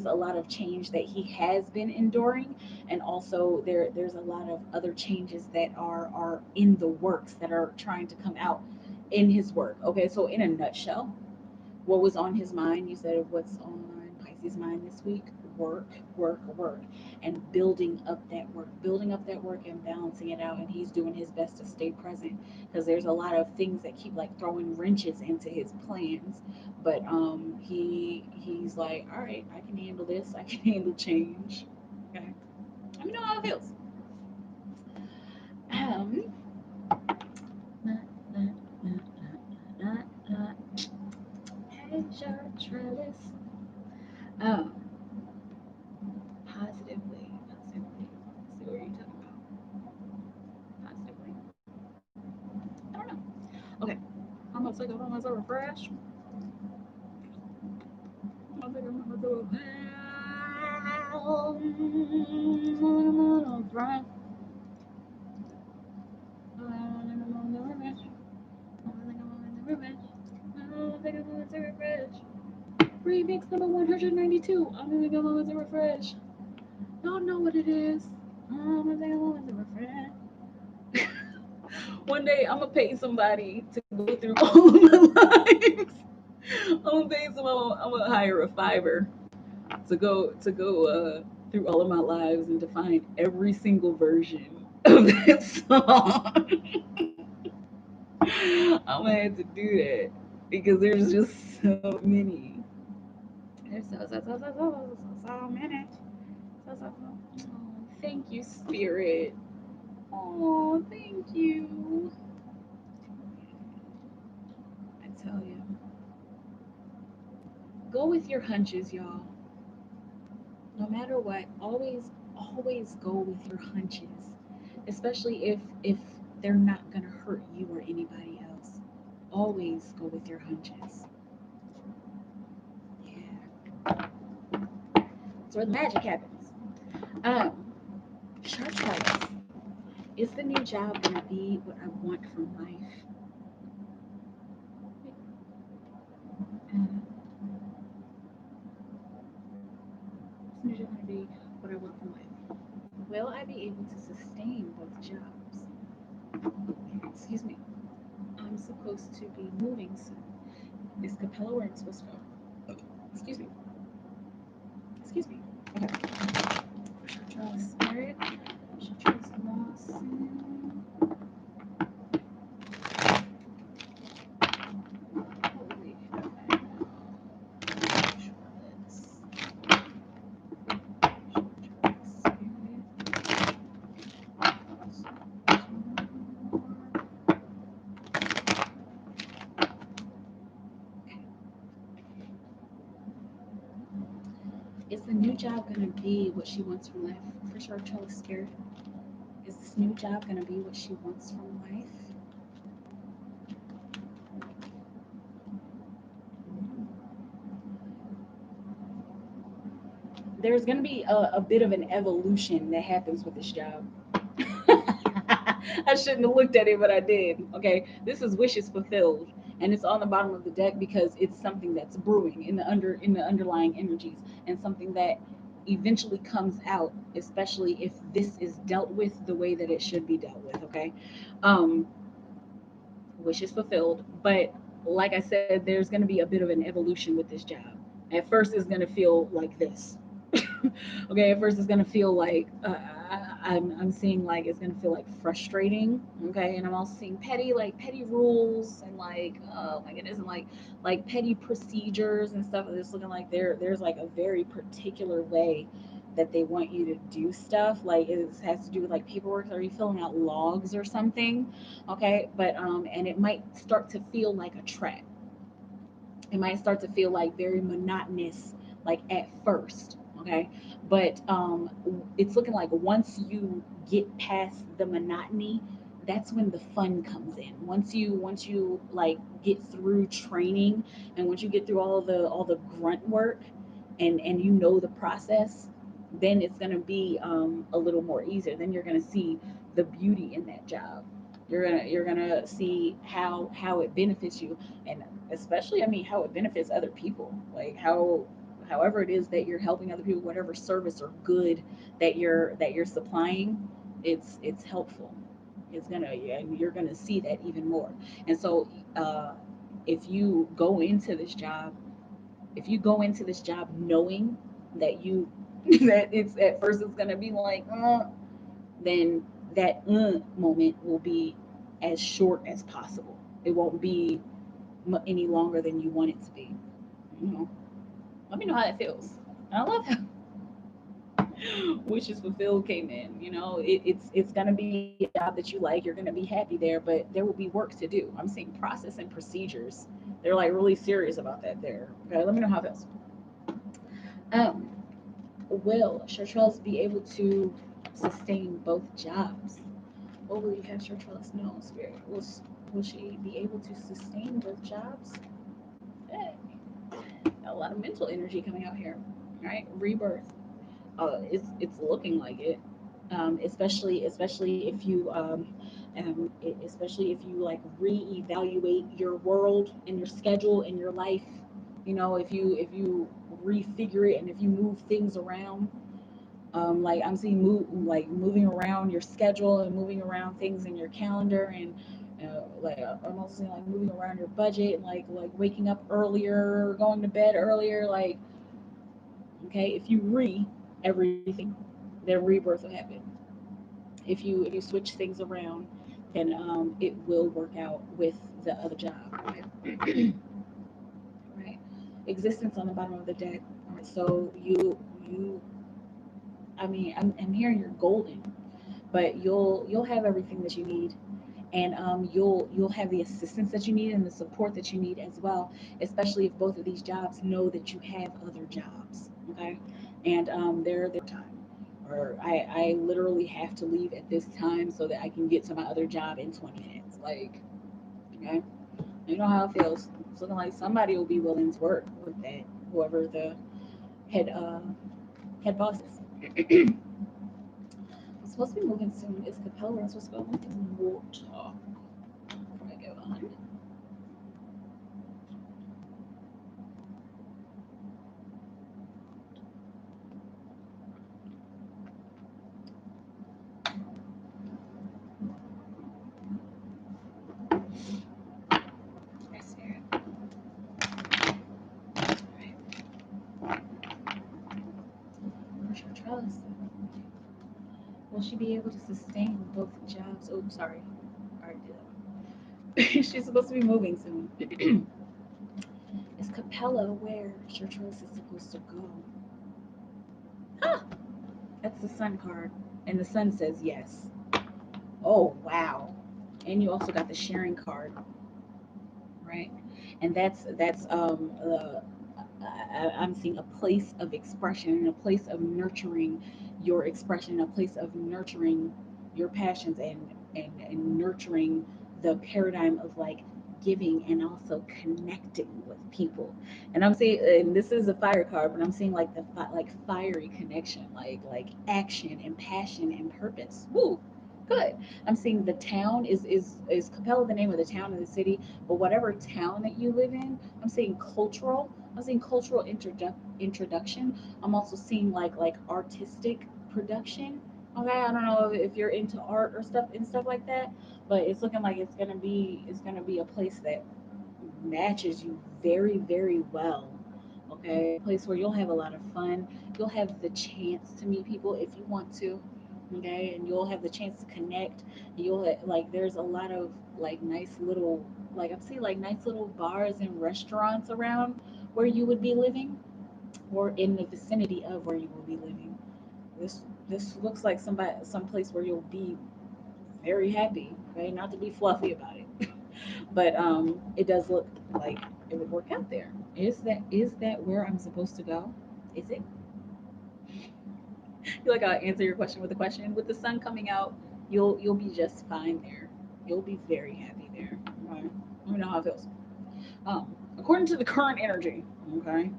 a lot of change that he has been enduring, and also there's a lot of other changes that are in the works that are trying to come out in his work. Okay, so in a nutshell, what was on his mind? You said what's on Pisces' mind this week? Work, work, work, and building up that work and balancing it out. And he's doing his best to stay present because there's a lot of things that keep like throwing wrenches into his plans. But he's like, all right, I can handle this. I can handle change. Okay, let me know how it feels. Um. Hey, Charles. Um. Positively. Let's see what you're talking about. Positively. I don't know. Okay, I'm gonna take a moment to refresh. I'm gonna take a moment to refresh. Remix number 192. I'm gonna take a moment to refresh. Y'all know what it is. I'm gonna take a moment to refresh. One day I'm gonna pay somebody to go through all of my lives. I'm gonna pay someone. I'm gonna hire a Fiverr to go through all of my lives and to find every single version of that song. I'm gonna have to do that because there's just so many. There's so many. Oh, thank you, Spirit. Oh, thank you. I tell you, go with your hunches, y'all. No matter what, always go with your hunches, especially if they're not gonna hurt you or anybody else. Always go with your hunches. Yeah, that's where the magic happens. Um, Shark Charles, is the new job gonna be what I want from life? Uh, is the new job gonna be what I want from life? Will I be able to sustain both jobs? Excuse me. I'm supposed to be moving soon. Is Capella where I'm supposed to go? Excuse me. Excuse me. Okay. Charles Spirit. Charles Lawson. Holy cow. Charles. Is the new job gonna be what she wants from life? For sure, Charles Spirit. Is this new job gonna be what she wants from life? There's going to be a bit of an evolution that happens with this job. I shouldn't have looked at it, but I did. Okay, this is wishes fulfilled, and it's on the bottom of the deck because it's something that's brewing in the underlying energies, and something that eventually comes out, especially if this is dealt with the way that it should be dealt with. Okay, um, wishes fulfilled, but like I said, there's going to be a bit of an evolution with this job. At first, it's going to feel like this. Okay, at first it's gonna feel like I'm seeing like it's gonna feel like frustrating. Okay, and I'm also seeing petty rules and like oh my goodness and like petty procedures and stuff. It's looking like there's like a very particular way that they want you to do stuff. Like it has to do with like paperwork. Are you filling out logs or something? Okay, but and it might start to feel like a trap. It might start to feel like very monotonous like at first. Okay, but it's looking like once you get past the monotony, that's when the fun comes in. Once you like get through training, and once you get through all the grunt work, and you know the process, then it's going to be a little more easier. Then you're going to see the beauty in that job. You're gonna see how it benefits you, and especially, I mean, how it benefits other people. Like however it is that you're helping other people, whatever service or good that you're supplying, it's helpful. It's gonna Yeah, you're gonna see that even more. And so, uh, if you go into this job, knowing that you that it's at first it's gonna be like, then that moment will be as short as possible. It won't be any longer than you want it to be. You know, let me know how that feels. I love how wishes fulfilled came in. It's gonna be a job that you like. You're gonna be happy there, but there will be work to do. I'm seeing process and procedures. They're like really serious about that there. Okay, let me know how it feels. Um, will Chartreuse be able to sustain both jobs? What will you have Chartreuse know, Spirit? Will she be able to sustain both jobs? Hey, a lot of mental energy coming out here. All right, rebirth. It's looking like it. Especially if you especially if you like reevaluate your world and your schedule and your life. If you refigure it, and if you move things around, like I'm seeing moving around your schedule and moving around things in your calendar, and like I'm also seeing like moving around your budget, like waking up earlier, going to bed earlier. Like, okay, if you everything, then rebirth will happen. If you switch things around, then it will work out with the other job. Right? Right. Existence on the bottom of the deck. All right, so you I mean, I'm hearing you're golden, but you'll have everything that you need, and you'll have the assistance that you need and the support that you need as well, especially if both of these jobs know that you have other jobs. Okay, and they're time, or I literally have to leave at this time so that I can get to my other job in 20 minutes. Like, okay, You know how it feels. It's looking like somebody will be willing to work with that, whoever the head head boss is. I'm supposed to be moving soon. It's Capella. I'm supposed to go with water before I go on. I see it. Right. Where's your trust? Will she be able to sustain both jobs? Oh, sorry. I already did that one. She's supposed to be moving soon. Is Capella where Chartreuse is supposed to go? Huh. That's the sun card. And the sun says yes. Oh, wow. And you also got the sharing card, right? And I'm seeing a place of expression and a place of nurturing your expression, a place of nurturing your passions and nurturing the paradigm of like giving and also connecting with people. And I'm seeing, and this is a fire card, but I'm seeing like like fiery connection, like action and passion and purpose. Woo, good. I'm seeing the town is Capella, the name of the town and the city, but whatever town that you live in, I'm seeing cultural. I'm seeing cultural introduction. I'm also seeing like artistic production. Okay, I don't know if you're into art or stuff and stuff like that, but it's looking like it's gonna be a place that matches you very well. Okay, a place where you'll have a lot of fun. You'll have the chance to meet people if you want to. Okay, and you'll have the chance to connect. Like there's a lot of like nice little, like I'm seeing like nice little bars and restaurants around where you would be living or in the vicinity of where you will be living. This looks like some place where you'll be very happy. Okay, not to be fluffy about it, but it does look like it would work out there. Is that where I'm supposed to go? Is it? Feel like I'll answer your question with a question. With the sun coming out, you'll be just fine there. You'll be very happy there. Okay? Let me know how it feels. According to the current energy, okay,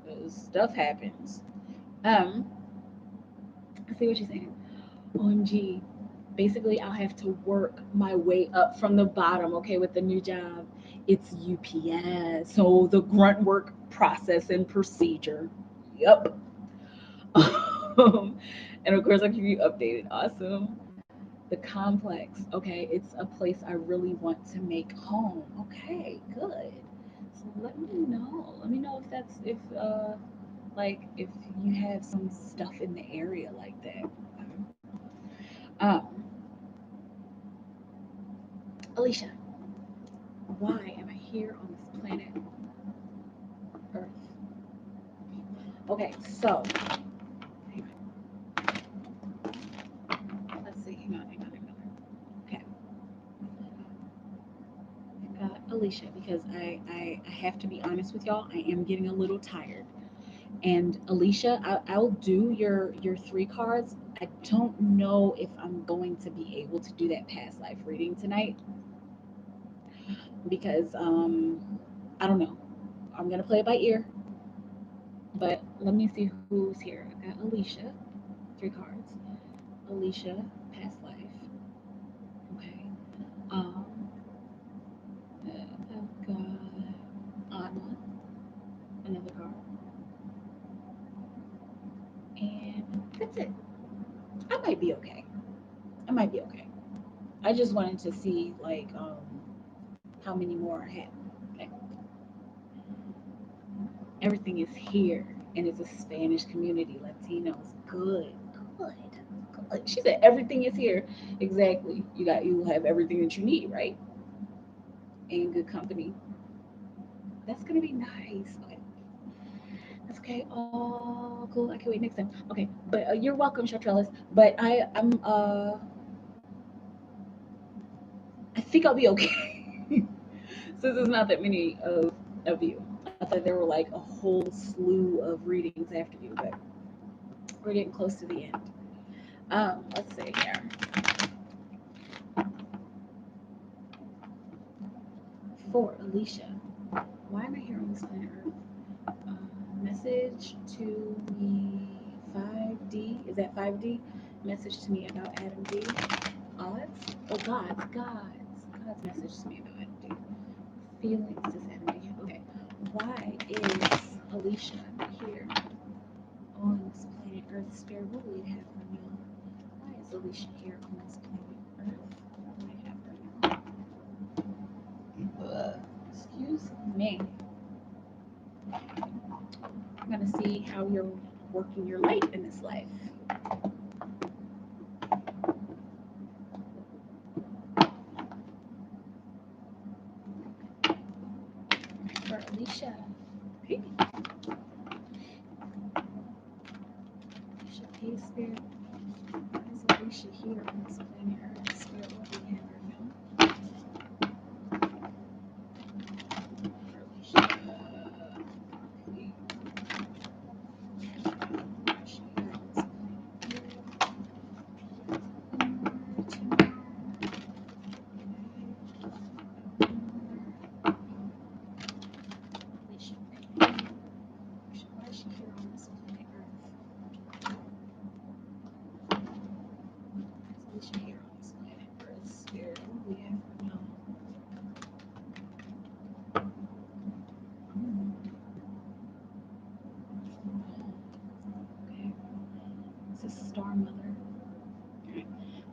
because stuff happens. Um, I see what you're saying. OMG. Basically, I'll have to work my way up from the bottom, okay, with the new job. It's UPS. So the grunt work process and procedure. Yep. And of course, I'll keep you updated. Awesome. The complex. Okay, it's a place I really want to make home. Okay, good. So let me know. Let me know if that's if like if you have some stuff in the area like that. Um, Alicia, why am I here on this planet Earth? Okay, so let's see. Hang on. Okay, I got Alicia because I have to be honest with y'all. I am getting a little tired. And Alicia, I'll do your three cards. I don't know if I'm going to be able to do that past life reading tonight because I don't know. I'm gonna play it by ear, but let me see who's here. I got Alicia, three cards. Alicia, past life. Okay. Um, I've got Anna, another card, and that's it. I might be okay. I might be okay. I just wanted to see like how many more I had. Okay. Everything is here, and it's a Spanish community, Latinos. Good, good, good. She said everything is here. Exactly. You have everything that you need, right? And good company. That's gonna be nice. Okay. That's okay. Oh, cool. I can't wait next time. Okay, but you're welcome, Chartrellis. But I think I'll be okay. Since there's not that many of you. I thought there were like a whole slew of readings after you, but we're getting close to the end. Let's see here. for Alicia. Why am I here on this planet Earth? Message to me 5D. Is that 5D? Message to me about Adam D. Odds? Oh, God's message to me about Adam D. Feelings does Adam D have? Okay. Why is Alicia here on this planet Earth? Spirit, what do we have for now? Why is Alicia here on this planet Earth? What do we have for now? Excuse me. I'm going to see how you're working your light in this life. For Alicia. Hey. Alicia, hey, Spirit. Why is Alicia here on this planet Earth? Spirit, what do we have right now? For Alicia. Hey. Alicia here on this planet Alicia, why is she here on this planet Earth? Why is Alicia here on this planet Earth? Spirit, what do we have for now? Okay, this is Star Mother.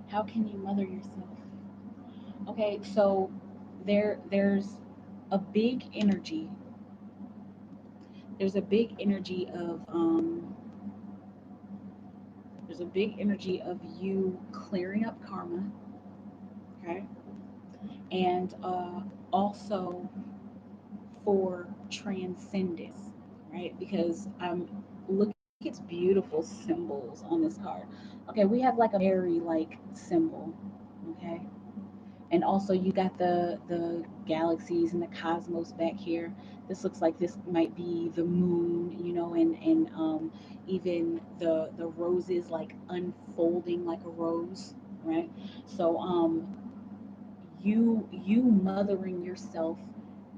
How can you mother yourself? Okay, so there's a big energy. There's a big energy of there's a big energy of you clearing up karma, okay, and also for transcendence, right? Because I'm looking at beautiful symbols on this card. Okay, we have like a very like symbol, okay, and also you got the galaxies and the cosmos back here. This looks like this might be the moon, you know, and even the roses like unfolding like a rose, right? So you mothering yourself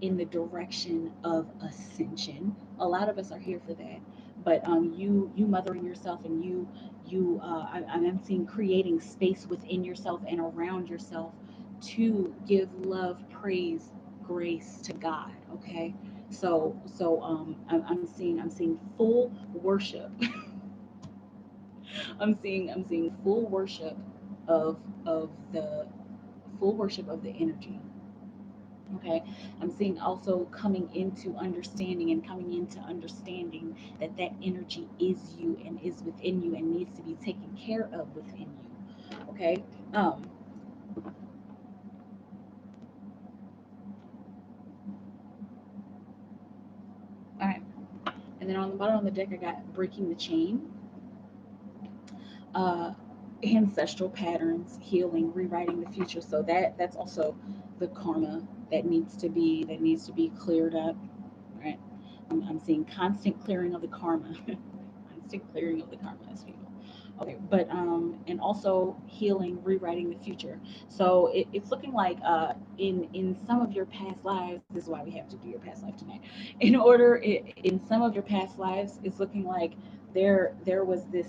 in the direction of ascension. A lot of us are here for that, but you mothering yourself, and I'm seeing creating space within yourself and around yourself to give love, praise, grace to God. Okay, I'm seeing full worship. I'm seeing full worship of the full worship of the energy. Okay, I'm seeing also coming into understanding that that energy is you and is within you and needs to be taken care of within you. Okay, all right, and then on the bottom of the deck I got breaking the chain, uh ancestral patterns, healing, rewriting the future. So that's also the karma that needs to be cleared up, right? I'm seeing constant clearing of the karma. Constant clearing of the karma. That's beautiful. Okay, but and also healing, rewriting the future. So it's looking like in some of your past lives. This is why we have to do your past life tonight. In some of your past lives, it's looking like there was this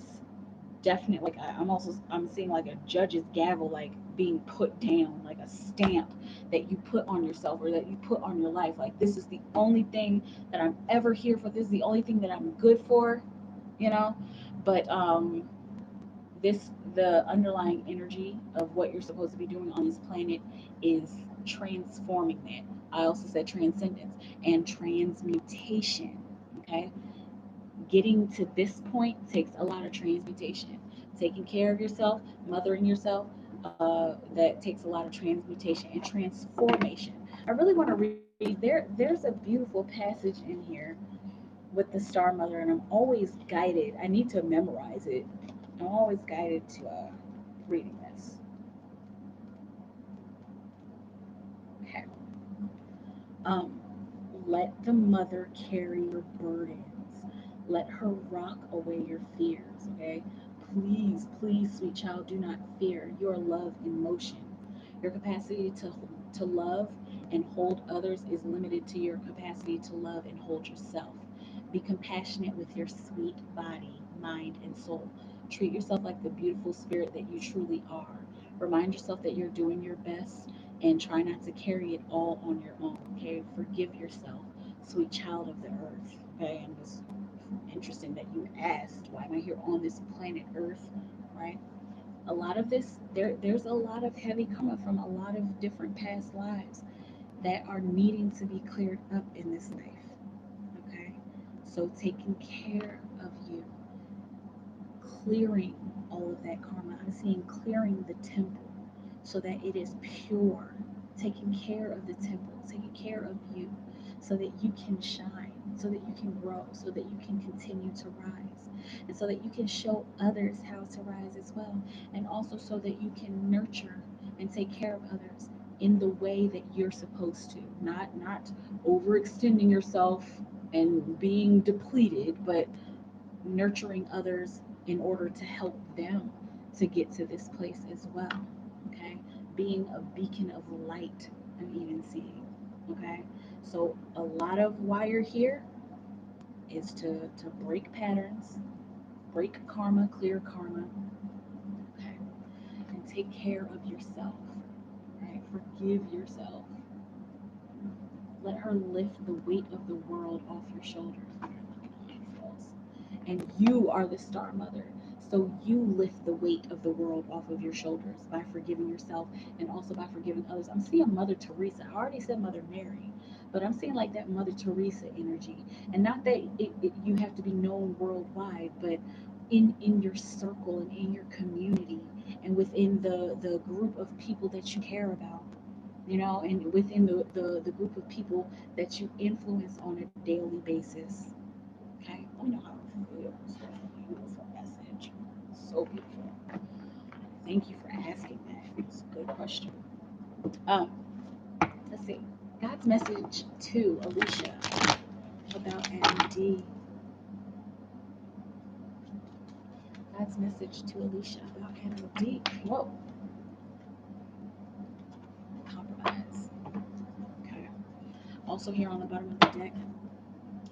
definite, like I'm seeing like a judge's gavel like being put down, like a stamp that you put on yourself or that you put on your life, like this is the only thing that I'm ever here for, this is the only thing that I'm good for, you know. But this the underlying energy of what you're supposed to be doing on this planet is transforming that. I also said transcendence and transmutation. Okay, getting to this point takes a lot of transmutation. Taking care of yourself, mothering yourself, that takes a lot of transmutation and transformation. I really want to read there's a beautiful passage in here with the Star Mother, and I'm always guided. I need to memorize it. I'm always guided to reading this. Okay. Um, Let the mother carry your burdens. Let her rock away your fears, okay? Please, please, sweet child, do not fear. Your love in motion. Your capacity to love and hold others is limited to your capacity to love and hold yourself. Be compassionate with your sweet body, mind, and soul. Treat yourself like the beautiful spirit that you truly are. Remind yourself that you're doing your best and try not to carry it all on your own. Okay, forgive yourself, sweet child of the earth. Okay, and it's interesting that you asked, why am I here on this planet Earth, right? A lot of this, there's a lot of heavy karma from a lot of different past lives that are needing to be cleared up in this life. Okay, so taking care of you, clearing all of that karma. I'm seeing clearing the temple so that it is pure, taking care of the temple, taking care of you so that you can shine, so that you can grow, so that you can continue to rise, and so that you can show others how to rise as well, and also so that you can nurture and take care of others in the way that you're supposed to, not overextending yourself and being depleted, but nurturing others in order to help them to get to this place as well. Okay, being a beacon of light, I'm even seeing. Okay, so a lot of why you're here is to break patterns, break karma, clear karma. Okay, and take care of yourself. Right, forgive yourself. Let her lift the weight of the world off your shoulders. And you are the star mother. So you lift the weight of the world off of your shoulders by forgiving yourself and also by forgiving others. I'm seeing Mother Teresa. I already said Mother Mary, but I'm seeing like that Mother Teresa energy. And not that you have to be known worldwide, but in your circle and in your community and within the group of people that you care about, you know, and within the group of people that you influence on a daily basis. Okay, let me know how it feels. Beautiful message. So beautiful. Thank you for asking that. It's a good question. Um, let's see. God's message to Alicia about Adam D. God's message to Alicia about Adam D. Whoa. Compromise. Okay. Also here on the bottom of the deck,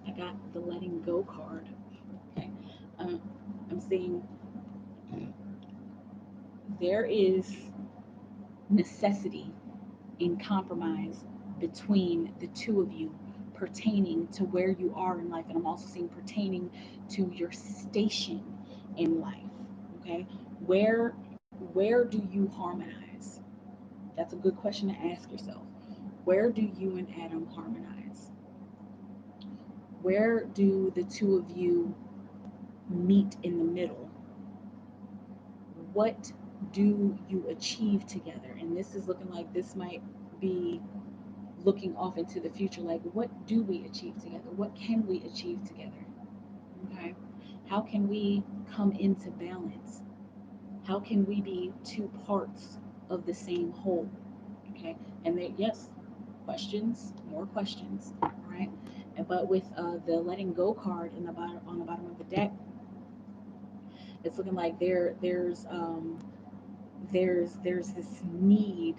I got the letting go card. Okay. Um, I'm seeing there is necessity in compromise between the two of you pertaining to where you are in life, and I'm also seeing pertaining to your station in life. Okay, where where do you harmonize? That's a good question to ask yourself. Where do you and Adam harmonize? Where do the two of you meet in the middle? What do you achieve together? And this is looking like this might be looking off into the future, like what do we achieve together? What can we achieve together? Okay, how can we come into balance? How can we be two parts of the same whole? Okay, and they, yes, questions, more questions, right? But with the letting go card in the bottom, on the bottom of the deck, it's looking like there's this need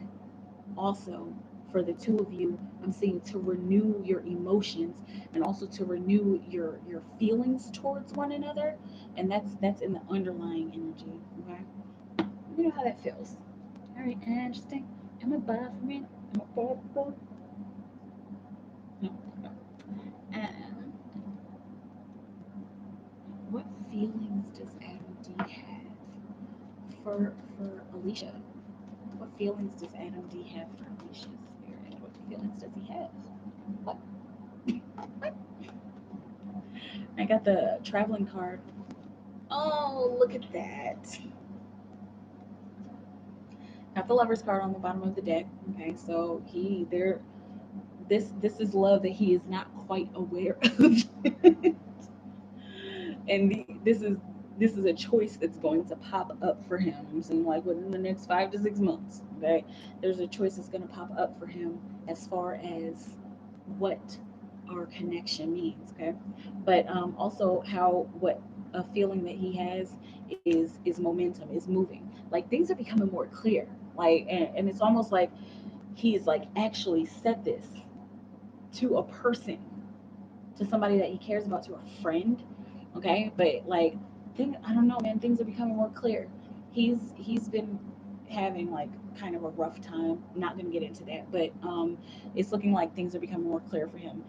also for the two of you. I'm seeing to renew your emotions and also to renew your feelings towards one another, and that's in the underlying energy. Okay, you know how that feels. Very interesting. Am I buffering? Am I buffering? No, no. um what feelings does Adam D have for Alicia? What feelings does Adam D have for Alicia's spirit? What feelings does he have? What? I got the traveling card. Oh, look at that. Got the lover's card on the bottom of the deck. Okay, so he there. This is love that he is not quite aware of, and this is a choice that's going to pop up for him. I'm saying like within the next 5 to 6 months. Okay, there's a choice that's going to pop up for him as far as what our connection means. Okay, but also how what a feeling that he has is momentum, is moving. Like things are becoming more clear. Like, and it's almost like he's like actually said this to a person, to somebody that he cares about, to a friend. Okay, but like, I don't know, man. Things are becoming more clear. He's been having like kind of a rough time. I'm not gonna get into that, but it's looking like things are becoming more clear for him.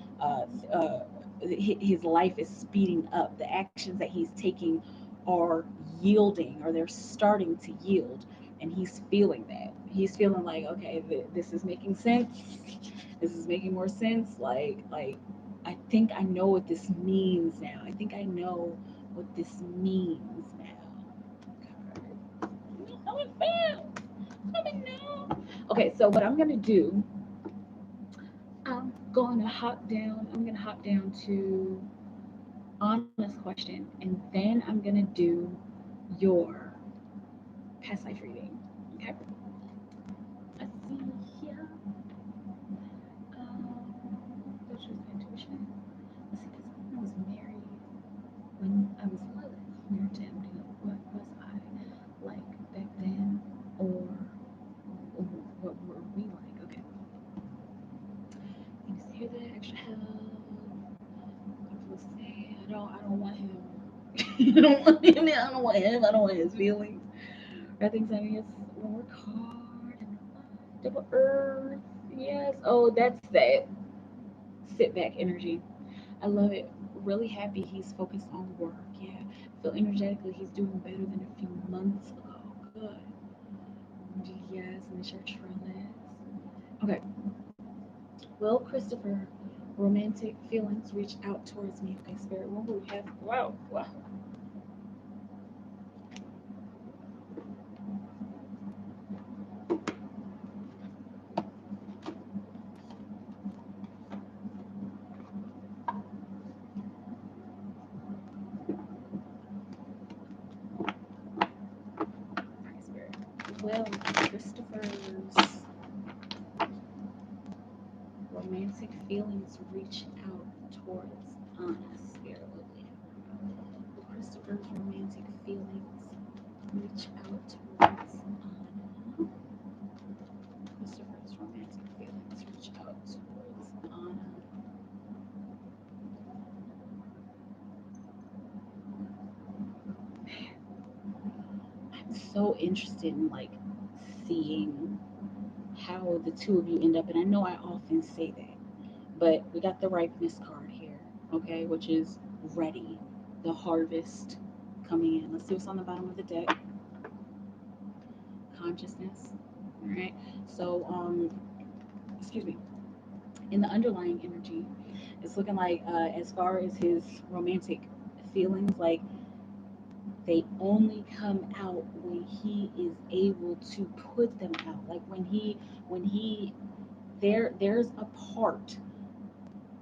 His life is speeding up. The actions that he's taking are yielding, or they're starting to yield, and he's feeling that. He's feeling like, okay, this is making sense. This is making more sense. Like I think I know what this means now. I think I know what this means now. How it feel? Let me know. Okay, so what I'm gonna do, I'm gonna hop down to honest question, and then I'm gonna do your past life reading. Okay. Let's see here. Which is intuition. Let's see, because I was married when I was little. Married to him. What was I like back then, or what were we like? Okay. You just hear that extra help. I was saying, I don't want him. I don't want him. I don't want him. I don't want his feelings. I think something is work hard and double earth. Yes. Oh, that's that sit back energy. I love it. Really happy he's focused on work. Yeah. Feel energetically he's doing better than a few months ago. Good. Yes, and it's your trellis. Okay. Will Christopher romantic feelings reach out towards me? Okay, spirit. What will we have? Wow. Wow. Okay, spirit. Will Christopher's romantic feelings reach out towards Anna? Spirit. What we have? Will Christopher's romantic feelings reach out towards Anna? Christopher's romantic feelings reach out towards Anna. I'm so interested in like seeing how the two of you end up, and I know I often say that, but we got the ripeness card here, okay, which is ready, the harvest coming in. Let's see what's on the bottom of the deck. Consciousness. All right. So, excuse me. In the underlying energy, it's looking like, as far as his romantic feelings, like they only come out when he is able to put them out. Like when he there's a part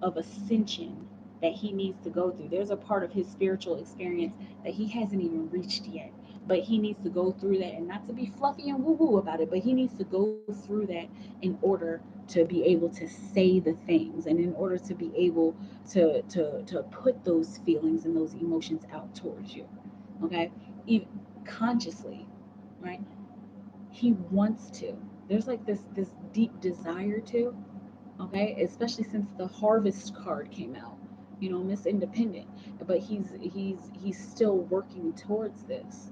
of ascension that he needs to go through. There's a part of his spiritual experience that he hasn't even reached yet. But he needs to go through that, and not to be fluffy and woo-woo about it, but he needs to go through that in order to be able to say the things, and in order to be able to put those feelings and those emotions out towards you. Okay? Even consciously, right? He wants to. There's like this deep desire to, okay, especially since the harvest card came out, Miss Independent. But he's still working towards this.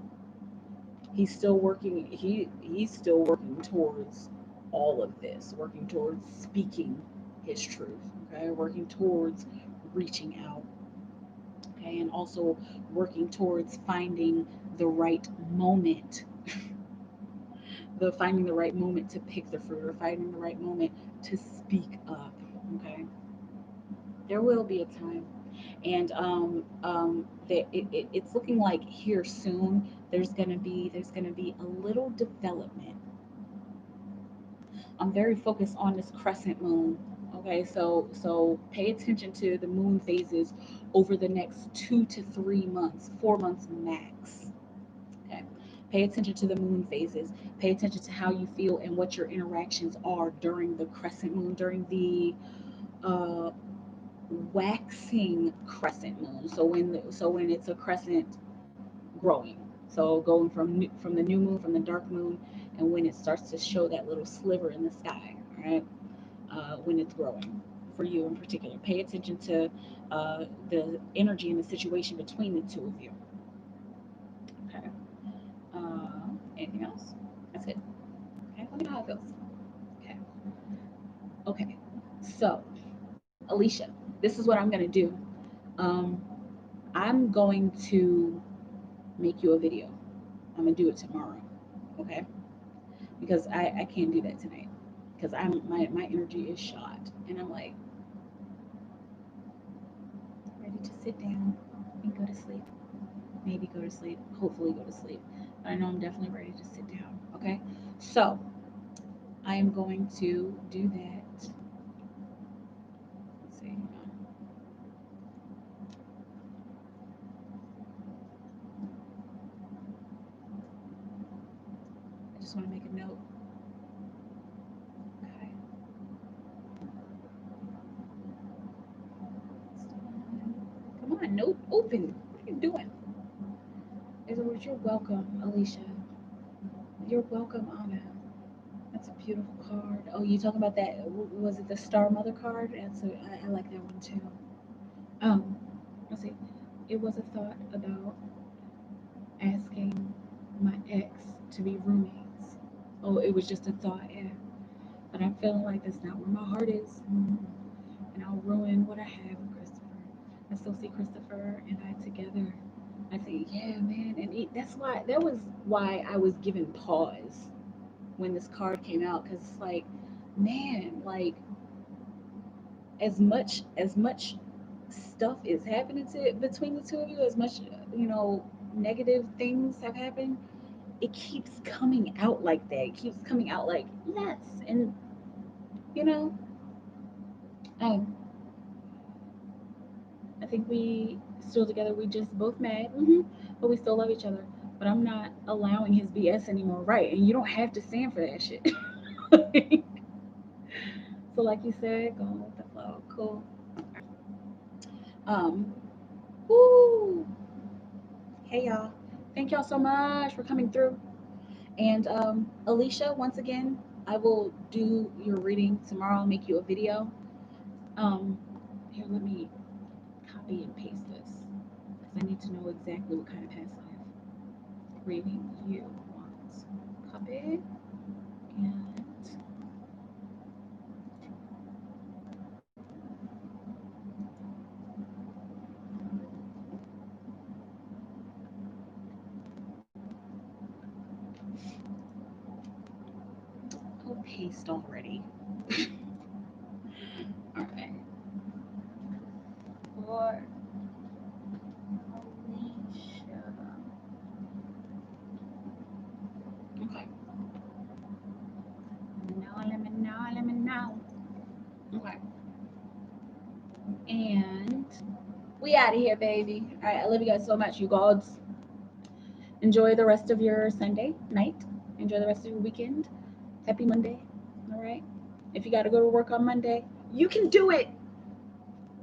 He's still working towards all of this, working towards speaking his truth, okay, working towards reaching out, okay, and also working towards finding the right moment, the finding the right moment to pick the fruit, or finding the right moment to speak up. Okay, there will be a time, and that it's looking like here soon there's gonna be a little development. I'm very focused on this crescent moon. Okay, so pay attention to the moon phases over the next 2 to 3 months, 4 months max. Okay, pay attention to the moon phases. Pay attention to how you feel and what your interactions are during the crescent moon, during the uh, waxing crescent moon. So when it's a crescent growing. So going from the new moon, from the dark moon and when it starts to show that little sliver in the sky, all right, when it's growing for you in particular. Pay attention to the energy and the situation between the two of you. Okay. Anything else? That's it. Okay. Let me know how it feels. Okay. Okay. So, Alicia, this is what I'm gonna do. Um, I'm going to make you a video. I'm gonna do it tomorrow. Okay. Because I can't do that tonight. Because my energy is shot, and I'm like ready to sit down and go to sleep. Maybe go to sleep. Hopefully go to sleep. But I know I'm definitely ready to sit down. Okay. So I am going to do that. Let's see. I just want to make a note. Okay. Come on, note open. What are you doing? In other words, you're welcome, Alicia. You're welcome, Anna. That's a beautiful card. Oh, you talking about that? Was it the Star Mother card? I like that one too. Um, let's see. It was a thought about asking my ex to be roommates. Oh, it was just a thought, yeah. But I'm feeling like that's not where my heart is. And I'll ruin what I have with Christopher. I still see Christopher and I together. I think, yeah, man. And that was why I was given pause when this card came out. Because it's like, man, like, as much stuff is happening between the two of you, as much, negative things have happened, it keeps coming out like that. It keeps coming out like, yes. And, you know, um, I think we still together. We just both mad, but we still love each other. But I'm not allowing his BS anymore, right? And you don't have to stand for that shit. So, like you said, go with the flow. Cool. Um, woo. Hey y'all. Thank y'all so much for coming through. And Alicia, once again, I will do your reading tomorrow. I'll make you a video. Um, Here, let me copy and paste this because I need to know exactly what kind of past life reading you want. Copy and I'll paste already. All right. For Alicia. Okay. Let me know. Okay. And we out of here, baby. All right. I love you guys so much, you gods. Enjoy the rest of your Sunday night. Enjoy the rest of your weekend. Happy Monday. All right. If you got to go to work on Monday, you can do it.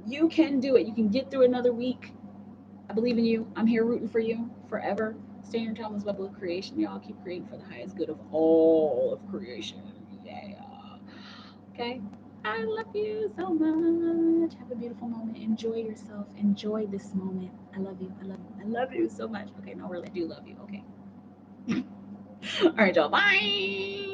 You can do it. You can get through another week. I believe in you. I'm here rooting for you forever. Stay in your timeless bubble of creation. Y'all keep creating for the highest good of all of creation. Yeah. Okay. I love you so much. Have a beautiful moment. Enjoy yourself. Enjoy this moment. I love you. I love you. I love you so much. Okay, no, really, I do love you. Okay. All right, y'all. Bye.